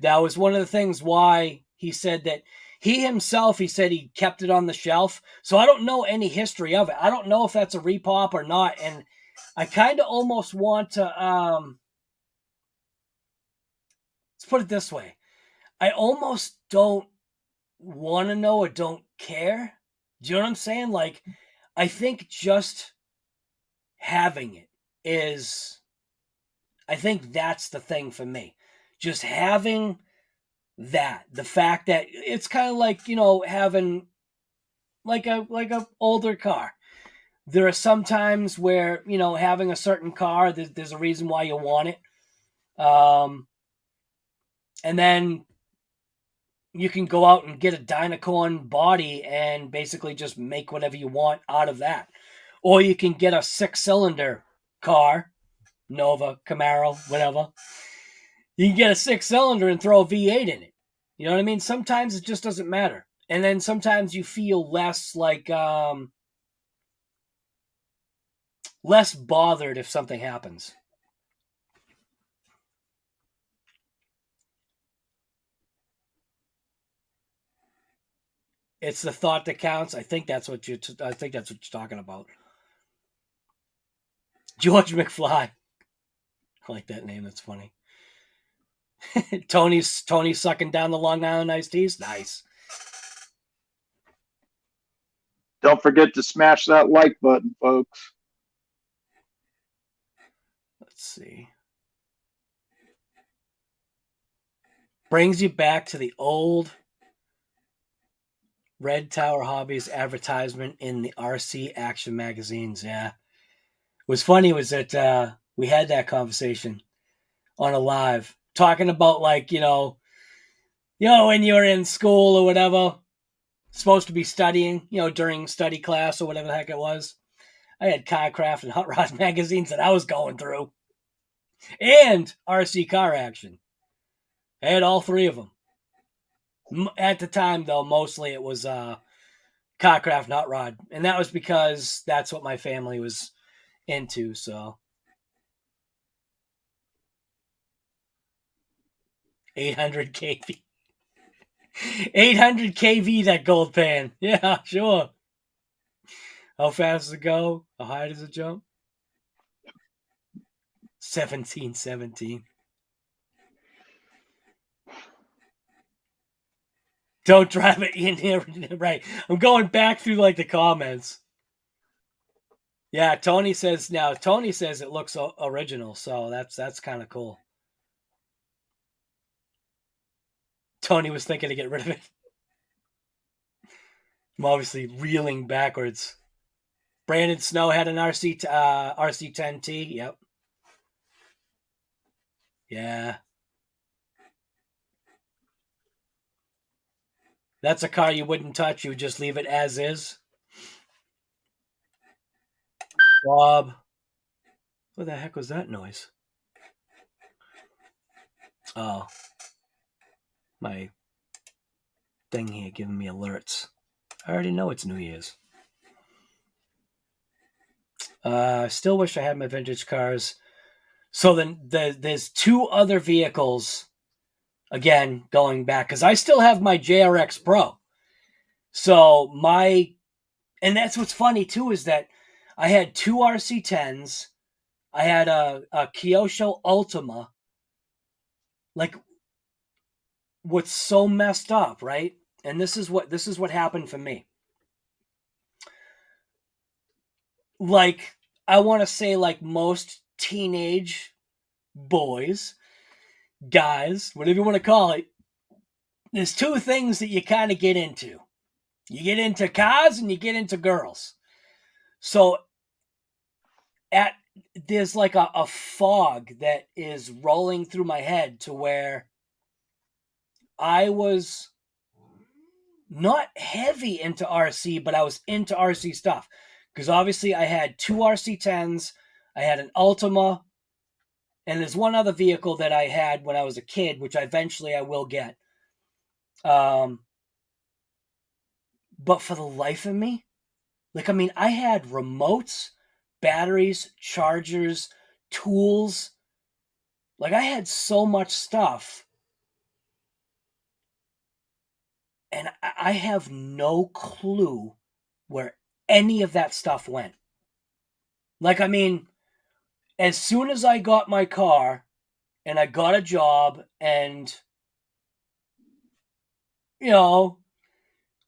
That was one of the things why he said that he himself, he said he kept it on the shelf. So I don't know any history of it. I don't know if that's a repop or not. And I kind of almost want to, let's put it this way. I almost don't want to know or don't care. Do you know what I'm saying? Like, I think just having it is, I think that's the thing for me. Just having that, the fact that it's kind of like, you know, having like a older car. There are some times where, you know, having a certain car, there's a reason why you want it. And then you can go out and get a Dynacorn body and basically just make whatever you want out of that. Or you can get a 6-cylinder car, Nova, Camaro, whatever. You can get a 6-cylinder and throw a V8 in it. You know what I mean? Sometimes it just doesn't matter. And then sometimes you feel less like, less bothered if something happens. It's the thought that counts. I think that's what you're talking about. George McFly. I like that name. That's funny. Tony's sucking down the Long Island iced teas. Nice. Don't forget to smash that like button, folks. Let's see. Brings you back to the old Red Tower Hobbies advertisement in the RC action magazines. Yeah. What's funny was that we had that conversation on a live, talking about, like, you know, when you're in school or whatever, supposed to be studying, you know, during study class or whatever the heck it was. I had Carcraft and Hot Rod magazines that I was going through. And RC Car Action. I had all three of them. At the time, though, mostly it was Carcraft and Hot Rod. And that was because that's what my family was into, so. 800 kV. 800 kV, that gold pan. Yeah, sure. How fast does it go? How high does it jump? 1717. Don't drive it in here. Right. I'm going back through, like, the comments. Yeah, Tony says it looks original, so that's kind of cool. Tony was thinking to get rid of it. I'm obviously reeling backwards. Brandon Snow had an RC10T. Yep. Yeah. That's a car you wouldn't touch. You would just leave it as is. Bob. What the heck was that noise? Oh. My thing here giving me alerts. I already know it's New Year's. Still wish I had my vintage cars. So then there's two other vehicles, again, going back, because I still have my JRX Pro. So and that's what's funny too, is that I had two RC10s. I had a Kyosho Ultima. Like, what's so messed up, right? And this is what happened for me. Like, I want to say, like most teenage boys, guys, whatever you want to call it, there's two things that you kind of get into. You get into cars and you get into girls. So there's like a fog that is rolling through my head to where I was not heavy into RC, but I was into RC stuff. Because obviously I had two RC10s, I had an Ultima, and there's one other vehicle that I had when I was a kid, which eventually I will get. But for the life of me, like, I mean, I had remotes, batteries, chargers, tools. Like, I had so much stuff. And I have no clue where any of that stuff went. Like, I mean, as soon as I got my car and I got a job and, you know,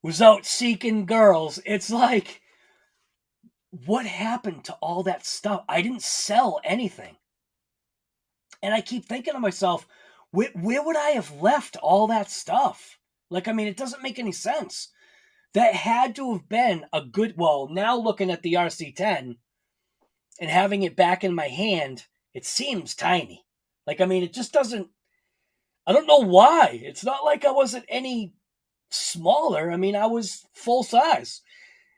was out seeking girls, it's like, what happened to all that stuff? I didn't sell anything. And I keep thinking to myself, where would I have left all that stuff? Like, I mean, it doesn't make any sense. That had to have been a good, well, now looking at the RC10 and having it back in my hand, it seems tiny. Like, I mean, it just doesn't, I don't know why. It's not like I wasn't any smaller. I mean, I was full size.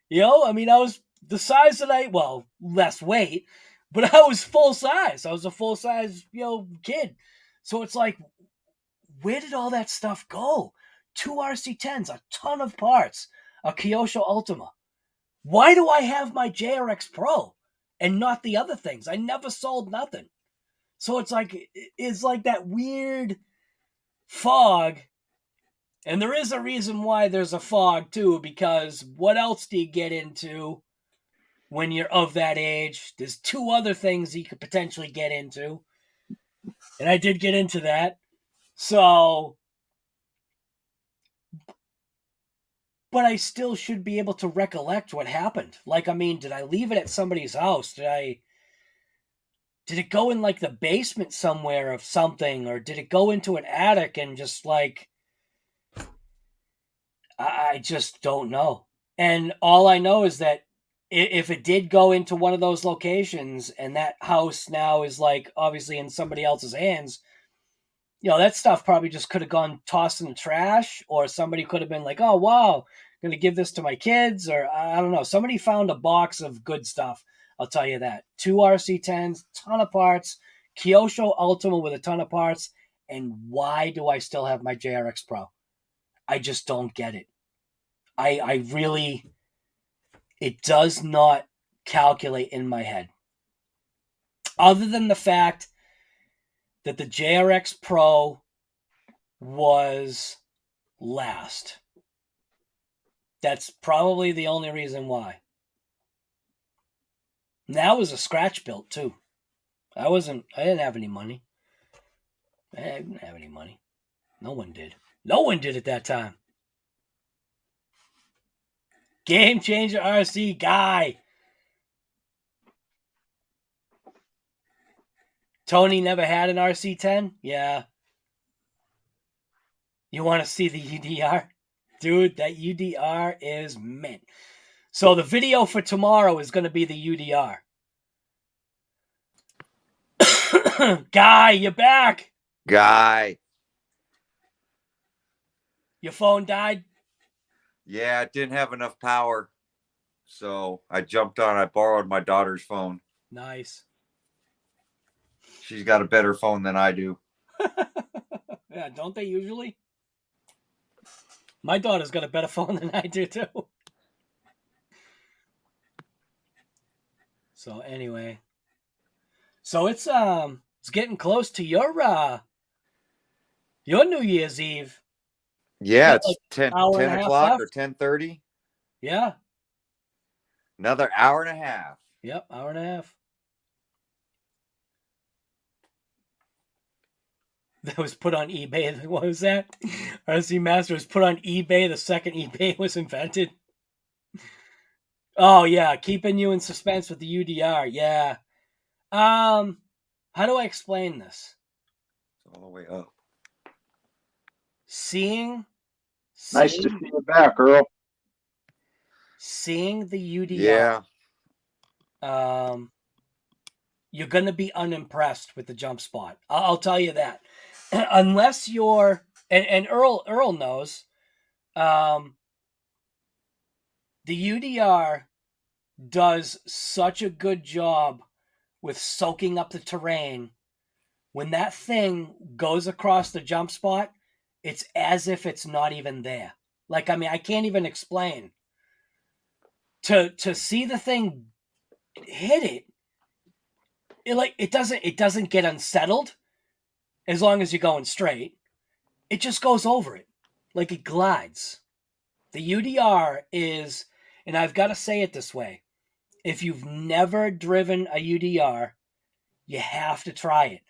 You know, I mean, I was the size that well, less weight, but I was full size. I was a full size, you know, kid. So it's like, where did all that stuff go? 2 RC10s, a ton of parts, a Kyosho Ultima. Why do I have my JRX Pro and not the other things? I never sold nothing. So it's like that weird fog. And there is a reason why there's a fog too, because what else do you get into when you're of that age? There's 2 other things you could potentially get into. And I did get into that. So, but I still should be able to recollect what happened. Like, I mean, did I leave it at somebody's house? Did it go in like the basement somewhere of something? Or did it go into an attic and just like, I just don't know. And all I know is that if it did go into one of those locations and that house now is like obviously in somebody else's hands, you know, that stuff probably just could have gone tossed in the trash, or somebody could have been like, oh, wow, I'm going to give this to my kids, or I don't know. Somebody found a box of good stuff. I'll tell you that. 2 RC10s, ton of parts, Kyosho Ultima with a ton of parts. And why do I still have my JRX Pro? I just don't get it. I really, it does not calculate in my head. Other than the fact that the JRX Pro was last. That's probably the only reason why. And that was a scratch built too. I didn't have any money. I didn't have any money. No one did. No one did at that time. Game Changer RC guy. Tony never had an RC10? Yeah. You want to see the UDR? Dude, that UDR is mint. So the video for tomorrow is going to be the UDR. Guy, you're back. Guy. Your phone died? Yeah, it didn't have enough power. So I jumped on, I borrowed my daughter's phone. Nice. She's got a better phone than I do. Yeah, don't they usually? My daughter's got a better phone than I do too. So anyway. So it's getting close to your New Year's Eve. Yeah, it's like 10 left. o'clock or 10:30. Yeah. Another hour and a half. Yep, hour and a half. That was put on eBay. What was that? RC Master was put on eBay the second eBay was invented. Oh yeah, keeping you in suspense with the UDR. Yeah. How do I explain this? It's all the way up. Nice to see you back, Earl. Seeing the UDR. Yeah. You're going to be unimpressed with the jump spot. I'll tell you that. Unless you're, and Earl knows, the UDR does such a good job with soaking up the terrain. When that thing goes across the jump spot, it's as if it's not even there. Like, I mean, I can't even explain. To see the thing hit it doesn't get unsettled as long as you're going straight. It just goes over it. Like it glides. The UDR is, and I've got to say it this way, if you've never driven a UDR, you have to try it.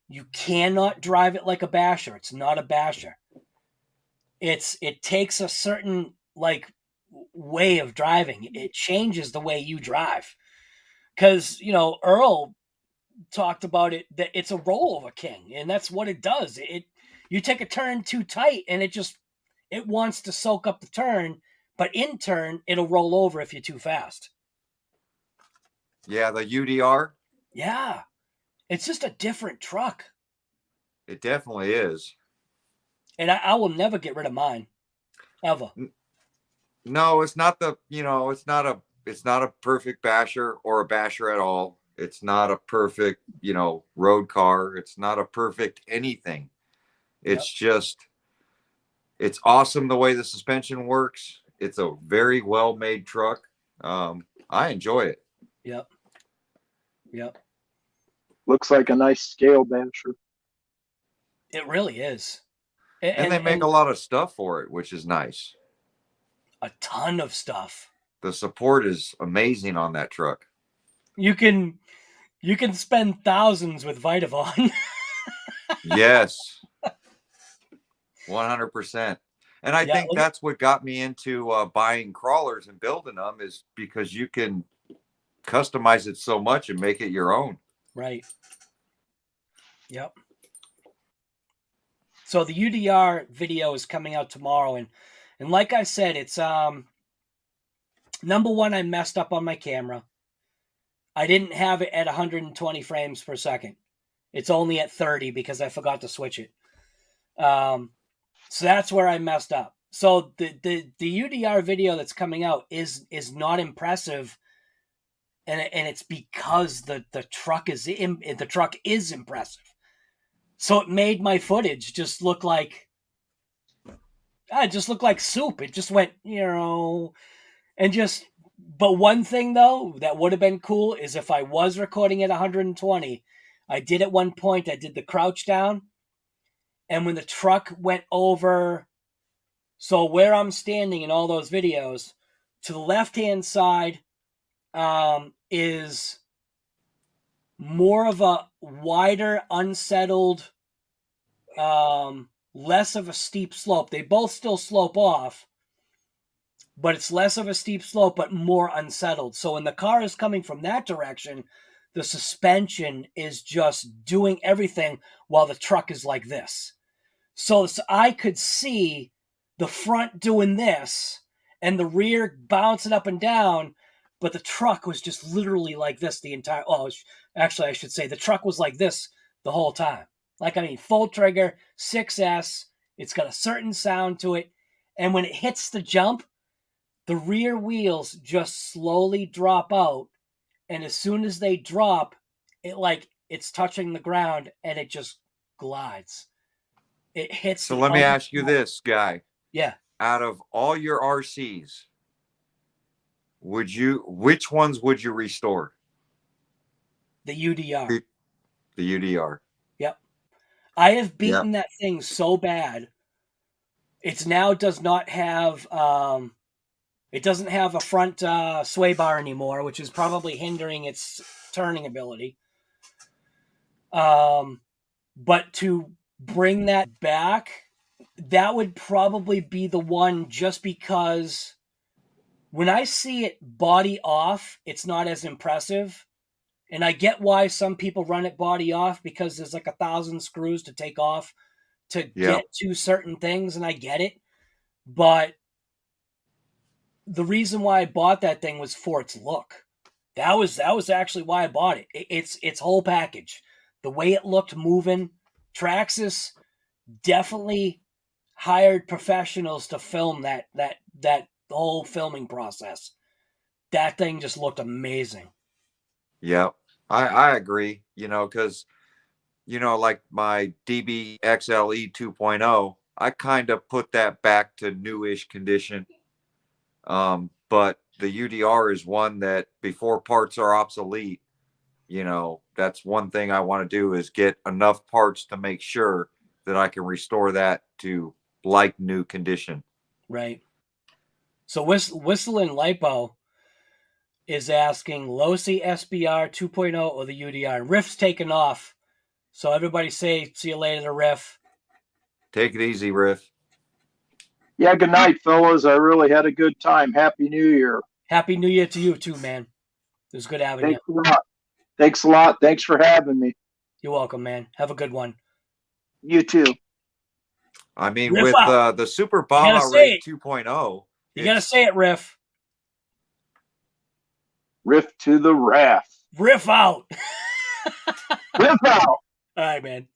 You cannot drive it like a basher. It's not a basher. It takes a certain like way of driving. It changes the way you drive. Because, you know, Earl talked about it, that it's a rollover king, and that's what it does. You take a turn too tight and it wants to soak up the turn, but in turn it'll roll over if you're too fast. Yeah, the UDR. Yeah. It's just a different truck. It definitely is. And I will never get rid of mine. Ever. No, it's not the, you know, it's not a perfect basher or a basher at all. It's not a perfect, you know, road car. It's not a perfect anything. It's just, it's awesome the way the suspension works. It's a very well-made truck. I enjoy it. Yep. Looks like a nice scale basher. It really is. And they make a lot of stuff for it, which is nice. A ton of stuff. The support is amazing on that truck. You can spend thousands with Vitavon. Yes. 100%. And I think that's what got me into buying crawlers and building them, is because you can customize it so much and make it your own. Right. Yep. So the UDR video is coming out tomorrow, and like I said, it's number one, I messed up on my camera. I didn't have it at 120 frames per second. It's only at 30 because I forgot to switch it. So that's where I messed up. So the UDR video that's coming out is not impressive, and it's because the truck is impressive. So it made my footage just look like soup. It just went, you know, and just. But one thing though that would have been cool is if I was recording at 120. I did at one point. I did the crouch down, and when the truck went over, so where I'm standing in all those videos, to the left-hand side is more of a wider, unsettled, less of a steep slope. They both still slope off, but it's less of a steep slope, but more unsettled. So when the car is coming from that direction, the suspension is just doing everything while the truck is like this. So I could see the front doing this and the rear bouncing up and down, but the truck was just literally like this the entire. Oh, actually, I should say the truck was like this the whole time. Like, I mean, full trigger, 6S. It's got a certain sound to it, and when it hits the jump, the rear wheels just slowly drop out, and as soon as they drop, it's touching the ground, and it just glides. It hits. So let me ask you this, Guy. Yeah. Out of all your RCs, which ones would you restore? The UDR. The UDR. Yep. I have beaten that thing so bad. It now does not have. It doesn't have a front sway bar anymore, which is probably hindering its turning ability. But to bring that back, that would probably be the one, just because when I see it body off, it's not as impressive. And I get why some people run it body off, because there's like 1,000 screws to take off to get to certain things, and I get it. But the reason why I bought that thing was for its look. That was actually why I bought it. Its whole package. The way it looked moving. Traxxas definitely hired professionals to film that whole filming process. That thing just looked amazing. Yeah, I agree. You know, because, you know, like my DB XLE 2.0, I kind of put that back to newish condition. But the UDR is one that, before parts are obsolete, you know, that's one thing I want to do, is get enough parts to make sure that I can restore that to like new condition. Right. So Whistling Lipo is asking Losi SBR 2.0 or the UDR. Riff's taken off. So everybody say, see you later to Riff. Take it easy, Riff. Yeah, good night, fellas. I really had a good time. Happy New Year. Happy New Year to you too, man. It was good having you. Thanks a lot. Thanks a lot. Thanks for having me. You're welcome, man. Have a good one. You too. I mean, Riff with out. the Super Baja Ray 2.0. You got to say it, Riff. Riff to the raft. Riff out. Riff out. All right, man.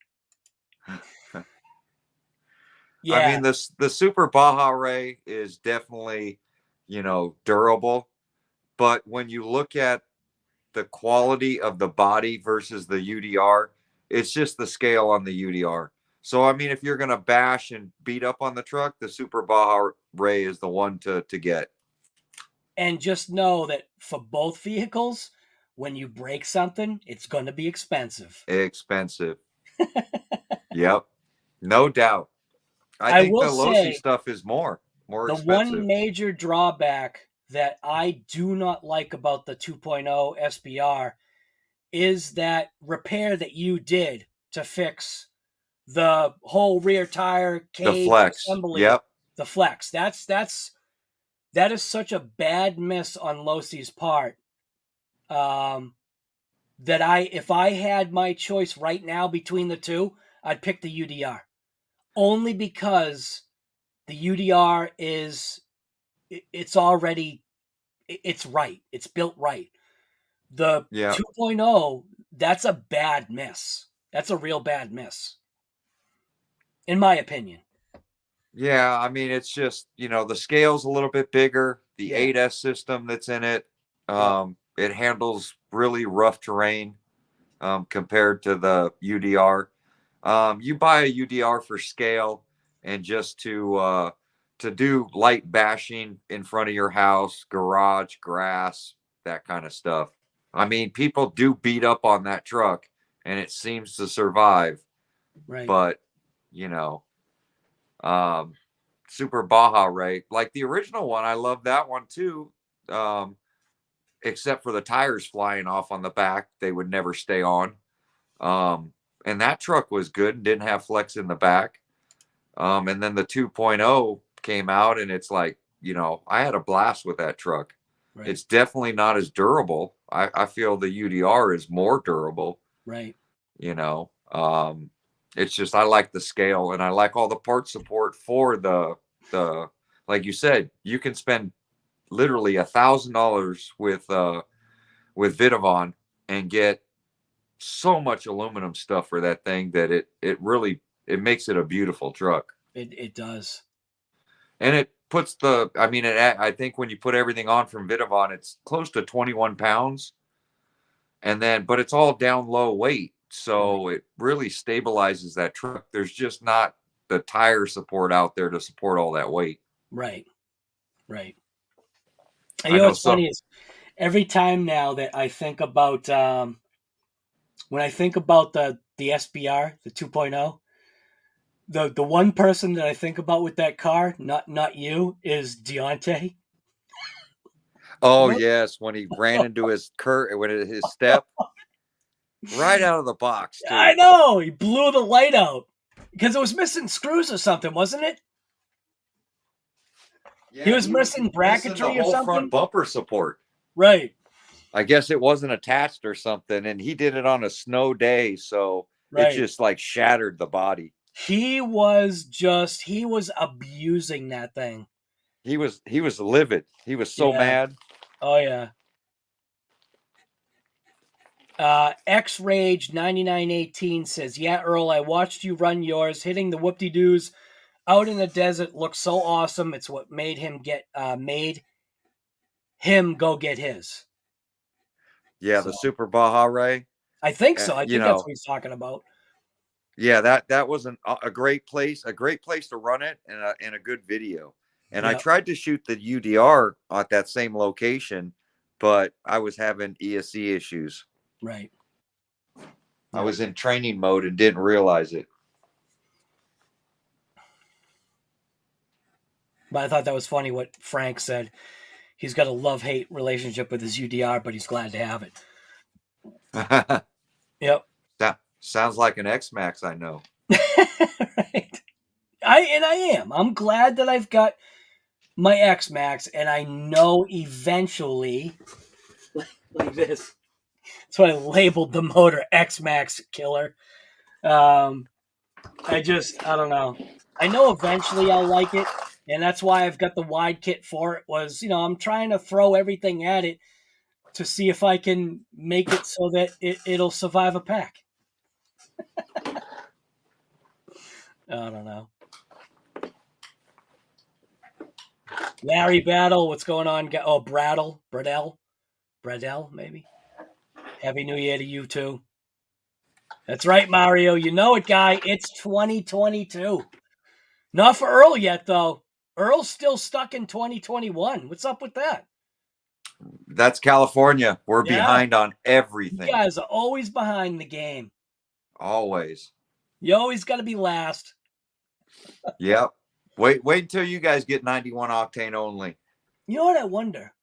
Yeah. I mean, the Super Baja Ray is definitely, you know, durable. But when you look at the quality of the body versus the UDR, it's just the scale on the UDR. So, I mean, if you're going to bash and beat up on the truck, the Super Baja Ray is the one to get. And just know that for both vehicles, when you break something, it's going to be expensive. Expensive. Yep. No doubt. I think the Losi stuff is more expensive. The one major drawback that I do not like about the 2.0 SBR is that repair that you did to fix the whole rear tire cage the flex assembly. Yep. The flex. That is such a bad miss on Losi's part. That if I had my choice right now between the two, I'd pick the UDR. Only because the UDR it's right. It's built right. The 2.0, that's a bad miss. That's a real bad miss. In my opinion. Yeah, I mean, it's just, you know, the scale's a little bit bigger. The 8S system that's in it, it handles really rough terrain compared to the UDR. You buy a UDR for scale and just to do light bashing in front of your house, garage, grass, that kind of stuff. I mean, people do beat up on that truck and it seems to survive. Right. But, you know, Super Baja Ray, like the original one, I love that one too. Except for the tires flying off on the back, they would never stay on. And that truck was good and didn't have flex in the back. And then the 2.0 came out and it's like, you know, I had a blast with that truck. Right. It's definitely not as durable. I feel the UDR is more durable. Right. You know, it's just, I like the scale and I like all the part support for the, like you said, you can spend literally $1,000 with Vidavon and get so much aluminum stuff for that thing that it really makes it a beautiful truck. It does. And it puts I think when you put everything on from Vidavon, it's close to 21 pounds. And then, but it's all down low weight. So it really stabilizes that truck. There's just not the tire support out there to support all that weight. Right. Right. And you know what's funny is every time now that I think about, when I think about the SBR, the 2.0, the one person that I think about with that car, not you, is Deontay. Oh yes, when he ran into his step right out of the box. Too. I know, he blew the light out because it was missing screws or something, wasn't it? Yeah, he was missing bracketry or something. Front bumper support. Right. I guess it wasn't attached or something, and he did it on a snow day, so it just like shattered the body. He was abusing that thing. He was livid. He was so mad. Oh yeah. X-Rage 9918 says, "Yeah, Earl, I watched you run yours. Hitting the whoop-de-doos out in the desert looks so awesome. It's what made him go get his." Yeah, so, the Super Baja Ray. I think so. I think that's what he's talking about. Yeah, that was a great place to run it and a good video. And I tried to shoot the UDR at that same location, but I was having ESC issues. Right. I was in training mode and didn't realize it. But I thought that was funny what Frank said. He's got a love-hate relationship with his UDR, but he's glad to have it. Yep. That sounds like an X-Maxx I know. Right. I am. I'm glad that I've got my X-Maxx, and I know eventually, like this. That's why I labeled the motor X-Maxx Killer. I don't know. I know eventually I'll like it, and that's why I've got the wide kit for it. Was, I'm trying to throw everything at it to see if I can make it so that it'll survive a pack. I don't know. Larry Battle, what's going on? Oh, Bradell, maybe. Happy New Year to you too. That's right, Mario. You know it, guy. It's 2022. Not for Earl yet, though. Earl's still stuck in 2021. What's up with that? That's California. We're behind on everything. You guys are always behind the game. Always. You always got to be last. Yep. Wait until you guys get 91 octane only. You know what I wonder?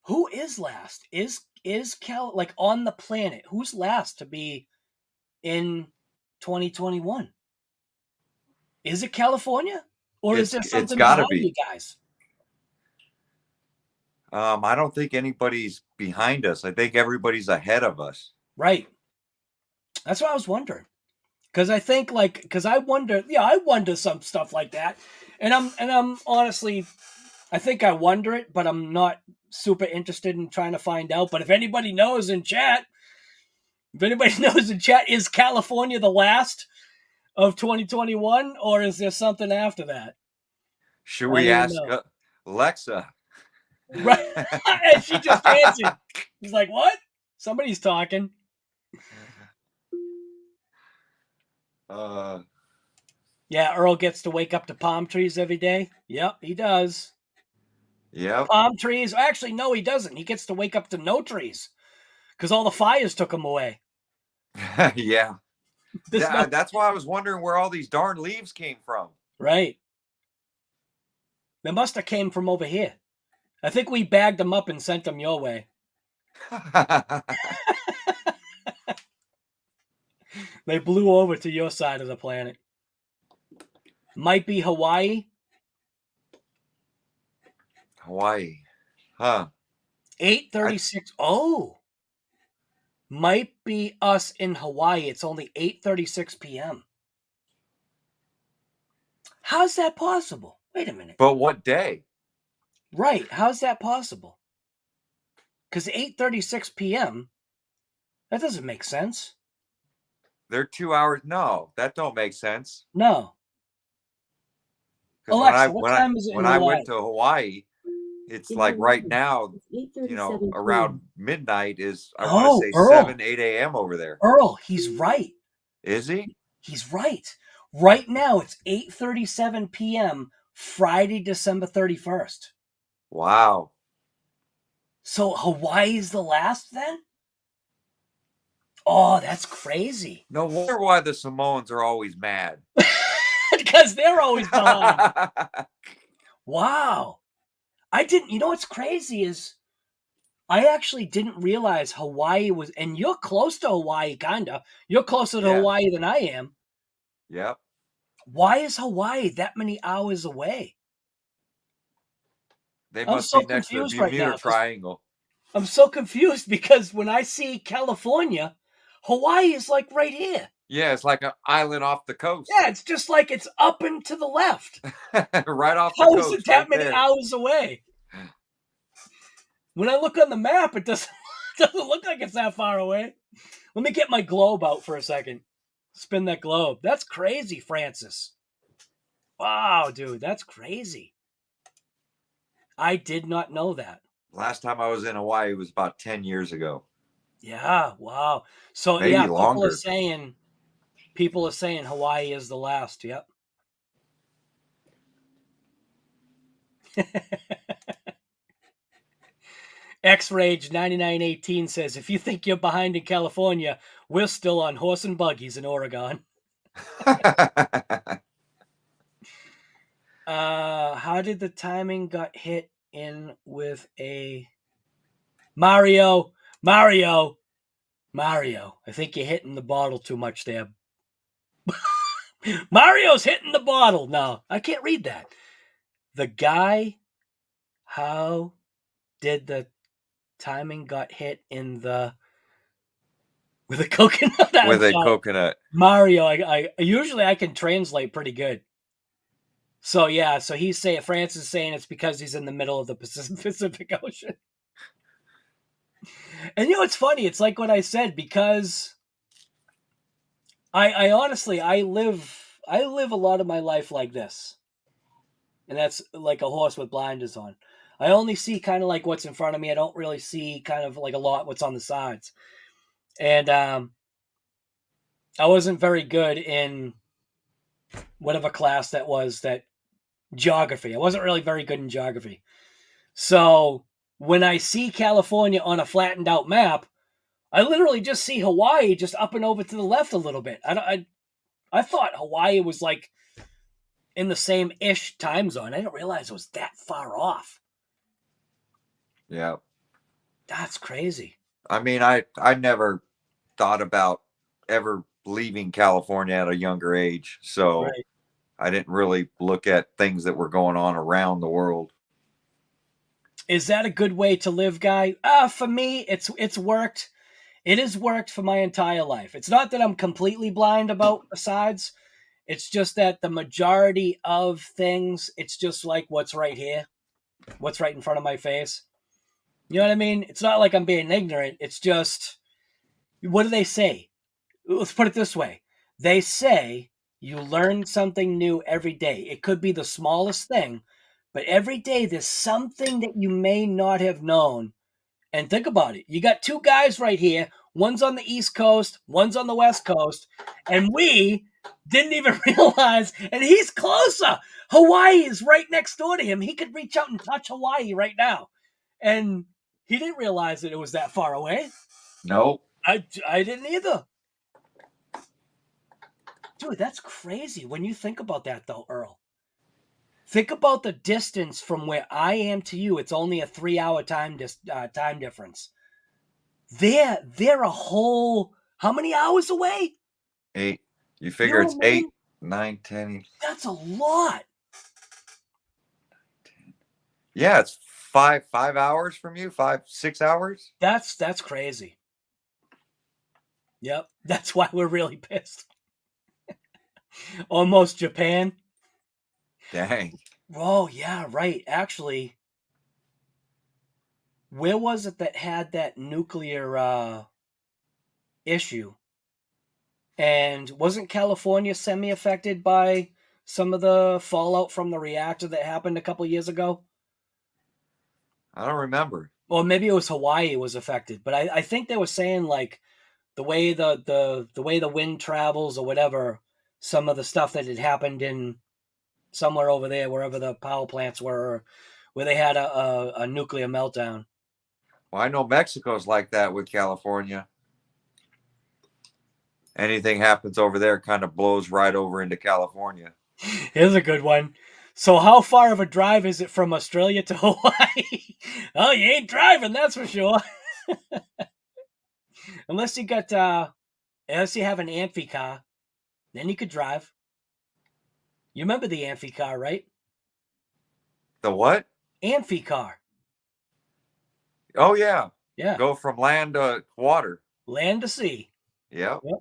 Who is last? Is Cal, like, on the planet? Who's last to be in 2021? Is it California, or is there something behind you guys? I don't think anybody's behind us. I think everybody's ahead of us. Right. That's what I was wondering. Because I think, I wonder some stuff like that, and I'm honestly, I think I wonder it, but I'm not super interested in trying to find out. But if anybody knows in chat, is California the last of 2021, or is there something after that? Should we ask Alexa? Right. And she just answered. He's like, what? Somebody's talking. Yeah, Earl gets to wake up to palm trees every day. Yep, he does. Yeah. Palm trees. Actually, no, he doesn't. He gets to wake up to no trees because all the fires took him away. Yeah. That's why I was wondering where all these darn leaves came from. Right. They must have came from over here. I think we bagged them up and sent them your way. They blew over to your side of the planet. Might be Hawaii. Hawaii. Huh. 8:36. Oh. Might be us in Hawaii. It's only 8:36 p.m. How's that possible? Wait a minute. But what day? Right. How's that possible? Because 8:36 p.m., that doesn't make sense. They're 2 hours. No, that don't make sense. No. Alexa, what time is it when I went to Hawaii, it's like right now, around midnight is, I want to say Earl. 7, 8 a.m. over there. Earl, he's right. Is he? He's right. Right now, it's 8:37 p.m., Friday, December 31st. Wow. So Hawaii's the last then? Oh, that's crazy. No wonder why the Samoans are always mad. Because they're always behind. Wow. I didn't, what's crazy is I actually didn't realize Hawaii was, and you're close to Hawaii, kinda. You're closer to Hawaii than I am. Yep. Why is Hawaii that many hours away? They must be next to the Bermuda Triangle. I'm so confused because when I see California, Hawaii is like right here. Yeah, it's like an island off the coast. Yeah, it's just like it's up and to the left. Right off the How coast. is it that many hours away? When I look on the map, it doesn't look like it's that far away. Let me get my globe out for a second. Spin that globe. That's crazy, Francis. Wow, dude, that's crazy. I did not know that. Last time I was in Hawaii was about 10 years ago. Yeah, wow. So maybe longer. People are saying Hawaii is the last. Yep. X-Rage 9918 says, if you think you're behind in California, we're still on horse and buggies in Oregon. How did the timing got hit in with a Mario? I think you're hitting the bottle too much there. Mario's hitting the bottle. No, I can't read that. The guy, how did the timing got hit in the with a coconut? With a coconut. Mario, I usually I can translate pretty good. So yeah, so he's saying France is saying it's because he's in the middle of the Pacific Ocean. And you know, it's funny. It's like what I said, because I honestly, I live a lot of my life like this. And that's like a horse with blinders on. I only see kind of like what's in front of me. I don't really see kind of like a lot what's on the sides. And I wasn't very good in whatever class that was, that geography. I wasn't really very good in geography. So when I see California on a flattened out map, I literally just see Hawaii just up and over to the left a little bit. I thought Hawaii was like in the same ish time zone. I didn't realize it was that far off. Yeah. That's crazy. I mean, I never thought about ever leaving California at a younger age. So right. I didn't really look at things that were going on around the world. Is that a good way to live, Guy? For me, it's worked. It has worked for my entire life. It's not that I'm completely blind about the sides. It's just that the majority of things, it's just like what's right here, what's right in front of my face. You know what I mean? It's not like I'm being ignorant. It's just, what do they say? Let's put it this way. They say you learn something new every day. It could be the smallest thing, but every day there's something that you may not have known. And think about it. You got two guys right here. One's on the East Coast, one's on the West Coast, and we didn't even realize, and he's closer. Hawaii is right next door to him. He could reach out and touch Hawaii right now. And he didn't realize that it was that far away. No. I didn't either. Dude, that's crazy when you think about that, though, Earl. Think about the distance from where I am to you. It's only a 3-hour time difference. They're a whole, how many hours away? 8. You figure it's 8, 9, 10. That's a lot. 10. Yeah, it's 5 hours from you, 6 hours. That's crazy. Yep, that's why we're really pissed. Almost Japan. Dang. Oh, yeah, right. Actually, where was it that had that nuclear issue? And wasn't California semi-affected by some of the fallout from the reactor that happened a couple of years ago? I don't remember. Well, maybe it was Hawaii was affected, but I think they were saying like the way the way the wind travels or whatever, some of the stuff that had happened in somewhere over there, wherever the power plants were, where they had a nuclear meltdown. Well, I know Mexico's like that with California. Anything happens over there kind of blows right over into California. Here's a good one. So how far of a drive is it from Australia to Hawaii? Oh, you ain't driving, that's for sure. Unless you got, unless you have an amphi car, then you could drive. You remember the amphi car, right? The what? Amphi car. Oh, yeah. Yeah. Go from land to water. Land to sea. Yep. Yep.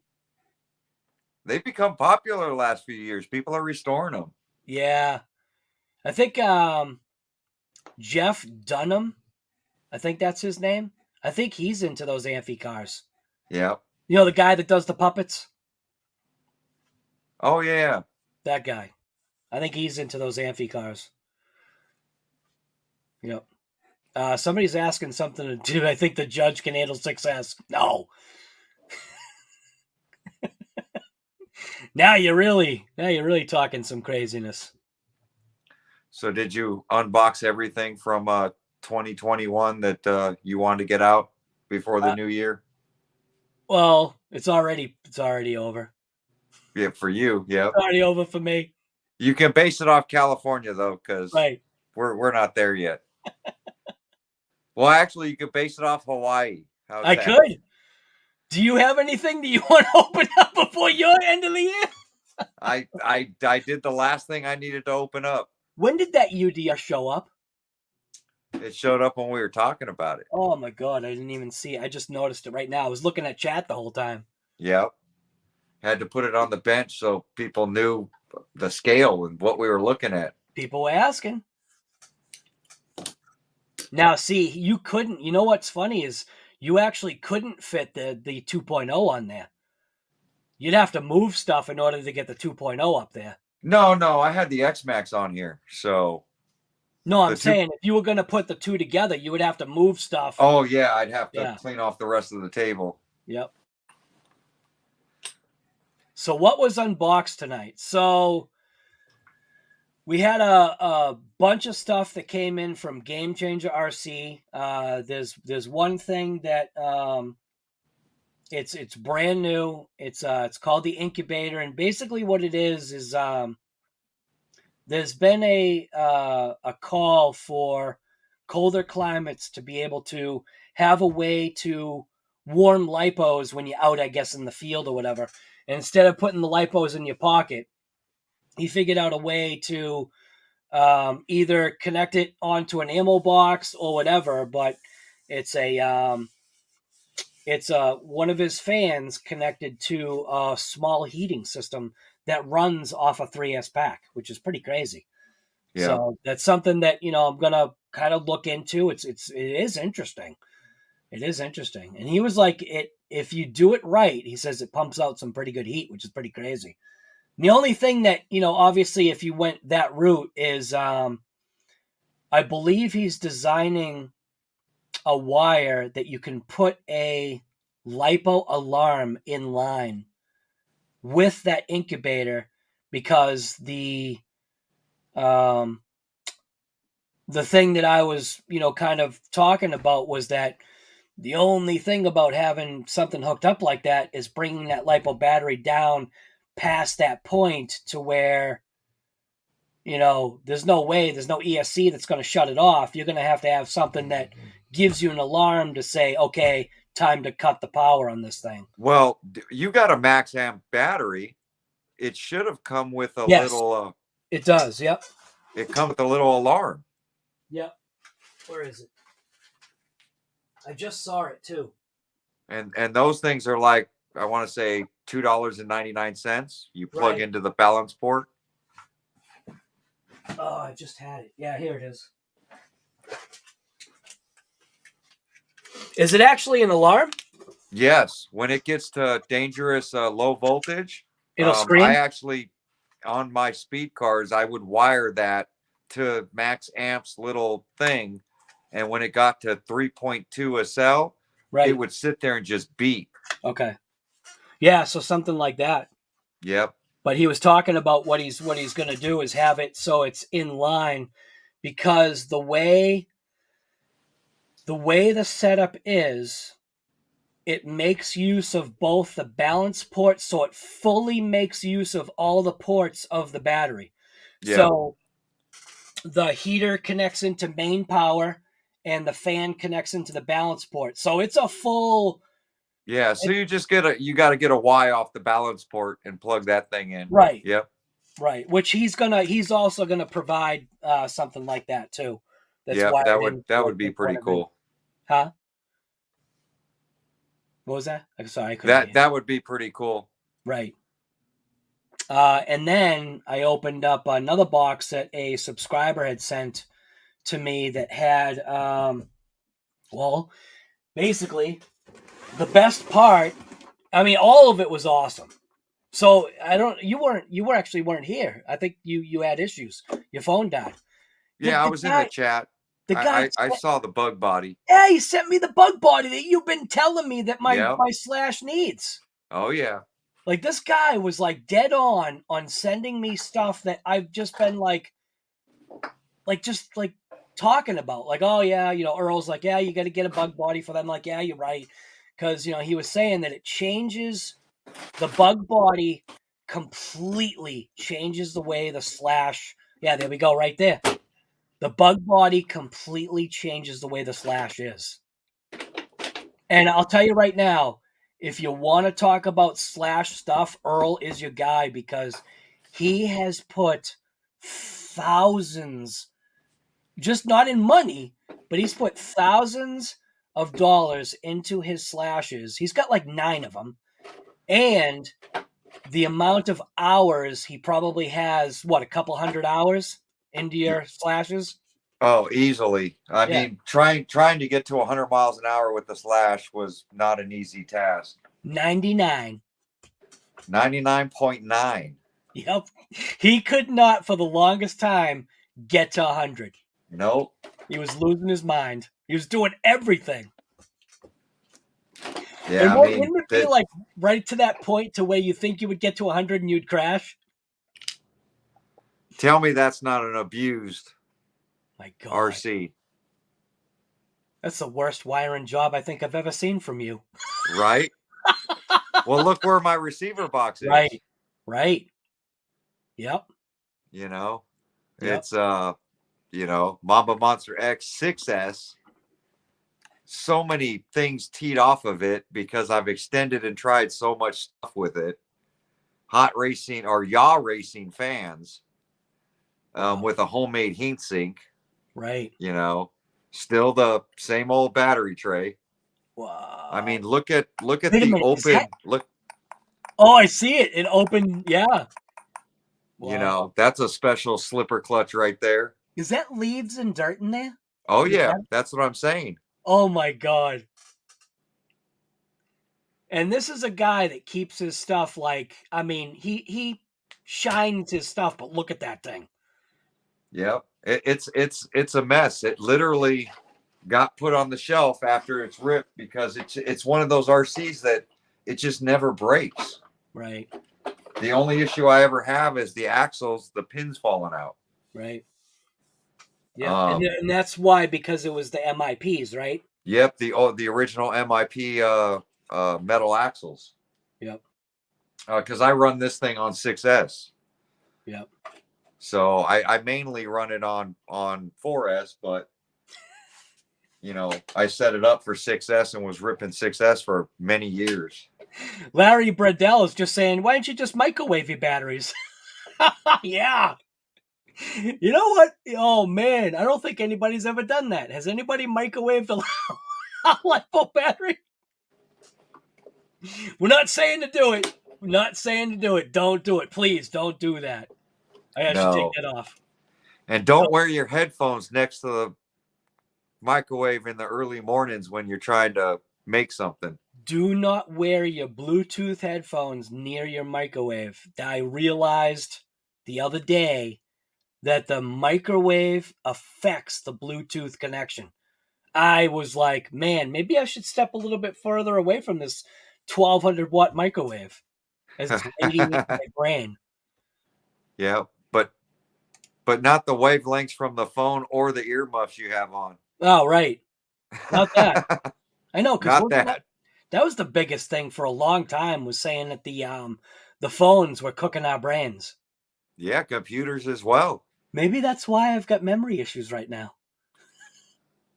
They've become popular the last few years. People are restoring them. Yeah. I think Jeff Dunham, I think that's his name. I think he's into those amphi cars. Yeah. You know, the guy that does the puppets? Oh, yeah. That guy. I think he's into those amphi cars. Yep. Somebody's asking something to do. I think the judge can handle success. No. Now you're really talking some craziness. So did you unbox everything from 2021 that you wanted to get out before the new year? Well, it's already over. Yeah, for you, yeah. It's already over for me. You can base it off California though, because right. We're not there yet. Well, actually, you could base it off Hawaii. How's I that? could. Do you have anything that you want to open up before your end of the year? I did the last thing I needed to open up. When did that UDR show up? It showed up when we were talking about it. Oh my God, I didn't even see it. I just noticed it right now. I was looking at chat the whole time. Yep. Had to put it on the bench so people knew the scale and what we were looking at. People were asking. Now, see, you couldn't. You know what's funny is you actually couldn't fit the 2.0 on there. You'd have to move stuff in order to get the 2.0 up there. No, I had the X-Maxx on here, so. No, I'm saying if you were going to put the two together, you would have to move stuff. Oh, yeah, I'd have to clean off the rest of the table. Yep. So what was unboxed tonight? So we had a bunch of stuff that came in from Game Changer RC. There's one thing that it's brand new. It's called the incubator, and basically what it is there's been a call for colder climates to be able to have a way to warm lipos when you're out, I guess, in the field or whatever. And instead of putting the lipos in your pocket, he figured out a way to either connect it onto an ammo box or whatever. But it's one of his fans connected to a small heating system that runs off a 3S pack, which is pretty crazy. Yeah. So that's something that, I'm going to kind of look into. It is interesting. It is interesting. And he was like, if you do it right, he says it pumps out some pretty good heat, which is pretty crazy. And the only thing that, obviously if you went that route is, I believe he's designing a wire that you can put a lipo alarm in line with that incubator, because the thing that I was, kind of talking about was that the only thing about having something hooked up like that is bringing that lipo battery down past that point to where, there's no ESC that's going to shut it off. You're going to have something that gives you an alarm to say, okay, time to cut the power on this thing. Well, you got a max amp battery. It should have come with a little. It does. Yep. It comes with a little alarm. Yep. Where is it? I just saw it too. And those things are like, I want to say $2.99. You plug into the balance port. Oh, I just had it. Yeah, here it is. Is it actually an alarm? Yes. When it gets to dangerous low voltage, it'll scream. I actually, on my speed cars, I would wire that to max amps little thing. And when it got to 3.2 a cell, it would sit there and just beep. Okay. Yeah, so something like that. Yep. But he was talking about what he's going to do is have it so it's in line, because the way the setup is, it makes use of both the balance ports, so it fully makes use of all the ports of the battery. Yeah. So the heater connects into main power and the fan connects into the balance port. So it's a full. Yeah. So you got to get a Y off the balance port and plug that thing in. Right. Yep. Right. Which he's also going to provide something like that too. Yeah. That would be pretty cool. Huh? What was that? I'm sorry. I couldn't. That would be pretty cool. Right. And then I opened up another box that a subscriber had sent to me that had, basically the best part. I mean, all of it was awesome. So you weren't here. I think you had issues. Your phone died. Yeah, I was in the chat. I saw the bug body. Yeah, he sent me the bug body that you've been telling me that my Slash needs. Oh yeah. Like, this guy was like dead on sending me stuff that I've just been like talking about. Like, oh yeah, Earl's like, yeah, you got to get a bug body for them. Like, yeah, you're right. Because, he was saying that it changes the bug body, completely changes the way the Slash. Yeah, there we go, right there. The bug body completely changes the way the slash is. And I'll tell you right now, if you want to talk about slash stuff, Earl is your guy because he has put thousands, just not in money, but he's put thousands of dollars into his slashes. He's got like 9 of them. And the amount of hours he probably has, what, a couple hundred hours into your slashes? Oh, easily. I mean, trying to get to 100 miles an hour with the slash was not an easy task. 99. 99.9. Yep. He could not, for the longest time, get to 100. Nope. He was losing his mind. He was doing everything. Yeah, and wouldn't it be like right to that point to where you think you would get to 100 and you'd crash? Tell me that's not an abused My God. RC. That's the worst wiring job I think I've ever seen from you. Right? Well, look where my receiver box is. Right. Right. Yep. You know, Yep. it's, you know, Mamba Monster X 6S. So many things teed off of it because I've extended and tried so much stuff with it. Hot racing or yaw racing fans with a homemade heat sink. Right. You know, still the same old battery tray. Wow. I mean, look at Wait a the minute, open look. Oh, I see it. It opened. Yeah. Wow. You know, that's a special slipper clutch right there. Is that leaves and dirt in there? Oh yeah, that's what I'm saying. Oh my God. And this is a guy that keeps his stuff like, I mean, he shines his stuff, but look at that thing. Yep. It's a mess. It literally got put on the shelf after it's ripped because it's one of those RCs that it just never breaks. Right. The only issue I ever have is the axles, the pins falling out. Right. Yeah. And that's why, because it was the MIPs, right? Yep, the original MIP metal axles. Yep. Because I run this thing on 6S. Yep. So I mainly run it on 4S, but you know, I set it up for 6S and was ripping 6S for many years. Larry Bradell is just saying, why don't you just microwave your batteries? Yeah. You know what? Oh, man. I don't think anybody's ever done that. Has anybody microwaved a LiPo battery? We're not saying to do it. We're not saying to do it. Don't do it. Please don't do that. I should take that off. And don't wear your headphones next to the microwave in the early mornings when you're trying to make something. Do not wear your Bluetooth headphones near your microwave. I realized the other day that the microwave affects the Bluetooth connection. I was like, man, maybe I should step a little bit further away from this 1200 watt microwave as it's radiating into my brain. Yeah, but not the wavelengths from the phone or the earmuffs you have on. Oh, right. Not that. I know, because that was the biggest thing for a long time, was saying that the phones were cooking our brains. Yeah, computers as well. Maybe that's why I've got memory issues right now.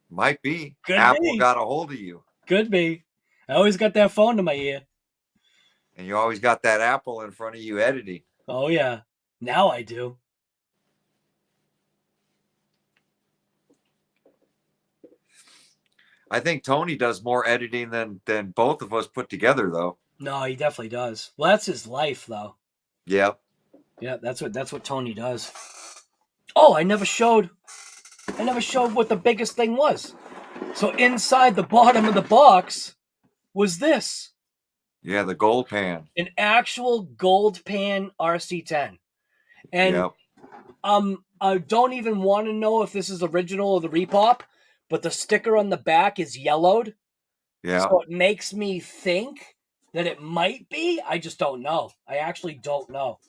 Might be. Could Apple be. got a hold of you. Could be. I always got that phone to my ear. And you always got that Apple in front of you editing. Oh, yeah. Now I do. I think Tony does more editing than both of us put together, though. No, he definitely does. Well, that's his life, though. Yep. Yeah, that's what Tony does. Oh, I never showed what the biggest thing was. So inside the bottom of the box was this. Yeah, the gold pan. An actual gold pan RC10. And yep. I don't even want to know if this is original or the repop, but the sticker on the back is yellowed. Yeah. So it makes me think that it might be. I just don't know. I actually don't know.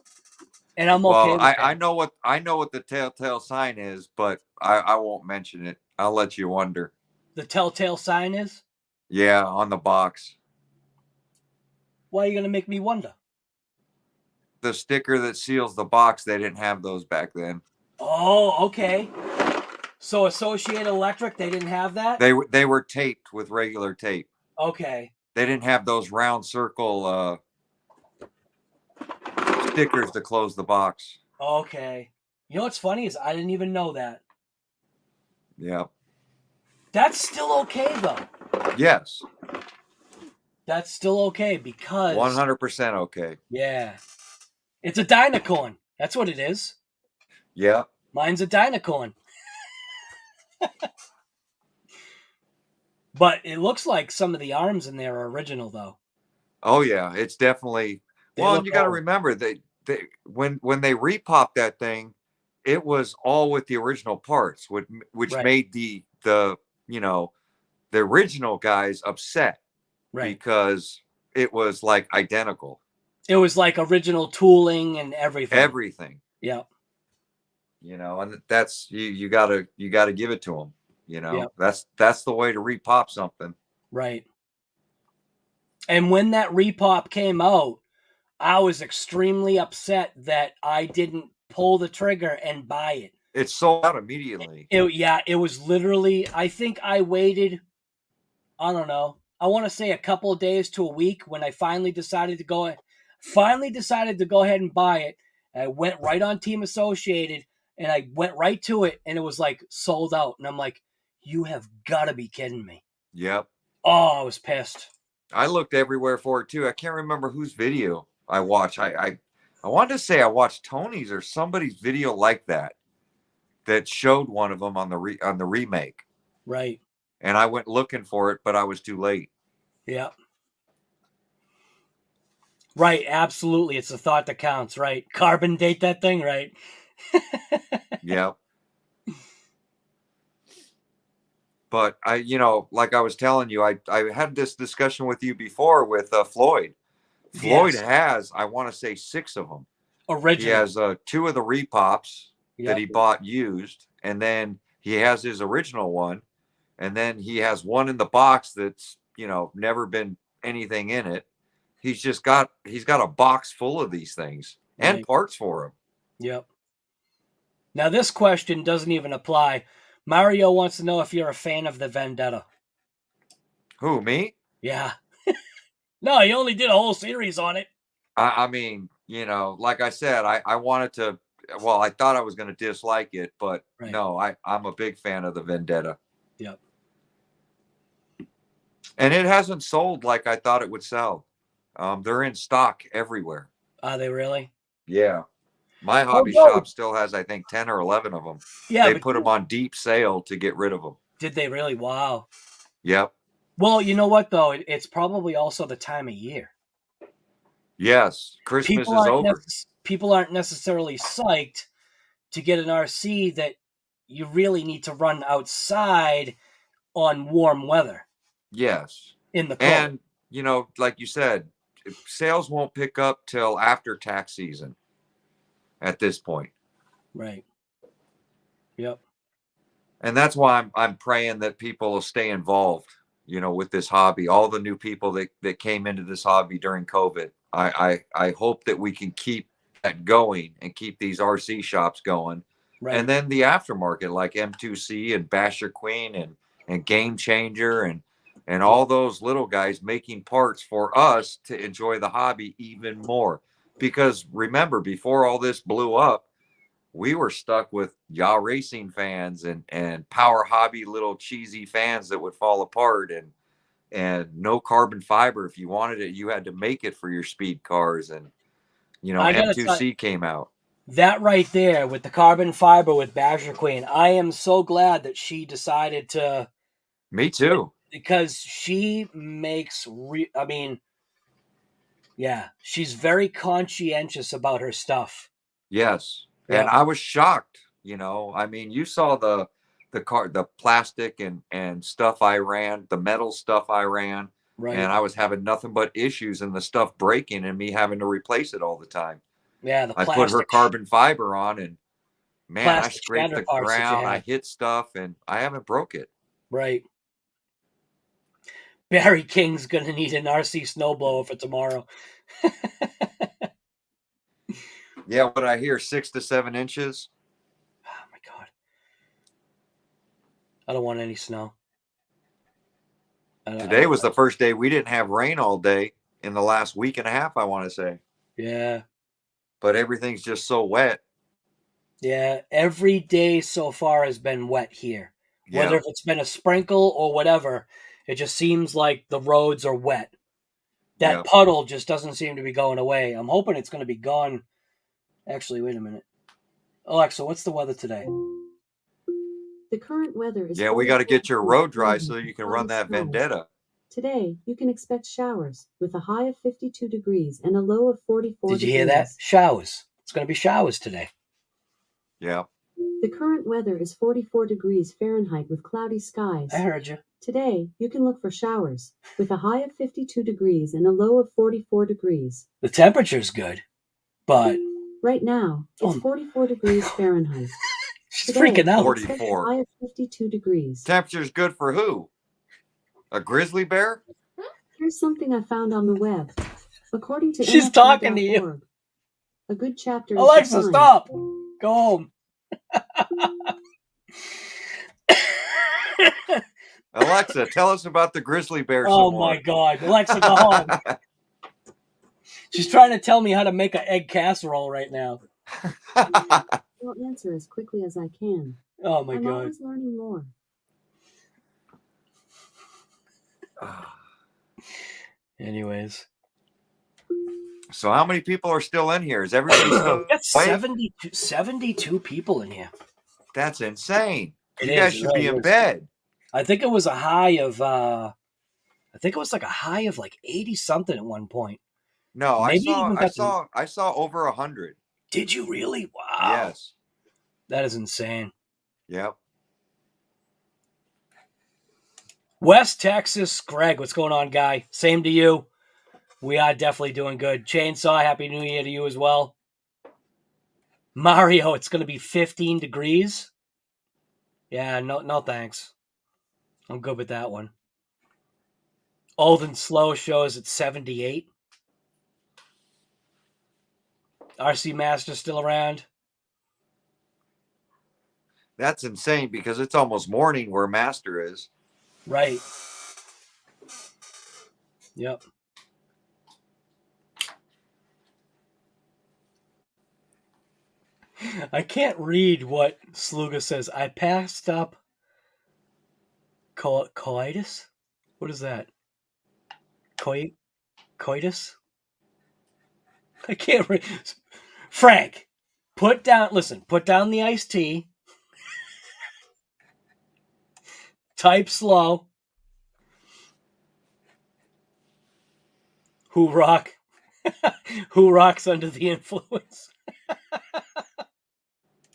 And I'm okay with that. I know what the telltale sign is, but I won't mention it. I'll let you wonder. The telltale sign is? Yeah, on the box. Why are you going to make me wonder? The sticker that seals the box, they didn't have those back then. Oh, okay. So Associated Electric, they didn't have that? They were taped with regular tape. Okay. They didn't have those round circle stickers to close the box. Okay. You know what's funny is I didn't even know that. Yeah. That's still okay though. Yes. That's still okay because 100% okay. Yeah. It's a Dynacorn. That's what it is. Yeah. Mine's a Dynacorn. But it looks like some of the arms in there are original though. Oh yeah, it's definitely. Well, and you got to remember when they repopped that thing, it was all with the original parts, which Right. made the original guys upset, Right. because it was like identical. It was like original tooling and everything. Everything. Yeah. And that's you gotta give it to them. Yep. That's the way to repop something. Right. And when that repop came out, I was extremely upset that I didn't pull the trigger and buy it. It sold out immediately. It was literally, I think I waited, I don't know, I want to say a couple of days to a week when I finally decided to go ahead and buy it. I went right on Team Associated and I went right to it and it was like sold out. And I'm like, you have got to be kidding me. Yep. Oh, I was pissed. I looked everywhere for it too. I can't remember whose video I watched. I wanted to say I watched Tony's or somebody's video like that showed one of them on the remake. Right. And I went looking for it, but I was too late. Yeah. Right, absolutely. It's the thought that counts, right? Carbon date that thing, right? Yeah. But like I was telling you, I had this discussion with you before with Floyd. Floyd has, I want to say, 6 of them. Original. He has 2 of the repops that he bought used, and then he has his original one, and then he has one in the box that's never been anything in it. He's got a box full of these things and parts for them. Yep. Now this question doesn't even apply. Mario wants to know if you're a fan of the Vendetta. Who, me? Yeah. No, he only did a whole series on it. I mean, like I said, I wanted to. Well, I thought I was going to dislike it, but no, I'm a big fan of the Vendetta. Yep. And it hasn't sold like I thought it would sell. They're in stock everywhere. Are they really? Yeah. My hobby shop still has, I think, 10 or 11 of them. Yeah. They put them on deep sale to get rid of them. Did they really? Wow. Yep. Well, you know what, though? It's probably also the time of year. Yes. Christmas is over. People aren't necessarily psyched to get an RC that you really need to run outside on warm weather. Yes. In the cold. And, like you said, sales won't pick up till after tax season at this point. Right. Yep. And that's why I'm praying that people will stay involved, with this hobby. All the new people that came into this hobby during COVID. I hope that we can keep that going and keep these RC shops going. Right. And then the aftermarket like M2C and Basher Queen and Game Changer and all those little guys making parts for us to enjoy the hobby even more. Because remember, before all this blew up, we were stuck with yaw racing fans and power hobby little cheesy fans that would fall apart and no carbon fiber. If you wanted it, you had to make it for your speed cars. And M2C came out. That right there with the carbon fiber with Basher Queen, I am so glad that she decided to. Me too. Because she makes, she's very conscientious about her stuff. Yes. Yeah. And I was shocked, you saw the plastic and stuff I ran, the metal stuff I ran. Right. And I was having nothing but issues and the stuff breaking and me having to replace it all the time. Yeah. I put her carbon fiber on and man, I scraped the ground. I hit stuff and I haven't broke it. Right. Barry King's going to need an RC snowblower for tomorrow. Yeah, what I hear, 6 to 7 inches. Oh, my God. I don't want any snow. Today was the first day we didn't have rain all day in the last week and a half, I want to say. Yeah. But everything's just so wet. Yeah, every day so far has been wet here. Whether if it's been a sprinkle or whatever, it just seems like the roads are wet. That puddle just doesn't seem to be going away. I'm hoping it's going to be gone. Actually, wait a minute. Alexa, what's the weather today? The current weather is... Yeah, we got to get your road dry so you can run that Vendetta. Today, you can expect showers with a high of 52 degrees and a low of 44 degrees. Did you hear that? Showers. It's going to be showers today. Yeah. The current weather is 44 degrees Fahrenheit with cloudy skies. I heard you. Today, you can look for showers with a high of 52 degrees and a low of 44 degrees. The temperature's good, but... Right now, it's 44 degrees Fahrenheit. She's freaking out. 44. High of 52 degrees. Temperature's good for who? A grizzly bear? Here's something I found on the web. According to She's talking to you. A good chapter is Alexa, defined. stop. Go home. Alexa, tell us about the grizzly bear. Oh my God. Alexa, go home. She's trying to tell me how to make an egg casserole right now. I'll answer as quickly as I can. Oh my God. I'm always learning more. Anyways. So how many people are still in here? Is everybody still got 72 people in here. That's insane. You It guys is, should it be really in is. bed. I think it was a high of I think it was like a high of like 80 something at one point. No, Maybe I saw over 100. Did you really? Wow. Yes. That is insane. Yep. West Texas, Greg, what's going on, guy? Same to you. We are definitely doing good. Chainsaw, Happy New Year to you as well. Mario, it's going to be 15 degrees. Yeah, no thanks. I'm good with that one. Old and Slow shows it's 78. RC Master still around. That's insane because it's almost morning where Master is. Right. Yep. I can't read what Sluga says. I passed up coitus? What is that? Coitus? I can't read. Frank, put down the iced tea. Type slow. Who rocks under the influence?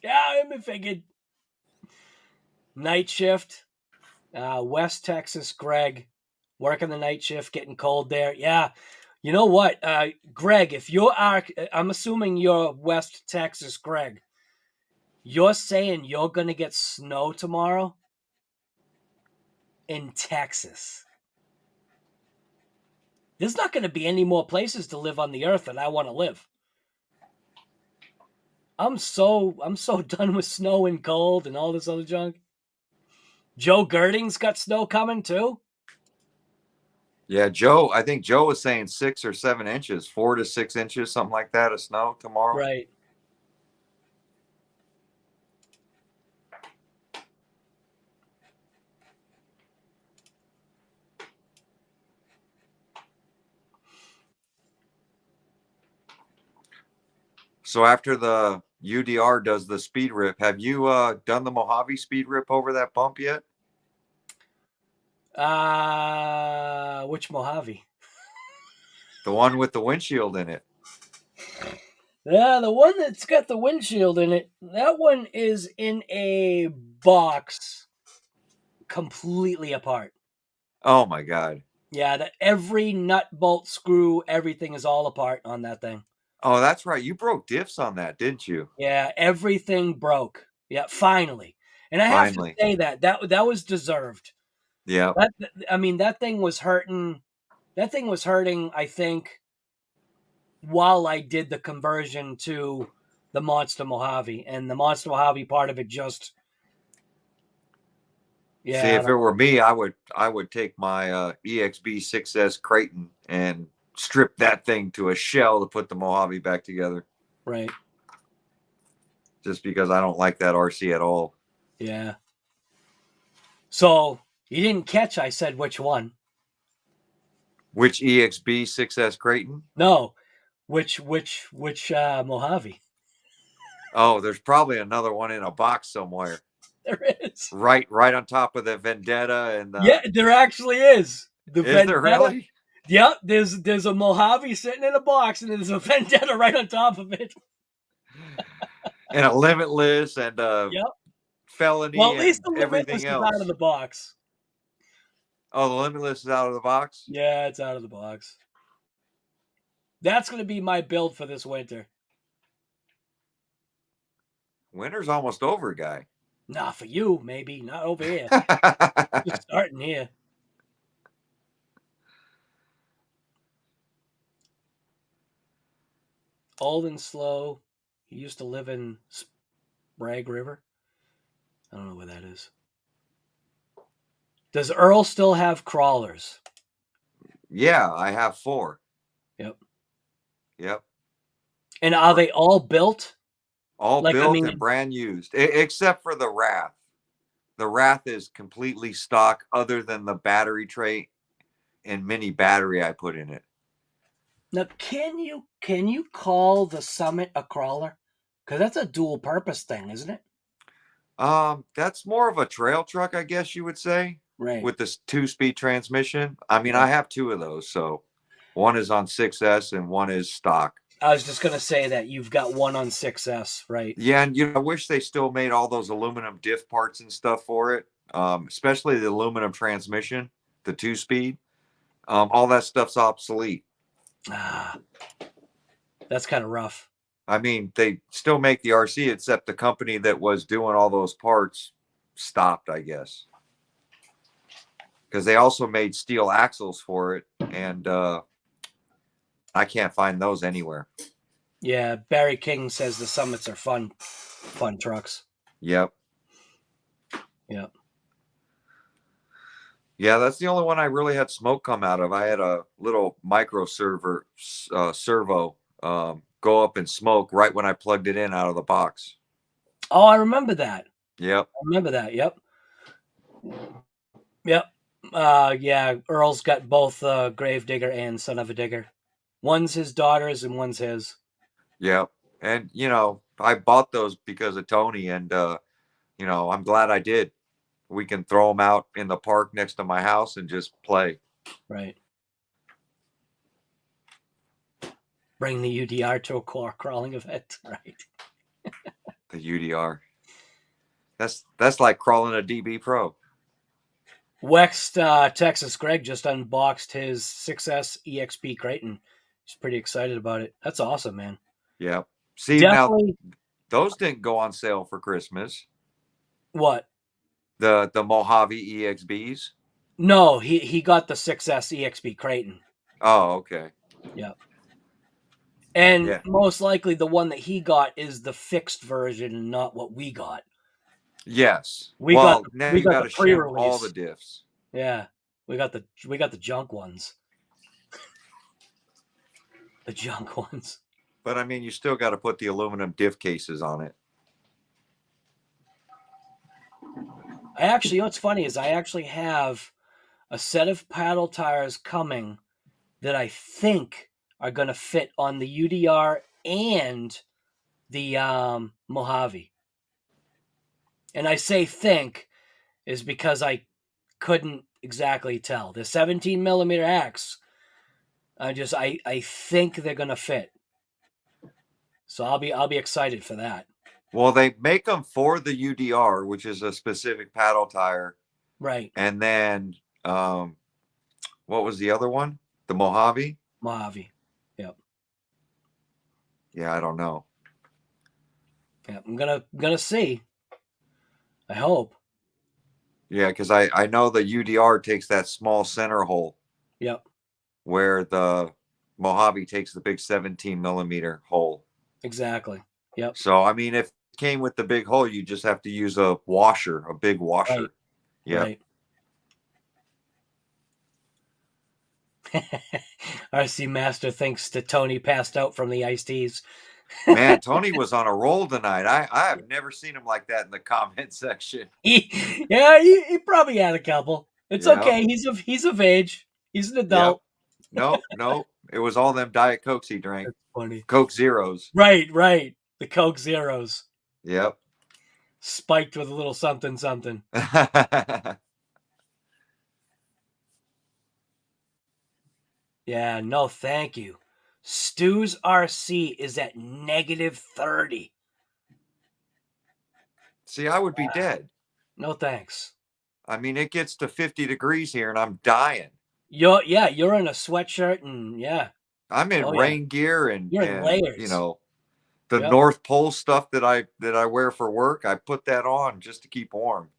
Yeah, I figured. Night shift. West Texas, Greg. Working the night shift, getting cold there. Yeah. You know what, Greg, if I'm assuming you're West Texas, Greg. You're saying you're going to get snow tomorrow in Texas. There's not going to be any more places to live on the earth than I want to live. I'm so done with snow and cold and all this other junk. Joe Girding's got snow coming too. Yeah, I think Joe was saying 6 or 7 inches, 4 to 6 inches, something like that of snow tomorrow. Right. So after the UDR does the speed rip, have you done the Mojave speed rip over that bump yet? Which Mojave? The one with the windshield in it. Yeah, the one that's got the windshield in it. That one is in a box completely apart. Oh my God. Yeah, that every nut, bolt, screw, everything is all apart on that thing. Oh, that's right. You broke diffs on that, didn't you? Yeah, everything broke. Yeah, finally. And I have to say that was deserved. Yeah. That thing was hurting. That thing was hurting, I think, while I did the conversion to the Monster Mojave. And the Monster Mojave part of it just Yeah. See, if it were me, I would take my EXB 6S Kraton and strip that thing to a shell to put the Mojave back together. Right. Just because I don't like that RC at all. Yeah. So you didn't catch I said which one. Which EXB 6S Kraton? No. Which Mojave? Oh, there's probably another one in a box somewhere. There is. Right on top of the Vendetta and the... Yeah, there actually is. Is there really? Yep, there's a Mojave sitting in a box, and there's a Vendetta right on top of it. And a Limitless and yep. Felony. Well, at least the Limitless is out of the box. Oh, the Limitless is out of the box? Yeah, it's out of the box. That's going to be my build for this winter. Winter's almost over, guy. Nah, for you, maybe. Not over here. Just starting here. Old and slow. He used to live in Bragg River. I don't know where that is. Does Earl still have crawlers? Yeah, I have 4. Yep. Yep. And are they all built? All built and brand used, except for the Wrath. The Wrath is completely stock other than the battery tray and mini battery I put in it. Now, can you call the Summit a crawler? Because that's a dual purpose thing, isn't it? That's more of a trail truck, I guess you would say. Right. With this 2-speed transmission. I mean, I have 2 of those, so one is on 6S and one is stock. I was just gonna say that you've got one on 6S, right? Yeah, and I wish they still made all those aluminum diff parts and stuff for it, especially the aluminum transmission, the 2-speed. All that stuff's obsolete. Ah, that's kind of rough. I mean, they still make the RC, except the company that was doing all those parts stopped, I guess. Because they also made steel axles for it, and I can't find those anywhere. Yeah, Barry King says the Summits are fun trucks. Yep. Yep. Yeah, that's the only one I really had smoke come out of. I had a little micro servo go up and smoke right when I plugged it in out of the box. Oh, I remember that. Yep. I remember that. Yep. Yep. Yeah, Earl's got both Gravedigger and Son of a Digger. One's his daughter's and one's his. Yep. And, I bought those because of Tony, and, I'm glad I did. We can throw them out in the park next to my house and just play. Right. Bring the UDR to a crawling event, right? The UDR. That's like crawling a DB Pro. West Texas Greg just unboxed his 6S EXP Kraton. He's pretty excited about it. That's awesome, man. Yeah. See, definitely. Now those didn't go on sale for Christmas. What? The Mojave EXBs? No, he got the 6S EXP Kraton. Oh, okay. Yeah. And most likely the one that he got is the fixed version, not what we got. Yes. We got to ship all the diffs. Yeah. We got the junk ones. The junk ones. But I mean, you still got to put the aluminum diff cases on it. What's funny is I actually have a set of paddle tires coming that I think are going to fit on the UDR and the Mojave. And I say think is because I couldn't exactly tell. The 17 millimeter X, I think they're going to fit. So I'll be excited for that. Well, they make them for the UDR, which is a specific paddle tire. Right. And then, what was the other one? The Mojave? Mojave. Yep. Yeah, I don't know. Yeah, I'm gonna see. I hope. Yeah, because I know the UDR takes that small center hole. Yep. Where the Mojave takes the big 17 millimeter hole. Exactly. Yep. So, I mean, if it came with the big hole, you just have to use a washer, a big washer. Yeah. Right. RC Master thinks that Tony passed out from the iced teas. Man, Tony was on a roll tonight. I have never seen him like that in the comment section. He probably had a couple. It's okay. He's of age. He's an adult. Yep. No. It was all them Diet Cokes he drank. That's funny. Coke Zeros. Right. The Coke Zeros. Yep. Spiked with a little something. Yeah, no, thank you. Stu's RC is at -30. See, I would be dead. No thanks. I mean, it gets to 50 degrees here and I'm dying. You're in a sweatshirt and yeah. I'm in rain gear and you're in layers. You know, the North Pole stuff that I wear for work, I put that on just to keep warm.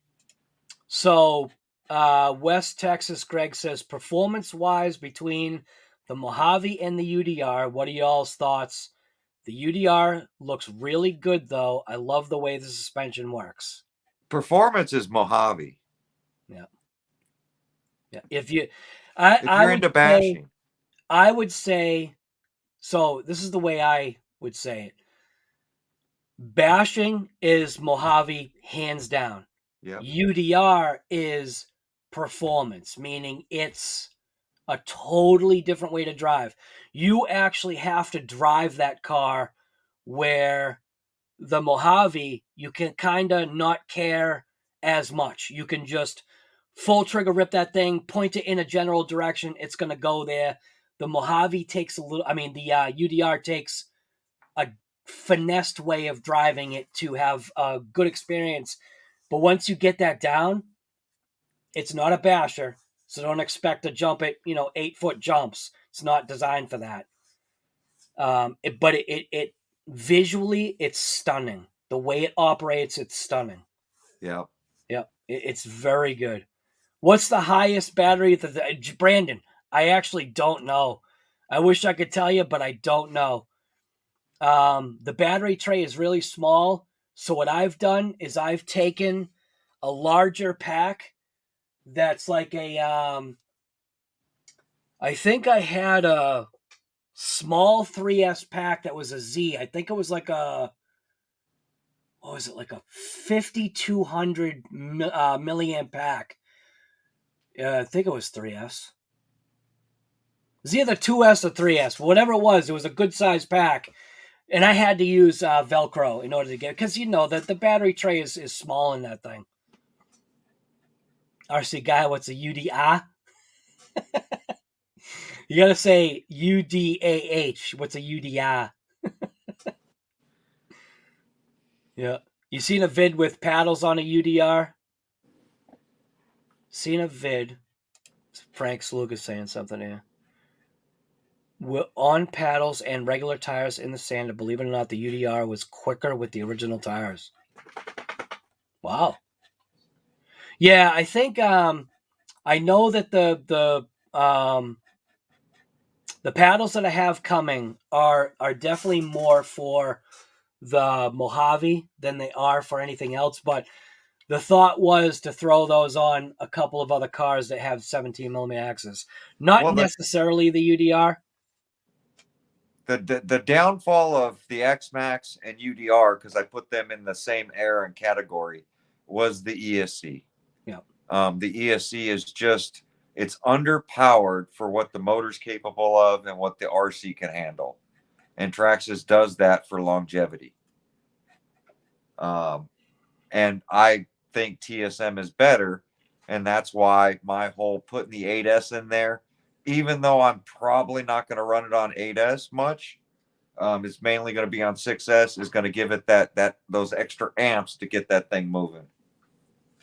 So West Texas Greg says, performance-wise between the Mojave and the UDR, what are y'all's thoughts? The UDR looks really good, though. I love the way the suspension works. Performance is Mojave. Yeah. If you're into bashing, I would say, so this is the way I would say it. Bashing is Mojave, hands down. Yeah. UDR is performance, meaning it's a totally different way to drive. You actually have to drive that car where the Mojave, you can kind of not care as much. You can just full trigger rip that thing, point it in a general direction. It's going to go there. The Mojave takes the UDR takes a finessed way of driving it to have a good experience. But once you get that down, it's not a basher. So don't expect to jump it, 8-foot jumps. It's not designed for that. But it visually, it's stunning. The way it operates, it's stunning. Yeah. It's very good. What's the highest battery? Brandon, I actually don't know. I wish I could tell you, but I don't know. The battery tray is really small. So what I've done is I've taken a larger pack that's like a, I think I had a small 3S pack that was a Z. I think it was like a, what was it, like a 5,200 milliamp pack. I think it was 3S. It was either 2S or 3S. Whatever it was a good size pack. And I had to use Velcro in order to get it, because that the battery tray is small in that thing. RC guy, what's a UDA? You got to say UDAH. What's a UDA? Yeah. You seen a vid with paddles on a UDR? Seen a vid. Frank Sluga saying something here. On paddles and regular tires in the sand. Believe it or not, the UDR was quicker with the original tires. Wow. Yeah, I think I know that the paddles that I have coming are definitely more for the Mojave than they are for anything else. But the thought was to throw those on a couple of other cars that have 17 millimeter axes. Not necessarily the UDR. The downfall of the X-Maxx and UDR, because I put them in the same era and category, was the ESC. Yeah. The ESC is just, it's underpowered for what the motor's capable of and what the RC can handle. And Traxxas does that for longevity. And I think TSM is better. And that's why my whole putting the 8S in there, even though I'm probably not going to run it on 8S much, it's mainly going to be on 6S, is going to give it those extra amps to get that thing moving.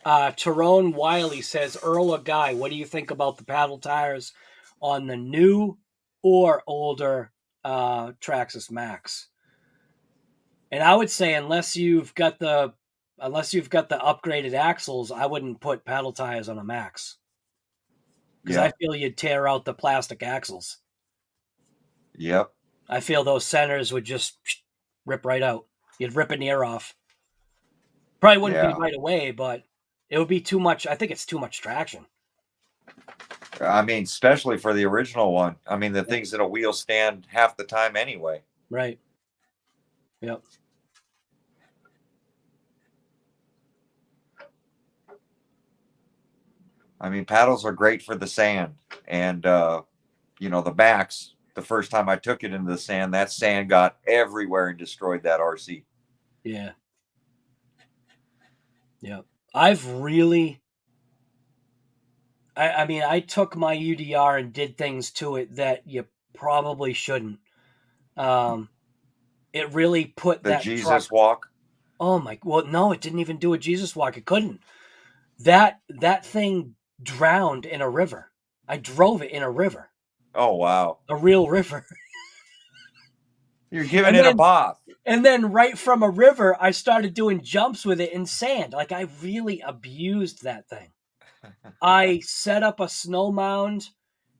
Tyrone Wiley says, Earl or Guy, what do you think about the paddle tires on the new or older Traxxas Max? And I would say unless you've got the upgraded axles, I wouldn't put paddle tires on a Max. Because I feel you'd tear out the plastic axles. Yep. I feel those centers would just rip right out. You'd rip an ear off. Probably wouldn't be right away, but It would be too much. I think it's too much traction. I mean, especially for the original one. I mean, the thing's in a wheel stand half the time anyway. Right. Yep. I mean, paddles are great for the sand. And, you know, the backs, the first time I took it into the sand, that sand got everywhere and destroyed that RC. Yeah. Yeah. I've really... I mean, I took my UDR and did things to it that you probably shouldn't. It really put The Jesus walk. Oh my! Well, no, it didn't even do a Jesus walk. It couldn't. That thing drowned in a river. I drove it in a river. Oh wow! A real river. You're giving it a bath. And then right from a river, I started doing jumps with it in sand. Like I really abused that thing. I set up a snow mound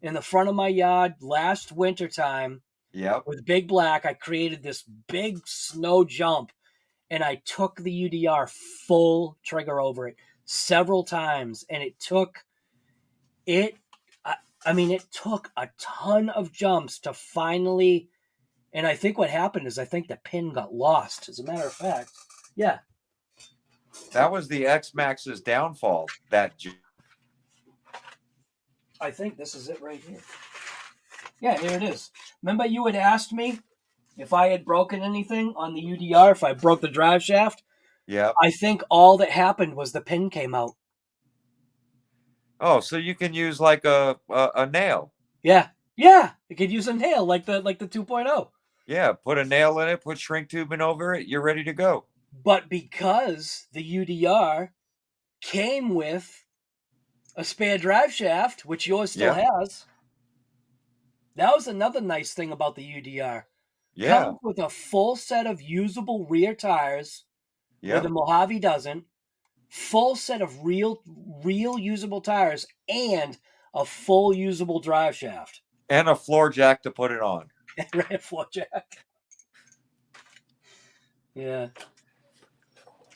in the front of my yard last winter time. Yep. With Big Black, I created this big snow jump, and I took the UDR full trigger over it several times, and it took it. I mean, it took a ton of jumps to finally. And I think what happened is I think the pin got lost. As a matter of fact, yeah. That was the X-Maxx's downfall. That. I think this is it right here. Yeah, here it is. Remember you had asked me if I had broken anything on the UDR, if I broke the drive shaft? Yeah. I think all that happened was the pin came out. Oh, so you can use like a nail. Yeah. Yeah. You could use a nail like the 2.0. Yeah, put a nail in it, put shrink tubing over it, you're ready to go. But because the UDR came with a spare drive shaft, which yours still has. That was another nice thing about the UDR. Yeah. Comes with a full set of usable rear tires, where the Mojave doesn't. Full set of real usable tires and a full usable drive shaft. And a floor jack to put it on. Right, a floor jack. Yeah.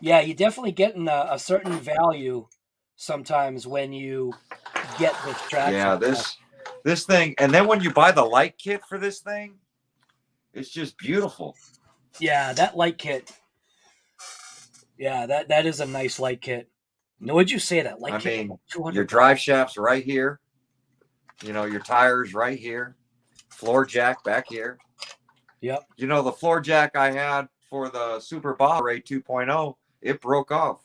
Yeah, you're definitely getting a certain value sometimes when you get this traction. Yeah, this thing, and then when you buy the light kit for this thing, it's just beautiful. Yeah, that light kit. Yeah, that is a nice light kit. No, would you say that light kit? I mean, your drive shaft's right here. You know, your tires right here. Floor jack back here. Yep. You know, the floor jack I had for the Super Ray 2.0, it broke off.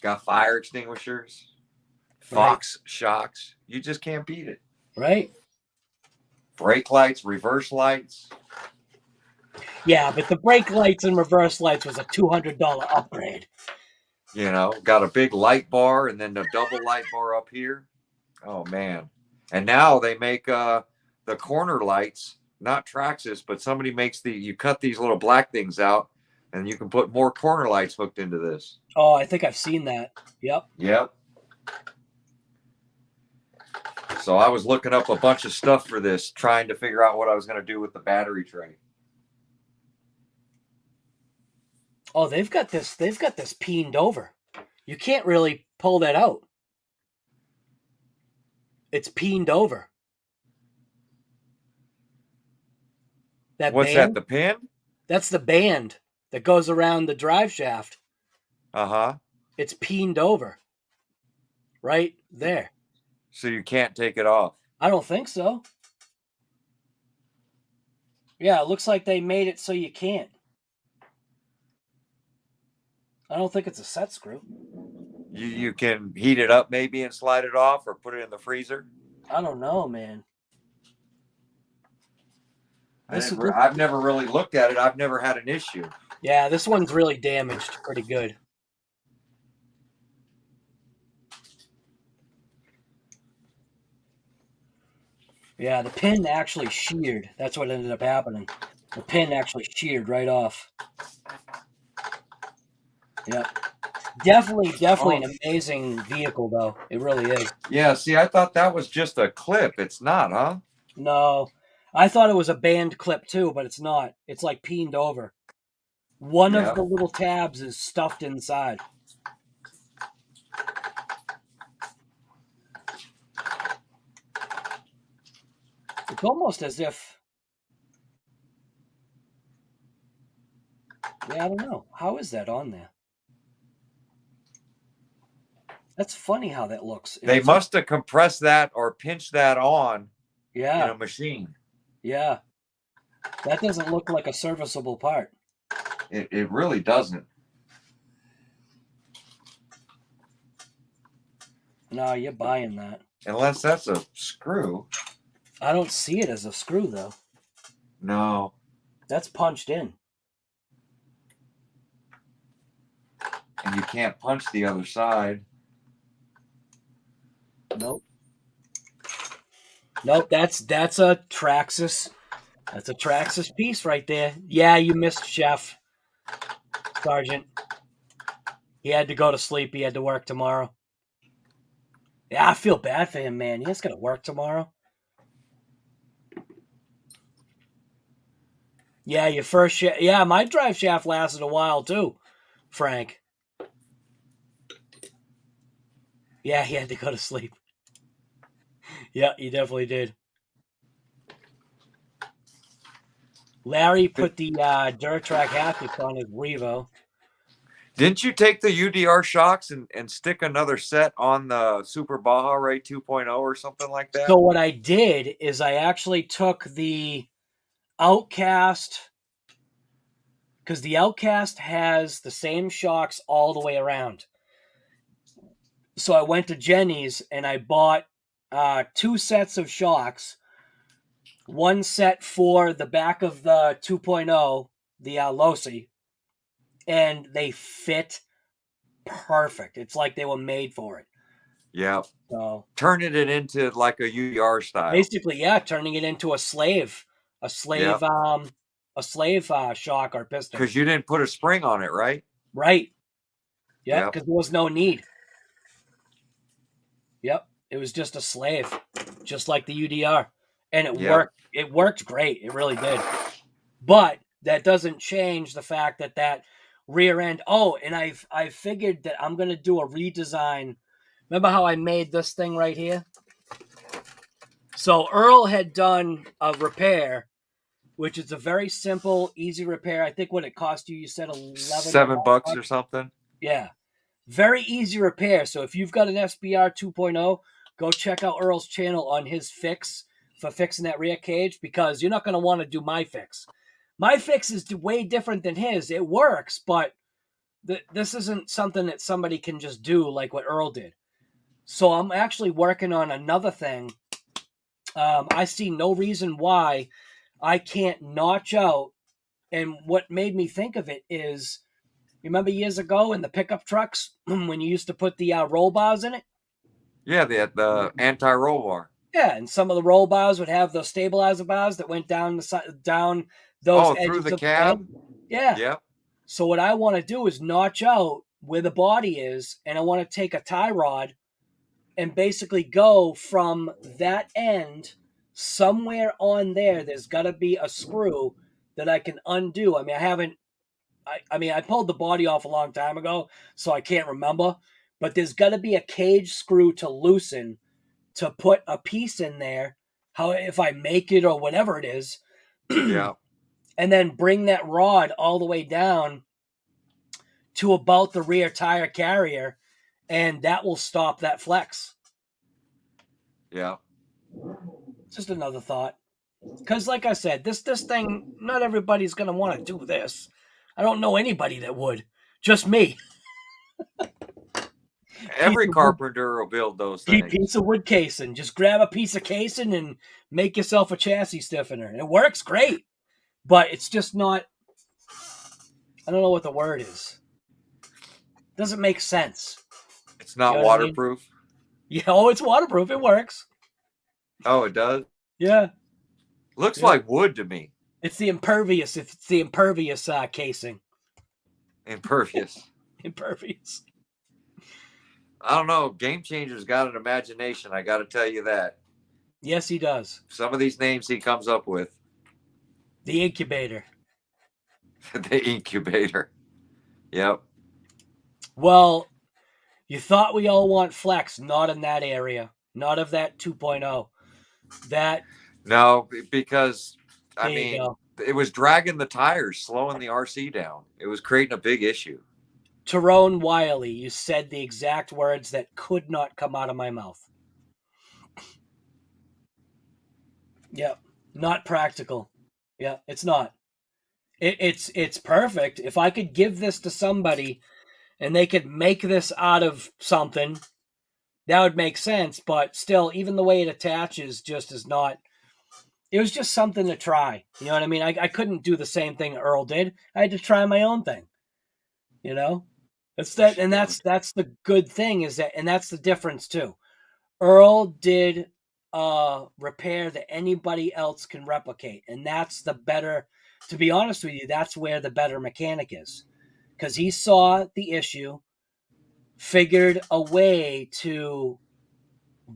Got fire extinguishers, Fox shocks. You just can't beat it. Right. Brake lights, reverse lights. Yeah, but the brake lights and reverse lights was a $200 upgrade. You know, got a big light bar and then the double light bar up here. Oh, man. And now they make the corner lights, not Traxxas, but somebody makes you cut these little black things out and you can put more corner lights hooked into this. Oh, I think I've seen that. Yep. Yep. So I was looking up a bunch of stuff for this, trying to figure out what I was going to do with the battery tray. Oh, they've got this peened over. You can't really pull that out. It's peened over. What's that, the pin? That's the band that goes around the drive shaft. Uh-huh. It's peened over. Right there. So you can't take it off? I don't think so. Yeah, it looks like they made it so you can't. I don't think it's a set screw. You can heat it up maybe and slide it off or put it in the freezer? I don't know, man. I've never really looked at it. I've never had an issue. Yeah, this one's really damaged pretty good. Yeah, the pin actually sheared. That's what ended up happening. The pin actually sheared right off. Yep. Definitely an amazing vehicle, though. It really is. Yeah, see, I thought that was just a clip. It's not, huh? No. I thought it was a band clip, too, but it's not. It's like peened over. One of the little tabs is stuffed inside. It's almost as if, yeah, I don't know. How is that on there? That's funny how that looks. They must have compressed that or pinched that on in a machine. Yeah. That doesn't look like a serviceable part. It really doesn't. No, you're buying that. Unless that's a screw. I don't see it as a screw, though. No. That's punched in. And you can't punch the other side. Nope. Nope, that's a Traxxas. That's a Traxxas piece right there. Yeah, you missed Chef. Sergeant. He had to go to sleep. He had to work tomorrow. Yeah, I feel bad for him, man. He has got to work tomorrow. Yeah, your first shaft. Yeah, my drive shaft lasted a while too, Frank. Yeah, he had to go to sleep. Yeah, he definitely did. Larry put the Duratrack haptics on his Revo. Didn't you take the UDR shocks and stick another set on the Super Baja Ray 2.0 or something like that? So what I did is I actually took the Outcast, because the Outcast has the same shocks all the way around. So I went to Jenny's and I bought 2 sets of shocks. One set for the back of the 2.0, the Losi, and they fit perfect. It's like they were made for it. Yeah. So turning it into like a UDR style. Basically, yeah, turning it into a slave shock or piston. Because you didn't put a spring on it, right? Right. Yeah, because there was no need. Yep. It was just a slave, just like the UDR. And it worked. It worked great. It really did. But that doesn't change the fact that rear end. Oh, and I figured that I'm going to do a redesign. Remember how I made this thing right here? So Earl had done a repair, which is a very simple, easy repair. I think what it cost you said $7 or something. Yeah. Very easy repair. So if you've got an SBR 2.0, go check out Earl's channel on his fix for fixing that rear cage, because you're not going to want to do my fix. My fix is way different than his. It works, but this isn't something that somebody can just do like what Earl did. So I'm actually working on another thing. I see no reason why I can't notch out. And what made me think of it is, remember years ago in the pickup trucks when you used to put the roll bars in it? Yeah, they had the anti-roll bar. Yeah, and some of the roll bars would have those stabilizer bars that went down those edges through the of cab? Yeah. Yep. So what I want to do is notch out where the body is, and I want to take a tie rod and basically go from that end somewhere on there. There's got to be a screw that I can undo. I mean, I pulled the body off a long time ago, so I can't remember. But there's got to be a cage screw to loosen to put a piece in there, if I make it or whatever it is. Yeah. And then bring that rod all the way down to about the rear tire carrier, and that will stop that flex. Yeah. Just another thought. Because like I said, this thing, not everybody's going to want to do this. I don't know anybody that would. Just me. Every carpenter will build those things. Piece of wood casing. Just grab a piece of casing and make yourself a chassis stiffener. It works great. But it's just not, I don't know what the word is. It doesn't make sense. It's not waterproof? I mean? Yeah, it's waterproof. It works. Oh, it does? Yeah. Looks like wood to me. It's the impervious. It's the impervious casing. Impervious. Impervious. I don't know. Game Changer's got an imagination. I got to tell you that. Yes, he does. Some of these names he comes up with. The incubator. The incubator. Yep. Well, you thought we all want flex, not in that area, not of that 2.0. That no, because there I mean, go. it was dragging the tires, slowing the RC down. It was creating a big issue. Tyrone Wiley, you said the exact words that could not come out of my mouth. Yep, not practical. Yeah, it's not. It's perfect. If I could give this to somebody and they could make this out of something, that would make sense. But still, even the way it attaches just is not. It was just something to try. You know what I mean? I couldn't do the same thing Earl did. I had to try my own thing. You know? That's that, and that's the good thing is that, and that's the difference too. Earl did repair that anybody else can replicate, and that's the better. To be honest with you, that's where the better mechanic is, because he saw the issue, figured a way to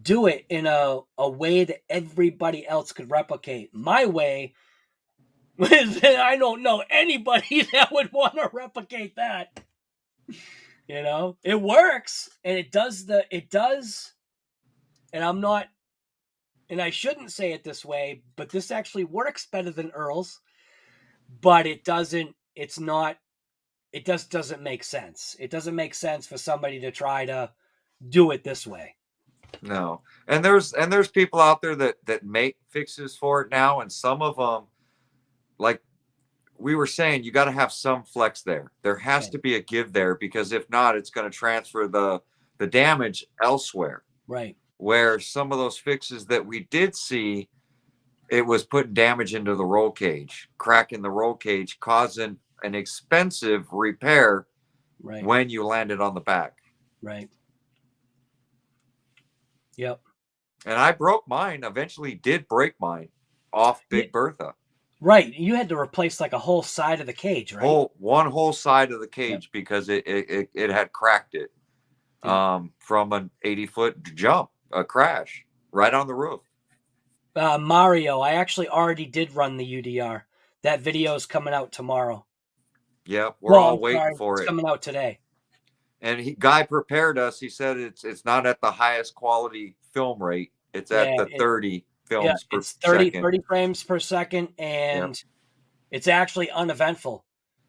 do it in a way that everybody else could replicate. My way, I don't know anybody that would want to replicate that. You know, it works, and it does, and I'm not, and I shouldn't say it this way, but this actually works better than Earl's, but it doesn't, it's not, it just doesn't make sense. It doesn't make sense for somebody to try to do it this way. No. And there's people out there that make fixes for it now, and some of them, like we were saying, you got to have some flex there. There has to be a give there, because if not, it's going to transfer the damage elsewhere. Right. Where some of those fixes that we did see, it was putting damage into the roll cage, cracking the roll cage, causing an expensive repair when you landed on the back. Right. Yep. And I broke mine, eventually did break mine off Big Bertha. Right. You had to replace like a whole side of the cage, right? One whole side of the cage, because it had cracked it from an 80-foot jump, a crash right on the roof. Mario, I actually already did run the UDR. That video is coming out tomorrow. Yep, we're all waiting for it. It's coming out today. And Guy prepared us. He said it's not at the highest quality film rate. It's at the 30 films per second. 30 frames per second, and it's actually uneventful.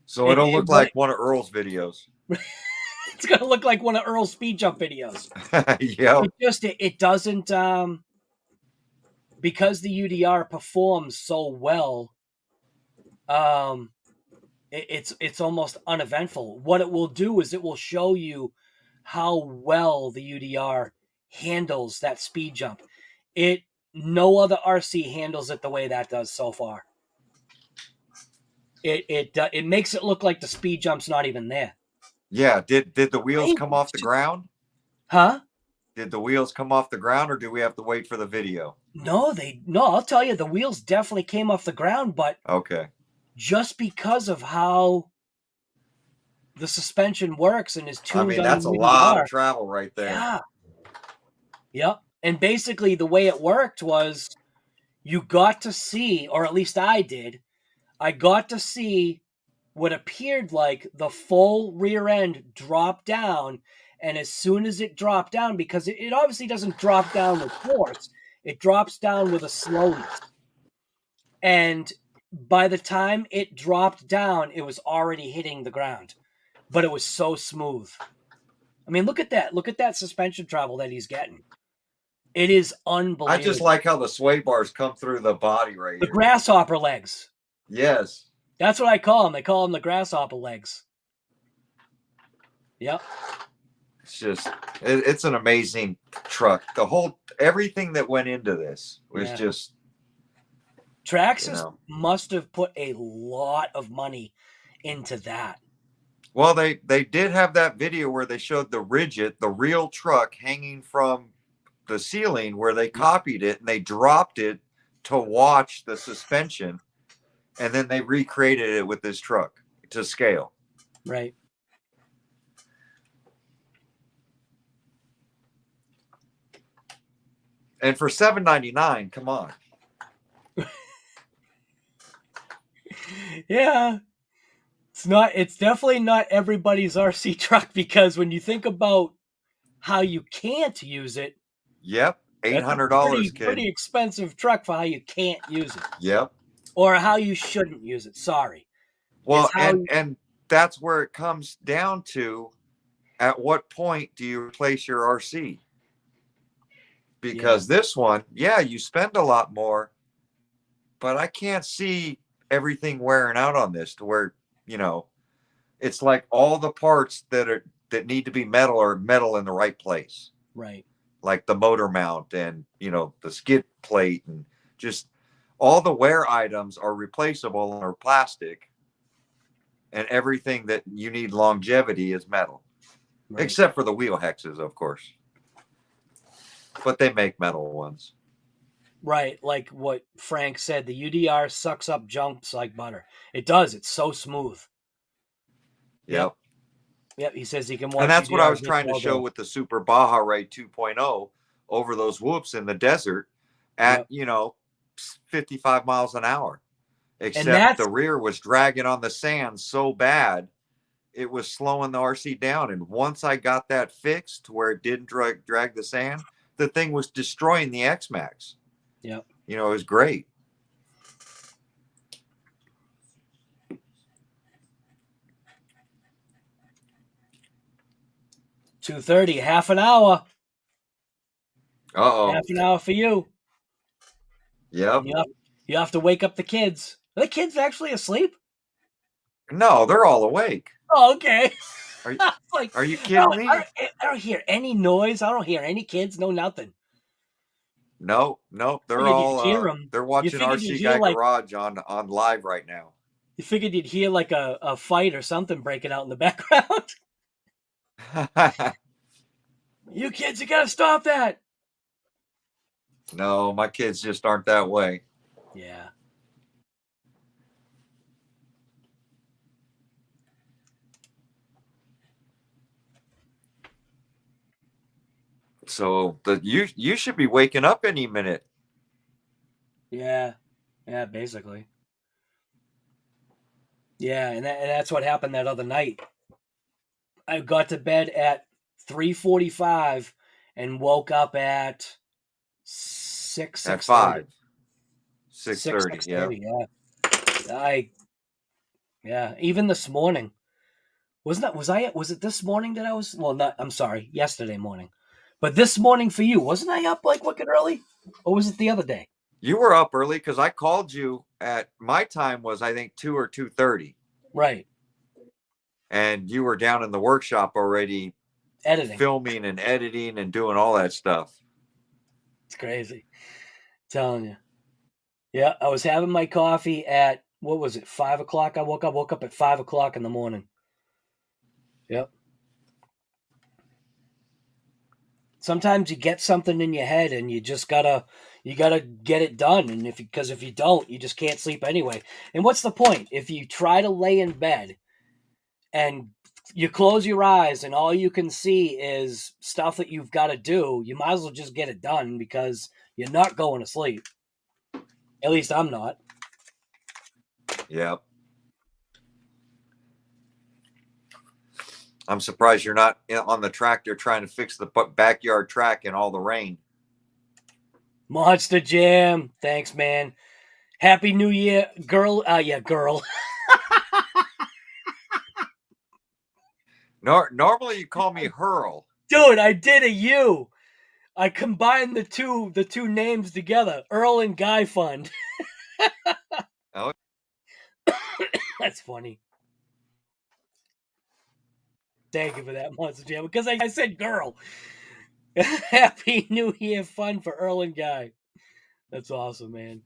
So it'll look like one of Earl's videos. It's going to look like one of Earl's speed jump videos. Yeah. It doesn't, because the UDR performs so well, it's almost uneventful. What it will do is it will show you how well the UDR handles that speed jump. No other RC handles it the way that does so far. It makes it look like the speed jump's not even there. Yeah. Did the wheels come off the ground? Huh? Did the wheels come off the ground, or do we have to wait for the video? No, I'll tell you, the wheels definitely came off the ground, but okay. Just because of how the suspension works and is tuned. I mean, that's a lot of travel right there. Yeah. Yep. And basically the way it worked was you got to see, or at least I did, I got to see what appeared like the full rear end drop down. And as soon as it dropped down, because it obviously doesn't drop down with force, it drops down with a slowness. And by the time it dropped down, it was already hitting the ground. But it was so smooth. I mean, look at that. Look at that suspension travel that he's getting. It is unbelievable. I just like how the sway bars come through the body right here. The grasshopper legs. Yes. That's what I call them. They call them the grasshopper legs. Yep. It's just, it's an amazing truck. Everything that went into this was just. Traxxas must have put a lot of money into that. Well, they did have that video where they showed the Ridget, the real truck, hanging from the ceiling, where they copied it and they dropped it to watch the suspension, and then they recreated it with this truck to scale. Right. And for $799, come on. Yeah. It's definitely not everybody's RC truck, because when you think about how you can't use it. Yep. $800, kid. Pretty expensive truck for how you can't use it. Yep. Or how you shouldn't use it. Sorry. Well, and that's where it comes down to, at what point do you replace your RC? Because this one, yeah, you spend a lot more, but I can't see everything wearing out on this to where, you know, it's like all the parts that need to be metal are metal in the right place. Right. Like the motor mount and, you know, the skid plate, and just all the wear items are replaceable and are plastic, and everything that you need longevity is metal, right. Except for the wheel hexes, of course. But they make metal ones. Right. Like what Frank said, the UDR sucks up jumps like butter. It does. It's so smooth. Yep. Yep. He says he can watch. And that's what I was trying to show with the Super Baja Ray 2.0 over those whoops in the desert at, you know, 55 miles an hour. Except the rear was dragging on the sand so bad, it was slowing the RC down. And once I got that fixed to where it didn't drag the sand, the thing was destroying the X-Maxx. Yep. You know, it was great. $2:30, half an hour. Uh-oh. Half an hour for you. Yep. You have to wake up the kids. Are the kids actually asleep? No, they're all awake. Oh, okay. Are you kidding me? I don't hear any noise. I don't hear any kids. No, nothing. No, they're all they're watching RC Guy Garage on live right now. You figured you'd hear like a fight or something breaking out in the background. You kids, you gotta stop that. No, my kids just aren't that way. Yeah. So you should be waking up any minute. Yeah, basically. Yeah, and that's what happened that other night. I got to bed at 3:45 and woke up at 6:30. At 5. 6:30. Yeah. Even this morning. Was it this morning that I was? Well, I'm sorry, yesterday morning. But this morning for you, wasn't I up like wicked early? Or was it the other day? You were up early because I called you at my time was, I think, 2 or 2:30. Right. And you were down in the workshop already filming and editing and doing all that stuff. It's crazy. I'm telling you. Yeah, I was having my coffee at, what was it, 5 o'clock? I woke up at 5 o'clock in the morning. Yep. Sometimes you get something in your head and you just gotta get it done. And because if you don't, you just can't sleep anyway. And what's the point? If you try to lay in bed and you close your eyes and all you can see is stuff that you've got to do, you might as well just get it done because you're not going to sleep. At least I'm not. Yep. I'm surprised you're not on the tractor trying to fix the backyard track in all the rain. Monster Jam. Thanks, man. Happy New Year, girl. Girl. Normally you call me Hurl. Dude, I did a U. I combined the two names together. Earl and Guy Fund. Oh. That's funny. Thank you for that, Monster Jam, because I said girl. Happy New Year fun for Earl and Guy. That's awesome, man.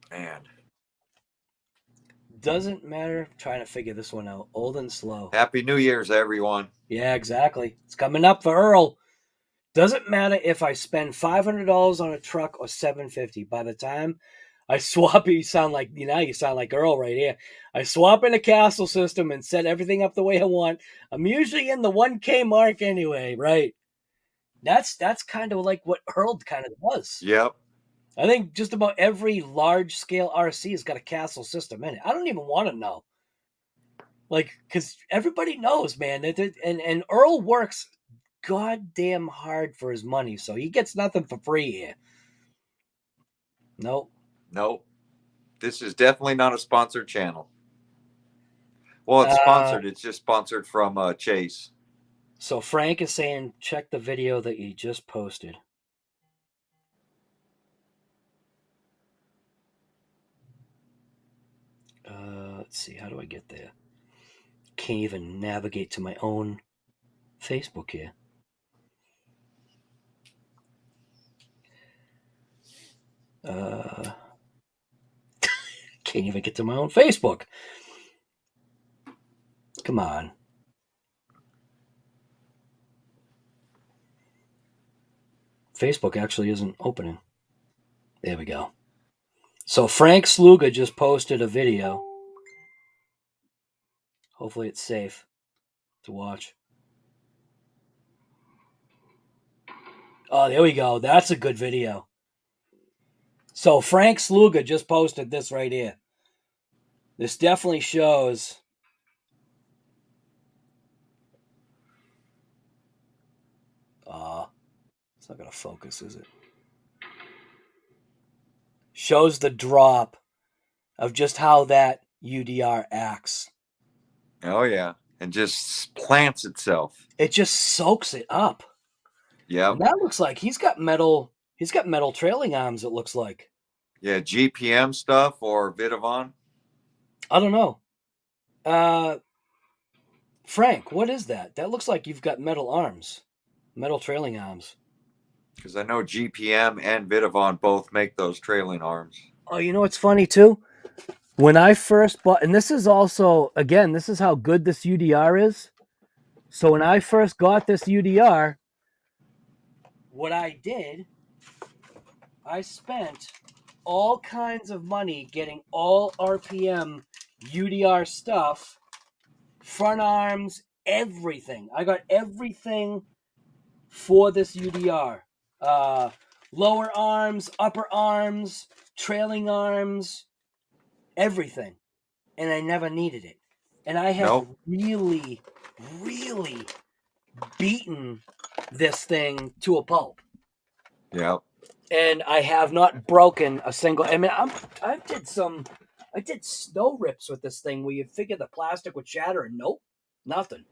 Man. Doesn't matter. I'm trying to figure this one out. Old and slow. Happy New Year's, everyone. Yeah, exactly. It's coming up for Earl. Doesn't matter if I spend $500 on a truck or $750. By the time I swap, you sound like Earl right here. I swap in a castle system and set everything up the way I want. I'm usually in the 1K mark anyway, right? That's kind of like what Earl kind of does. Yep. I think just about every large scale RC has got a castle system in it. I don't even want to know. Like, because everybody knows, man, and Earl works goddamn hard for his money, so he gets nothing for free here. Nope. Nope. This is definitely not a sponsored channel. Well, it's sponsored. It's just sponsored from Chase. So Frank is saying, check the video that you just posted. Let's see. How do I get there? Can't even navigate to my own Facebook here. Can't even get to my own Facebook. Come on. Facebook actually isn't opening. There we go. So Frank Sluga just posted a video. Hopefully it's safe to watch. Oh, there we go. That's a good video. So Frank Sluga just posted this right here. This definitely shows. It's not going to focus, is it? Shows the drop of just how that UDR acts. Oh, yeah. And just plants itself. It just soaks it up. Yeah. And that looks like he's got metal trailing arms, it looks like. Yeah, GPM stuff or Vidavon? I don't know. Frank, what is that? That looks like you've got metal arms. Metal trailing arms. Because I know GPM and Vidavon both make those trailing arms. Oh, you know what's funny too? When I first bought, and this is also, again, this is how good this UDR is. So when I first got this UDR, what I did, I spent all kinds of money getting all RPM UDR stuff, front arms, everything. I got everything for this UDR. Lower arms, upper arms, trailing arms, everything. And I never needed it. And I have really, really beaten this thing to a pulp. Yeah. And I have not broken a single. I mean, I did snow rips with this thing where you'd figure the plastic would shatter, and nope, nothing.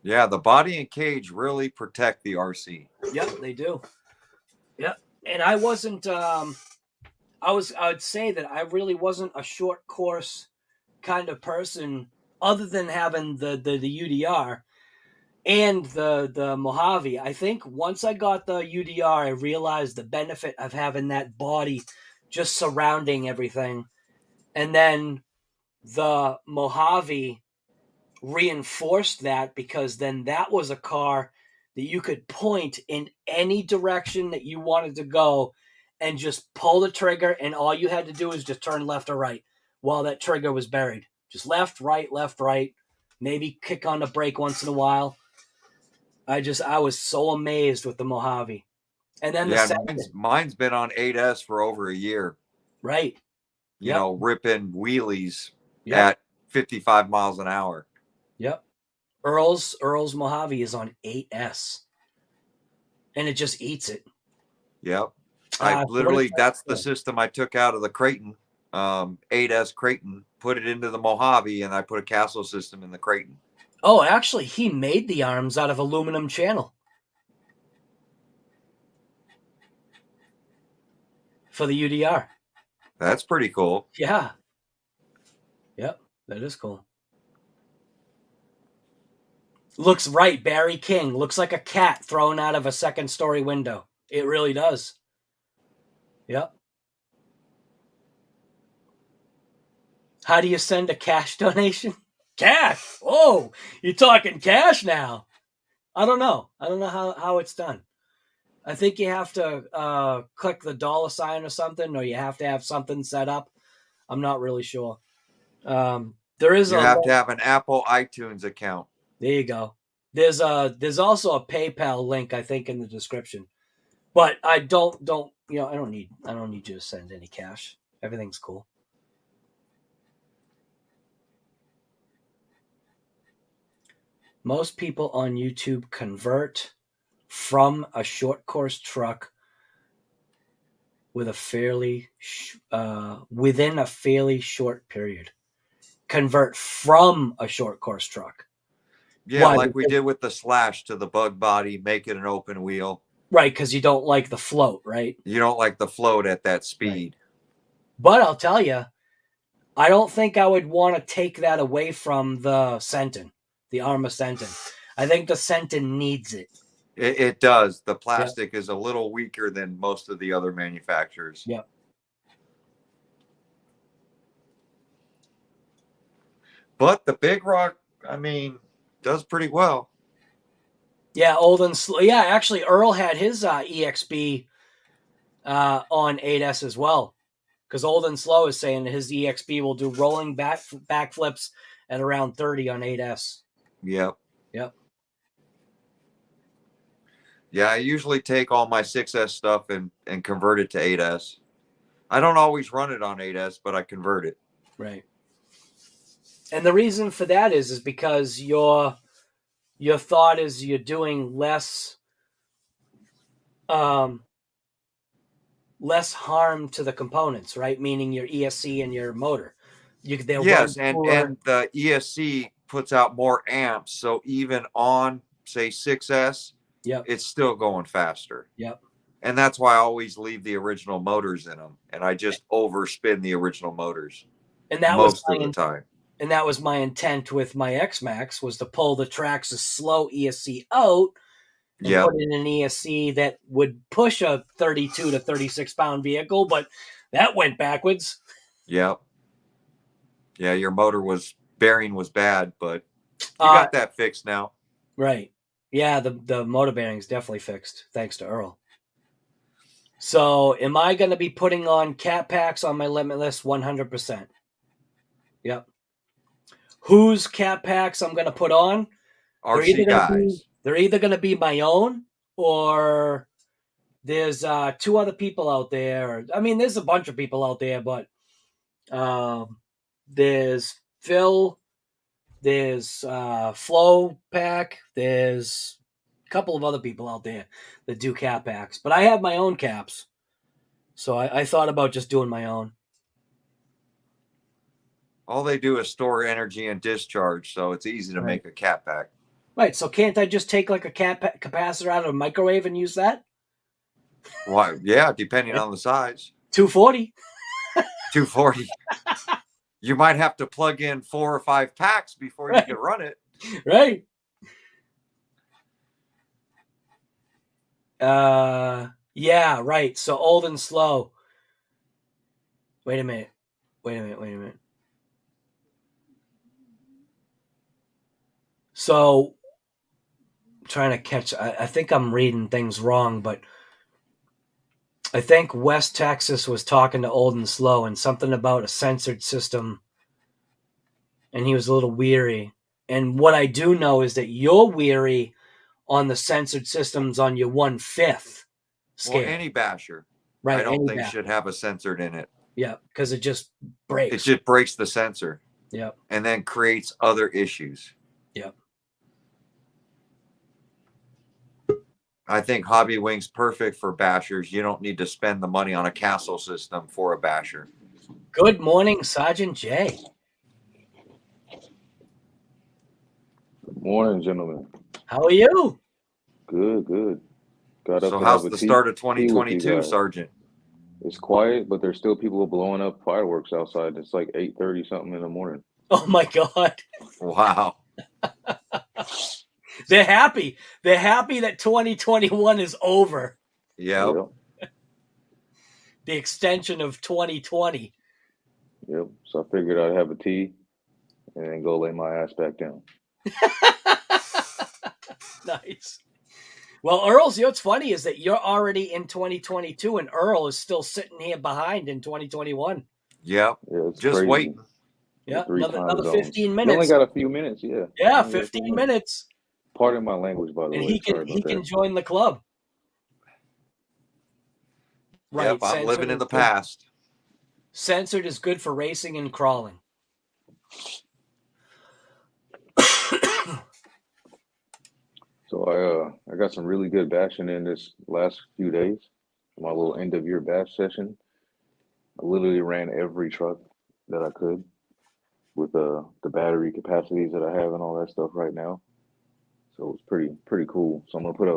Yeah, the body and cage really protect the RC. Yep, they do. Yep, and I wasn't. I would say that I really wasn't a short course kind of person, other than having the UDR and the Mojave. I think once I got the UDR, I realized the benefit of having that body just surrounding everything. And then the Mojave reinforced that, because then that was a car that you could point in any direction that you wanted to go and just pull the trigger, and all you had to do was just turn left or right while that trigger was buried. Just left, right, maybe kick on the brake once in a while. I was so amazed with the Mojave. And then mine's been on 8S for over a year. Right. You know, ripping wheelies at 55 miles an hour. Yep. Earl's Mojave is on 8S. And it just eats it. Yep. I literally, that's the system I took out of the Kraton, 8S Kraton, put it into the Mojave, and I put a Castle system in the Kraton. Oh, actually, he made the arms out of aluminum channel for the UDR. That's pretty cool. Yeah. Yep, that is cool. Looks right, Barry King. Looks like a cat thrown out of a second-story window. It really does. Yep. How do you send a cash donation? Cash! Oh, you're talking cash now. I don't know. I don't know how it's done. I think you have to click the $sign or something, or you have to have something set up. I'm not really sure. There is you have to have an Apple iTunes account. There you go. There's also a PayPal link, I think, in the description. But I don't you know, I don't need you to send any cash. Everything's cool. most people on YouTube convert from a short course truck with a fairly within a fairly short period. Convert from a short course truck. Yeah, Why? like we did with the Slash to the bug body, make it an open wheel. Right, because you don't like the float, right? You don't like the float at that speed. Right. But I'll tell you, I don't think I would want to take that away from the Senton, the Arrma Senton. I think the Senton needs it. It does. The plastic is a little weaker than most of the other manufacturers. Yep. But the Big Rock, I mean, does pretty well. Yeah, old and slow. Yeah, actually, Earl had his EXB on 8S as well. Because Old and Slow is saying that his EXB will do rolling backflips at around 30 on 8S. Yep. Yep. Yeah, I usually take all my 6S stuff and convert it to 8S. I don't always run it on 8S, but I convert it. Right. And the reason for that is because your thought is you're doing less harm to the components, right? Meaning your ESC and your motor. Yes, and the ESC puts out more amps, so even on, say, 6S, it's still going faster. Yep. And that's why I always leave the original motors in them, and I just overspin the original motors. And that most of the time. And that was my intent with my X-Maxx, was to pull the Traxxas slow ESC out and put in an ESC that would push a 32 to 36 pound vehicle, but that went backwards. Yep. Yeah, your bearing was bad, but you got that fixed now. Right. Yeah, the motor bearing's definitely fixed, thanks to Earl. So am I going to be putting on cat packs on my Limitless? 100%. Yep. Whose cat packs I'm going to put on? RC guys. They're either going to be my own, or there's 2 other people out there. I mean, there's a bunch of people out there, but there's Phil, there's Flow Pack, there's a couple of other people out there that do cap packs. But I have my own caps, so I thought about just doing my own. All they do is store energy and discharge, so it's easy to make a cap pack. Right, so can't I just take like a capacitor out of a microwave and use that? Well, yeah, depending on the size. 240. 240. You might have to plug in 4 or 5 packs before you can run it. Right. Yeah, right. So Old and Slow. Wait a minute. So, I'm trying to catch, I think I'm reading things wrong, but I think West Texas was talking to Old and Slow and something about a censored system, and he was a little weary. And what I do know is that you're weary on the censored systems on your 1/5 scale. Well, any basher, right? I don't think should have a censored in it. Yeah, because it just breaks. It just breaks the sensor. Yeah. And then creates other issues. Yeah. I think Hobby Wing's perfect for bashers. You don't need to spend the money on a castle system for a basher. Good morning, Sergeant J. Good morning, gentlemen. How are you? Good. Got up. So how's the start of 2022, Sergeant? It's quiet, but there's still people blowing up fireworks outside. It's like 8:30 something in the morning. Oh my God. Wow. They're happy. They're happy that 2021 is over. Yeah. The extension of 2020. Yep. So I figured I'd have a tea and then go lay my ass back down. Nice. Well, Earl's, what's funny is that you're already in 2022 and Earl is still sitting here behind in 2021. Yeah. It's just crazy. waiting. Yeah. Another 15 minutes. We only got a few minutes. Yeah. Yeah. 15 minutes. Pardon my language, by the way. And he can join the club. Right. Yep, I'm living in the past. Censored is good for racing and crawling. So I got some really good bashing in this last few days. My little end of year bash session. I literally ran every truck that I could with the battery capacities that I have and all that stuff right now. So it's pretty cool. So I'm gonna put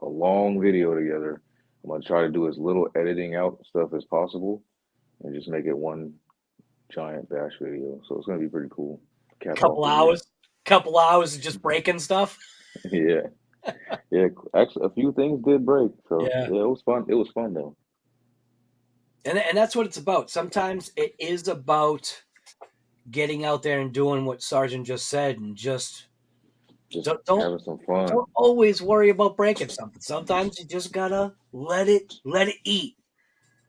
a long video together. I'm gonna try to do as little editing out stuff as possible and just make it one giant bash video. So it's gonna be pretty cool. Couple hours of just breaking stuff. Yeah. Yeah, actually, a few things did break, so Yeah. it was fun. It was fun though. And that's what it's about. Sometimes it is about getting out there and doing what Sergeant just said, and just don't having some fun. Don't always worry about breaking something. Sometimes you just gotta let it eat.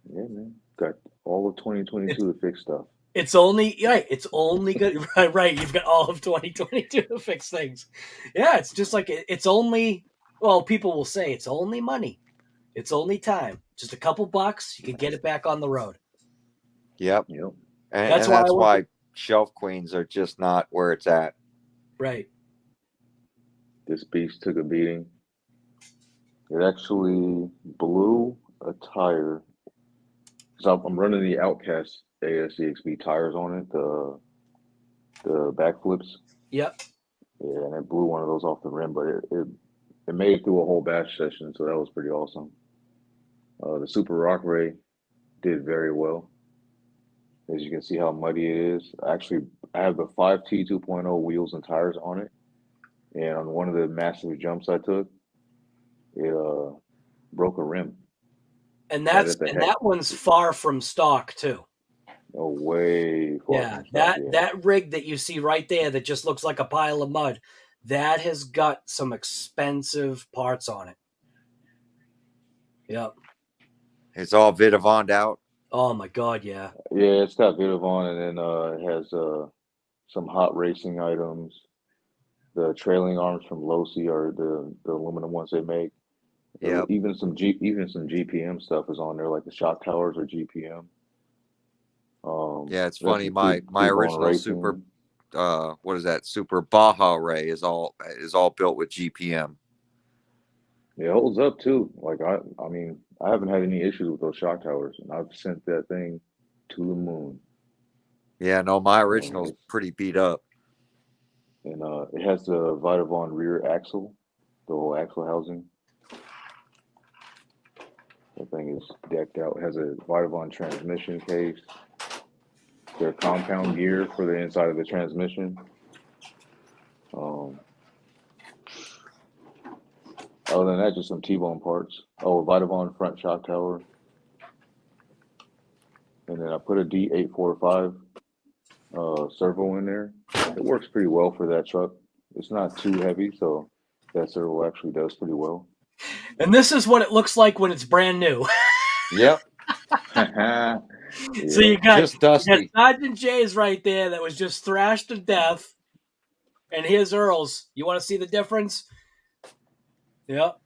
Yeah, man. Got all of 2022 to fix stuff. It's only right. It's only good. Right. You've got all of 2022 to fix things. Yeah, it's just like it's only. Well, people will say it's only money. It's only time. Just a couple bucks, you can get it back on the road. Yep. Yep. And that's why shelf queens are just not where it's at. Right. This beast took a beating. It actually blew a tire. So I'm running the Outcast EXB tires on it, the backflips. Yep. Yeah, and it blew one of those off the rim, but it made it through a whole bash session, so that was pretty awesome. The Super Rock Ray did very well. As you can see how muddy it is. Actually, I have the 5T 2.0 wheels and tires on it. And on one of the massive jumps I took, it broke a rim. And that one's far from stock too. Oh, way far. Yeah, from stock, that rig that you see right there that just looks like a pile of mud, that has got some expensive parts on it. Yep. It's all Vitavoned out. Oh my God, yeah. Yeah, it's got Vitavon, and then it has some hot racing items. The trailing arms from Losi are the aluminum ones they make. Yeah. Even some GPM stuff is on there, like the shock towers are GPM. Yeah, it's funny. My original Super, what is that? Super Baja Ray is all built with GPM. It holds up too. Like I mean, I haven't had any issues with those shock towers, and I've sent that thing to the moon. Yeah, no, my original's pretty beat up. And it has the Vitavon rear axle, the whole axle housing. That thing is decked out. It has a Vitavon transmission case. Their compound gear for the inside of the transmission. Other than that, just some T-bone parts. Oh, Vitavon front shock tower. And then I put a D845 servo in there. It works pretty well for that truck. It's not too heavy, so that servo actually does pretty well. And this is what it looks like when it's brand new. Yep. Yeah. So you got Sergeant J's right there that was just thrashed to death. And here's Earl's. You want to see the difference? Yep.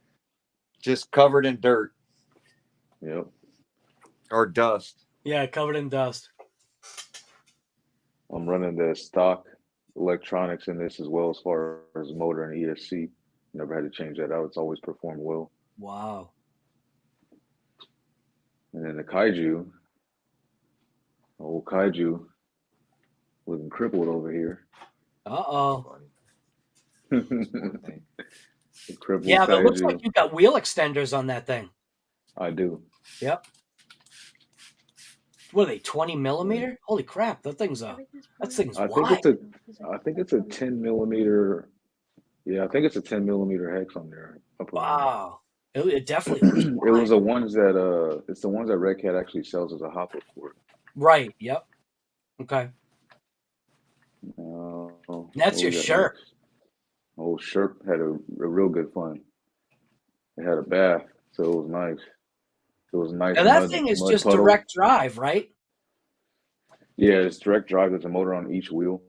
Just covered in dirt. Yep. Or dust. Yeah, covered in dust. I'm running the stock electronics in this as well, as far as motor and ESC. Never had to change that out. It's always performed well. Wow. And then the Kaiju, old Kaiju, looking crippled over here. Uh-oh. Yeah, but it looks like you got wheel extenders on that thing. I do. Yep. What are they, 20 millimeter? Holy crap, that thing's wide. I think it's a 10 millimeter. Yeah, I think it's a 10 millimeter hex on there. Wow. It definitely looks it was the ones that it's the ones that Red Cat actually sells as a hopper for. Right, yep. Okay. That's your shirt. Old shirt had a real good fun. It had a bath, so it was nice. It was nice. Now that thing is just direct drive, right? Yeah, it's direct drive. There's a motor on each wheel.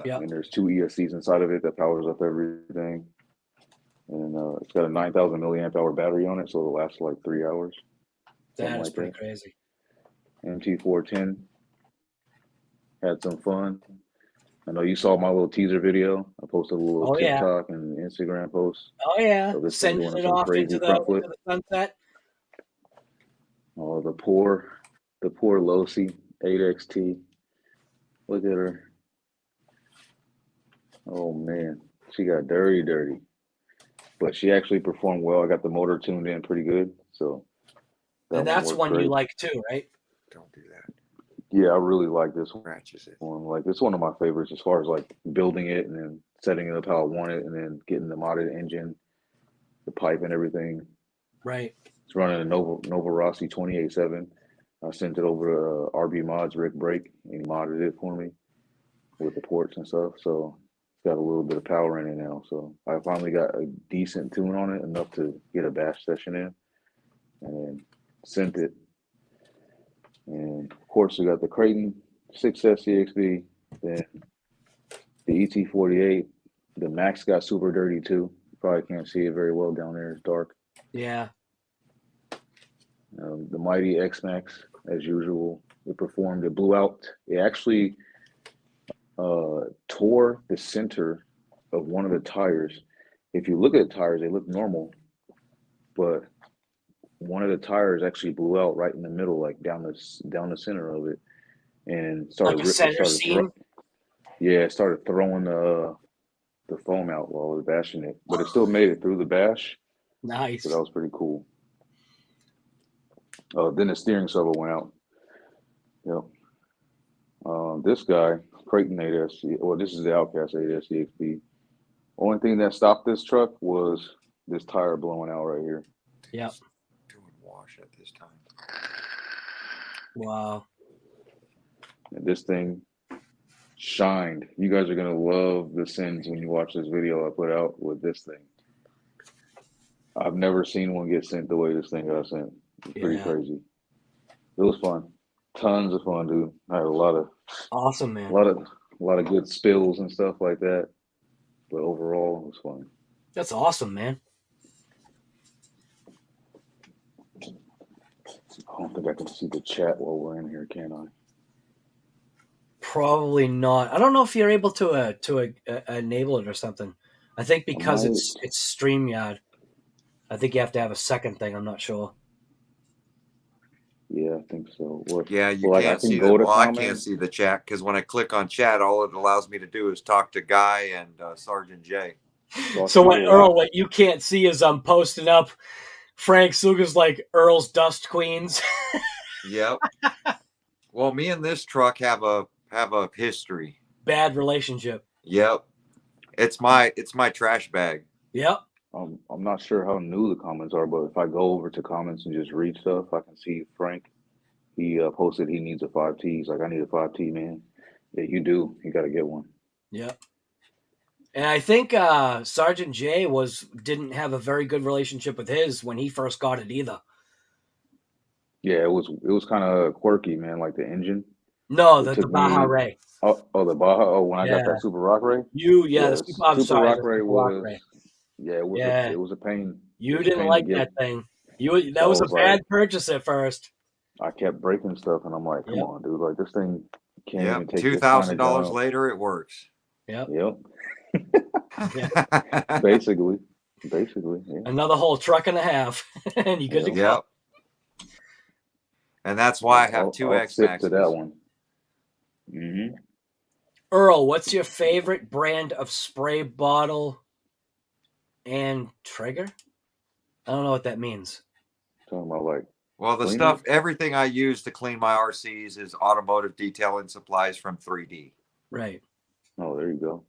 Yeah. And there's 2 ESCs inside of it that powers up everything. And it's got a 9,000 milliamp hour battery on it, so it'll last like 3 hours. That is pretty crazy. MT410. Had some fun. I know you saw my little teaser video. I posted a little Oh, yeah. TikTok and Instagram post. Oh, yeah. So this thing Sending doing it some off crazy into front flip. the sunset. Oh, the poor Losi 8XT. Look at her. Oh man, she got dirty. But she actually performed well. I got the motor tuned in pretty good, so And that's worked one you great. like too, right? Don't do that. Yeah, I really like this one. Scratches it. Like, it's one of my favorites as far as like building it and then setting it up how I want it, and then getting the modded engine, the pipe, and everything. Right. It's running a Nova Rossi 28.7. I sent it over to RB Mods Rick Brake, and he modded it for me with the ports and stuff. So it's got a little bit of power in it now. So I finally got a decent tune on it, enough to get a bash session in, and then sent it. And of course, we got the Kraton 6S EXB, then the ET48. The Max got super dirty too. You probably can't see it very well down there. It's dark. Yeah. The mighty X-Maxx, as usual, it performed. It blew out. It actually tore the center of one of the tires. If you look at the tires, they look normal, but one of the tires actually blew out right in the middle, like down the center of it, and started Like a center seam? It started throwing the foam out while I was bashing it, but it still made it through the bash. Nice. So that was pretty cool. Then the steering servo went out. Yep. This guy, Kraton 8S, well, this is the Outcast 8S EXB. Only thing that stopped this truck was this tire blowing out right here. Yep. Doing wash at this time. Wow. And this thing shined. You guys are gonna love the sins when you watch this video I put out with this thing. I've never seen one get sent the way this thing got sent. It's pretty crazy. It was fun. Tons of fun, dude. I had a lot of awesome, man. A lot of good spills and stuff like that. But overall, it was fun. That's awesome, man. I don't think I can see the chat while we're in here, can I? Probably not. I don't know if you're able to enable it or something. I think because it's StreamYard. I think you have to have a second thing. I'm not sure. Yeah, I think so. Yeah, you can't see I can't see the chat because when I click on chat, all it allows me to do is talk to Guy and Sergeant J. So what you can't see is I'm posting up Frank Suga's like Earl's Dust Queens. Yep. Well, me and this truck have a history. Bad relationship. Yep. It's my trash bag. Yep. I'm not sure how new the comments are, but if I go over to comments and just read stuff, I can see Frank. He posted he needs a 5T. He's like, I need a 5T, man. Yeah, you do. You got to get one. Yep. And I think Sergeant J didn't have a very good relationship with his when he first got it either. Yeah, it was kind of quirky, man. Like the engine. No, the Baja Ray. Oh, the Baja. Oh, when I got that Super Rock Ray. The Super Rock Ray was. Yeah, it was a pain. You didn't like that thing. That was a bad purchase at first. I kept breaking stuff, and I'm like, come on, dude! Like this thing can't even take $2,000 later, it works. Yep. Basically. Yeah. Another whole truck and a half, and you good to go. Yep. And that's why I have two X-Maxx. To that one. Mm-hmm. Earl, what's your favorite brand of spray bottle and trigger? I don't know what that means. Talking about like. Well, the stuff, everything I use to clean my RCs is automotive detailing supplies from 3D. Right. Oh, there you go.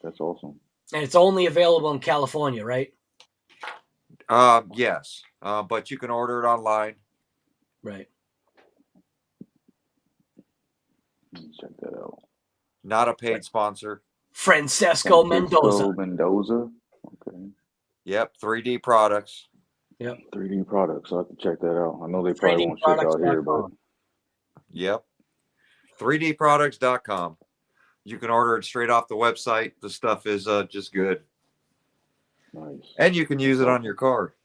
That's awesome. And it's only available in California, right? Yes. But you can order it online. Right. Check that out. Not a paid sponsor. Francesco Mendoza. Okay. Yep. 3D products. Yep. 3D products. I have to check that out. I know they probably won't ship out here, but. Yep. 3dproducts.com. You can order it straight off the website. The stuff is just good. Nice. And you can use it on your car.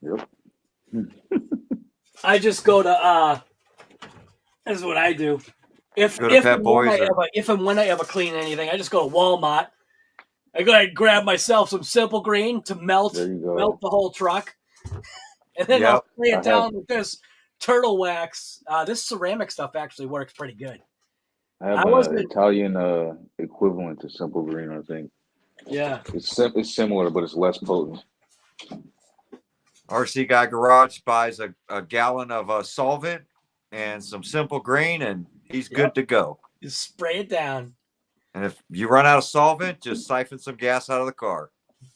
Yep. I just go to this is what I do. If Go to if Pep and when Boys I or ever if and when I ever clean anything, I just go to Walmart. I go ahead and grab myself some Simple Green to melt There you go. the whole truck, and then I'll Yep. spray it I have- down with this turtle wax. This ceramic stuff actually works pretty good. I have I an wasn't- Italian equivalent to Simple Green, I think. Yeah. It's similar, but it's less potent. RC Guy Garage buys a gallon of solvent and some Simple Green, and he's good to go. Just spray it down. And if you run out of solvent, just siphon some gas out of the car.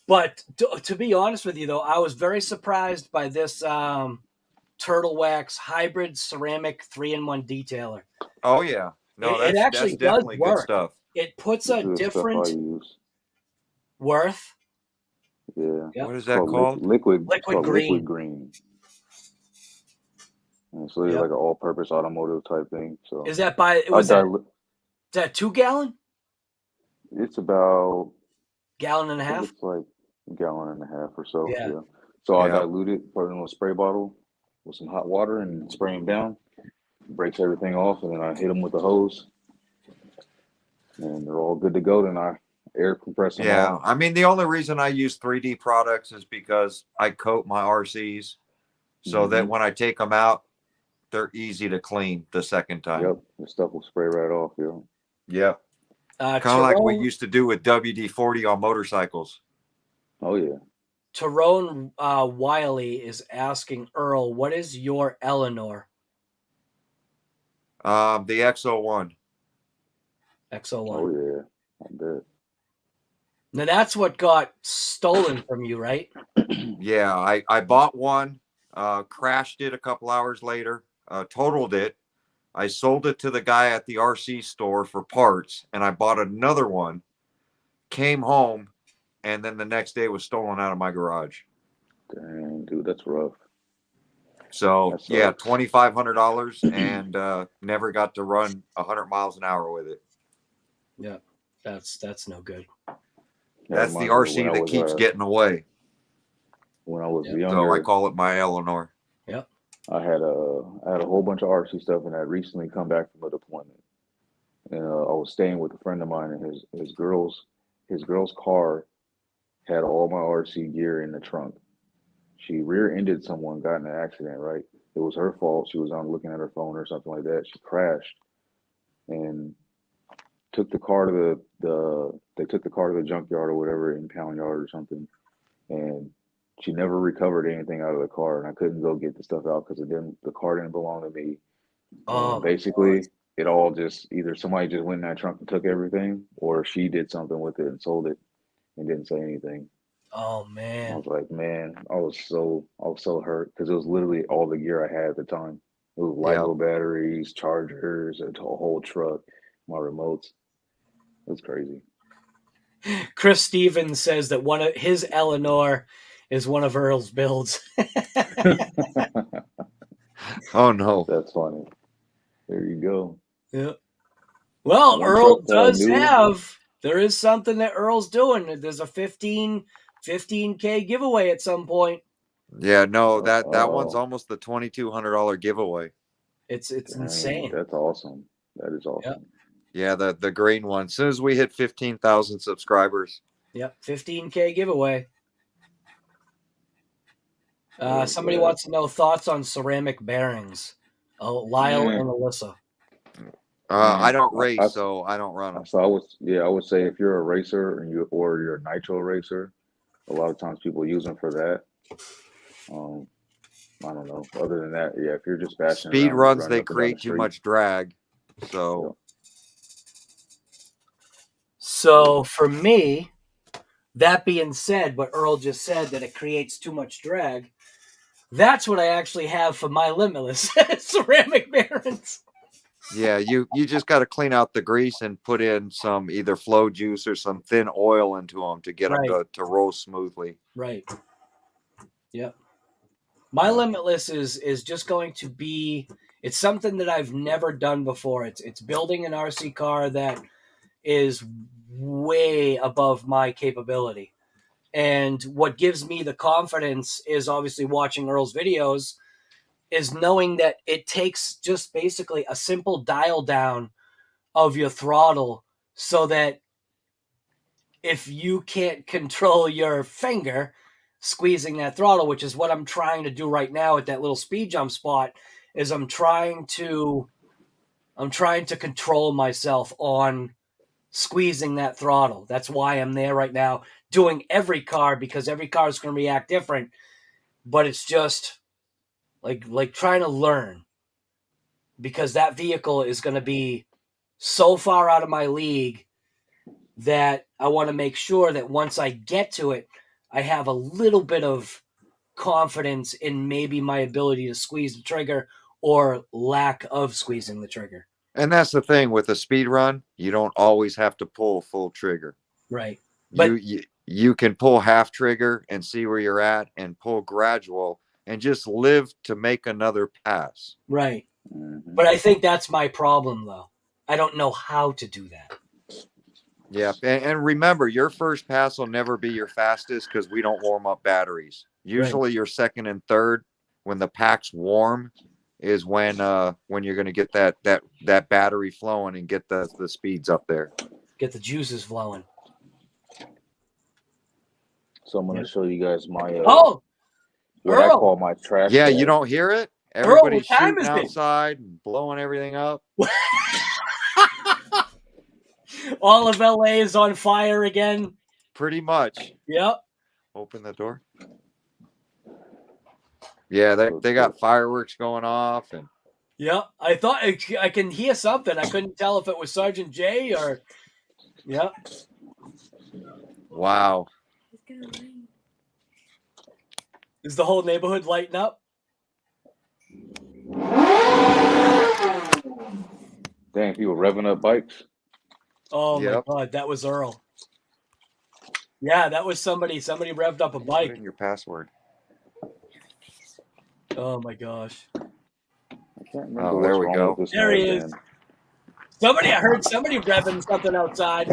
But to be honest with you, though, I was very surprised by this Turtle Wax hybrid ceramic 3-in-1 detailer. Oh yeah, no, It actually that's definitely does good work. stuff. It puts This a is the stuff I different use. worth. Yeah. Yep. What is It's that called? Liquid Green. Liquid Green. And it's really like an all-purpose automotive type thing. So Is that is that 2 gallon? It's about Gallon and a half? It's like a gallon and a half or so. Yeah. Yeah. So I Yeah. dilute it, put it in a spray bottle with some hot water, and spray them down. Breaks everything off, and then I hit them with the hose, and they're all good to go. Then I air compress them. Yeah, all. I mean the only reason I use 3D products is because I coat my RCs so that when I take them out, they're easy to clean the second time. Yep, the stuff will spray right off. Yeah. Yep. Kind of like we used to do with WD-40 on motorcycles. Oh yeah. Tyrone Wiley is asking Earl, what is your Eleanor? The X01. X01. Oh yeah. I bet. Now that's what got stolen from you, right? Yeah, I bought one, crashed it a couple hours later, totaled it. I sold it to the guy at the RC store for parts, and I bought another one, came home, and then the next day it was stolen out of my garage. Dang, dude, that's rough. So yeah, $2,500 and never got to run 100 miles an hour with it. Yeah, that's no good. That's the RC that keeps getting away. When I was younger, so I call it my Eleanor. Yep. I had a whole bunch of RC stuff, and I recently come back from a deployment, and I was staying with a friend of mine, and his girl's car had all my RC gear in the trunk. She rear-ended someone, got in an accident, right? It was her fault. She was on looking at her phone or something like that. She crashed and took the car to they took the car to the junkyard or whatever, impound yard or something, and she never recovered anything out of the car, and I couldn't go get the stuff out because the car didn't belong to me. Basically, it all just either somebody just went in that trunk and took everything, or she did something with it and sold it and didn't say anything. Oh man! I was like, man, I was so hurt because it was literally all the gear I had at the time. It was LiPo batteries, chargers, a whole truck, my remotes. It was crazy. Chris Stevens says that one of his Eleanor is one of Earl's builds. Oh no, that's funny. There you go. Yeah. Well, Earl does have. There is something that Earl's doing. There's a 15K giveaway at some point. Yeah, no, that one's almost the $2,200 giveaway. It's insane. That's awesome. That is awesome. Yep. Yeah, the green one. As soon as we hit 15,000 subscribers. Yep, 15K giveaway. Somebody wants to know thoughts on ceramic bearings. Lyle and Alyssa. I don't race, so I don't run them. So I would say if you're a racer and you're a nitro racer, a lot of times people use them for that. I don't know. Other than that, yeah, if you're just bashing speed around, runs, they create too much drag. So for me, that being said, what Earl just said, that it creates too much drag, that's what I actually have for my Limitless ceramic bearings. Yeah, you just got to clean out the grease and put in some either flow juice or some thin oil into them to get them to roll smoothly. Right. Yep. My Limitless is just going to be, it's something that I've never done before. It's building an RC car that is way above my capability. And what gives me the confidence is obviously watching Earl's videos, is knowing that it takes just basically a simple dial down of your throttle so that if you can't control your finger squeezing that throttle, which is what I'm trying to do right now at that little speed jump spot, is I'm trying to control myself on squeezing that throttle. That's why I'm there right now doing every car, because every car is going to react different. But it's just like trying to learn, because that vehicle is going to be so far out of my league that I want to make sure that once I get to it, I have a little bit of confidence in maybe my ability to squeeze the trigger or lack of squeezing the trigger. And that's the thing with a speed run, you don't always have to pull full trigger. Right. But you can pull half trigger and see where you're at, and pull gradual and just live to make another pass. Right. But I think that's my problem, though. I don't know how to do that. Yeah. And remember, your first pass will never be your fastest, because we don't warm up batteries. Usually your second and third, when the pack's warm, is when you're going to get that battery flowing and get the speeds up there. Get the juices flowing. So I'm going to show you guys my what I call my trash Yeah, bag. you don't hear it? Earl, Everybody's what time shooting is it? outside and blowing everything up. All of LA is on fire again. Pretty much. Yep. Open the door. Yeah, they got fireworks going off, and Yep. I thought I can hear something. I couldn't tell if it was Sergeant J or. Yep. wow. Is the whole neighborhood lighting up? Dang, people revving up bikes. Oh Yep. my God, that was Earl. Yeah, that was somebody. Somebody revved up a Put bike. in your password. Oh my gosh. I can't remember Oh, there what's we wrong go. with this There he noise, is. man. I heard somebody revving something outside.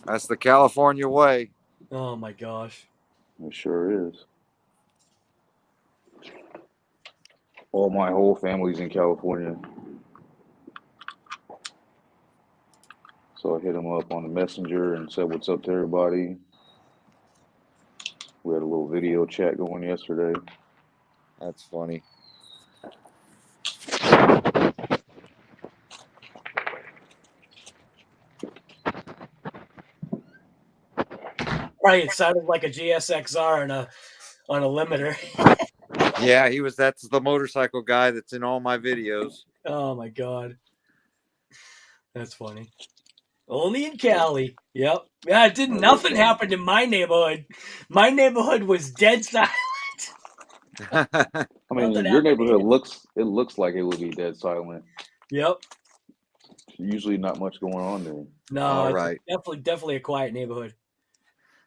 That's the California way. Oh my gosh. It sure is. All my whole family's in California. So I hit him up on the messenger and said what's up to everybody. We had a little video chat going yesterday. That's funny. Right, it sounded like a GSXR on a limiter. Yeah, that's the motorcycle guy that's in all my videos. Oh my God. That's funny. Only in Cali. Yep. Yeah, nothing happened in my neighborhood. My neighborhood was dead silent. I mean, your neighborhood looks like it would be dead silent. Yep. Usually not much going on there. No, all right. Definitely a quiet neighborhood.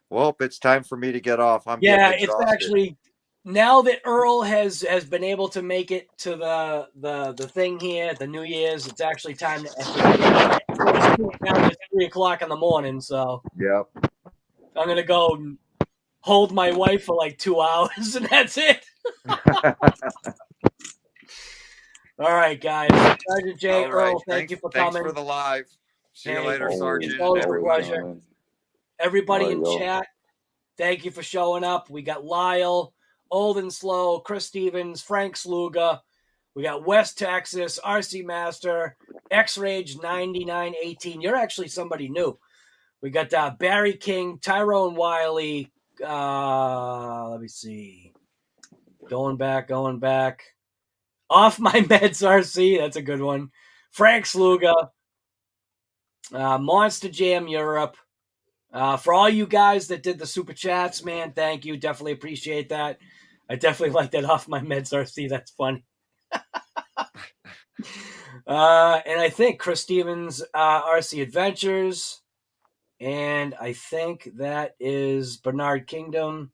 Well, it's time for me to get off. I'm yeah, getting exhausted. It's actually now that Earl has been able to make it to the thing here, the New Year's. It's actually time to end. Now it's 3:00 in the morning, so yep. I'm gonna go and hold my wife for like 2 hours, and that's it. All right, guys. Sergeant J, All Earl, right. thank you for coming. Thanks for the live. See you later, Sergeant. It's always a pleasure. Everybody in go. chat, thank you for showing up. We got Lyle, Old and Slow, Chris Stevens, Frank Sluga. We got West Texas, RC Master, X-Rage 9918. You're actually somebody new. We got Barry King, Tyrone Wiley. Let me see. Going back. Off My Meds RC. That's a good one. Frank Sluga. Monster Jam Europe. For all you guys that did the super chats, man, thank you. Definitely appreciate that. I definitely like that Off My Meds RC. That's funny. And I think Chris Stevens, RC Adventures. And I think that is Bernard Kingdom.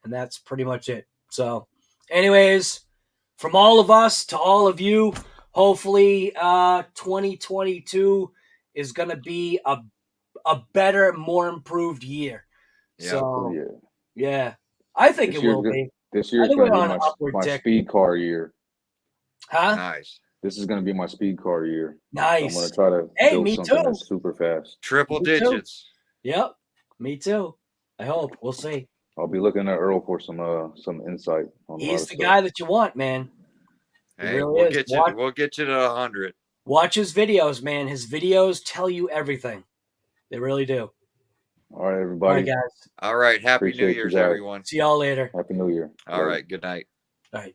And that's pretty much it. So, anyways, from all of us to all of you, hopefully 2022 is going to be a better, more improved year. Yeah. So, yeah, I think it will be. This year I is think going we're to on be an upward my tick. speed car year. Huh? Nice. This is going to be my speed car year. Nice. I'm going to try to Hey, build me something too. that's super fast. Triple Me too. digits. Yep. Me too. I hope. We'll see. I'll be looking at Earl for some insight on a lot He's of the stuff. guy that you want, man. He Hey, really we'll is. get you. We'll get you to 100. Watch his videos, man. His videos tell you everything. They really do. All right, All everybody. right, guys. All right. Happy Appreciate New you Year's, guys. everyone. See y'all later. Happy New Year. All Later. right. Good night. All right.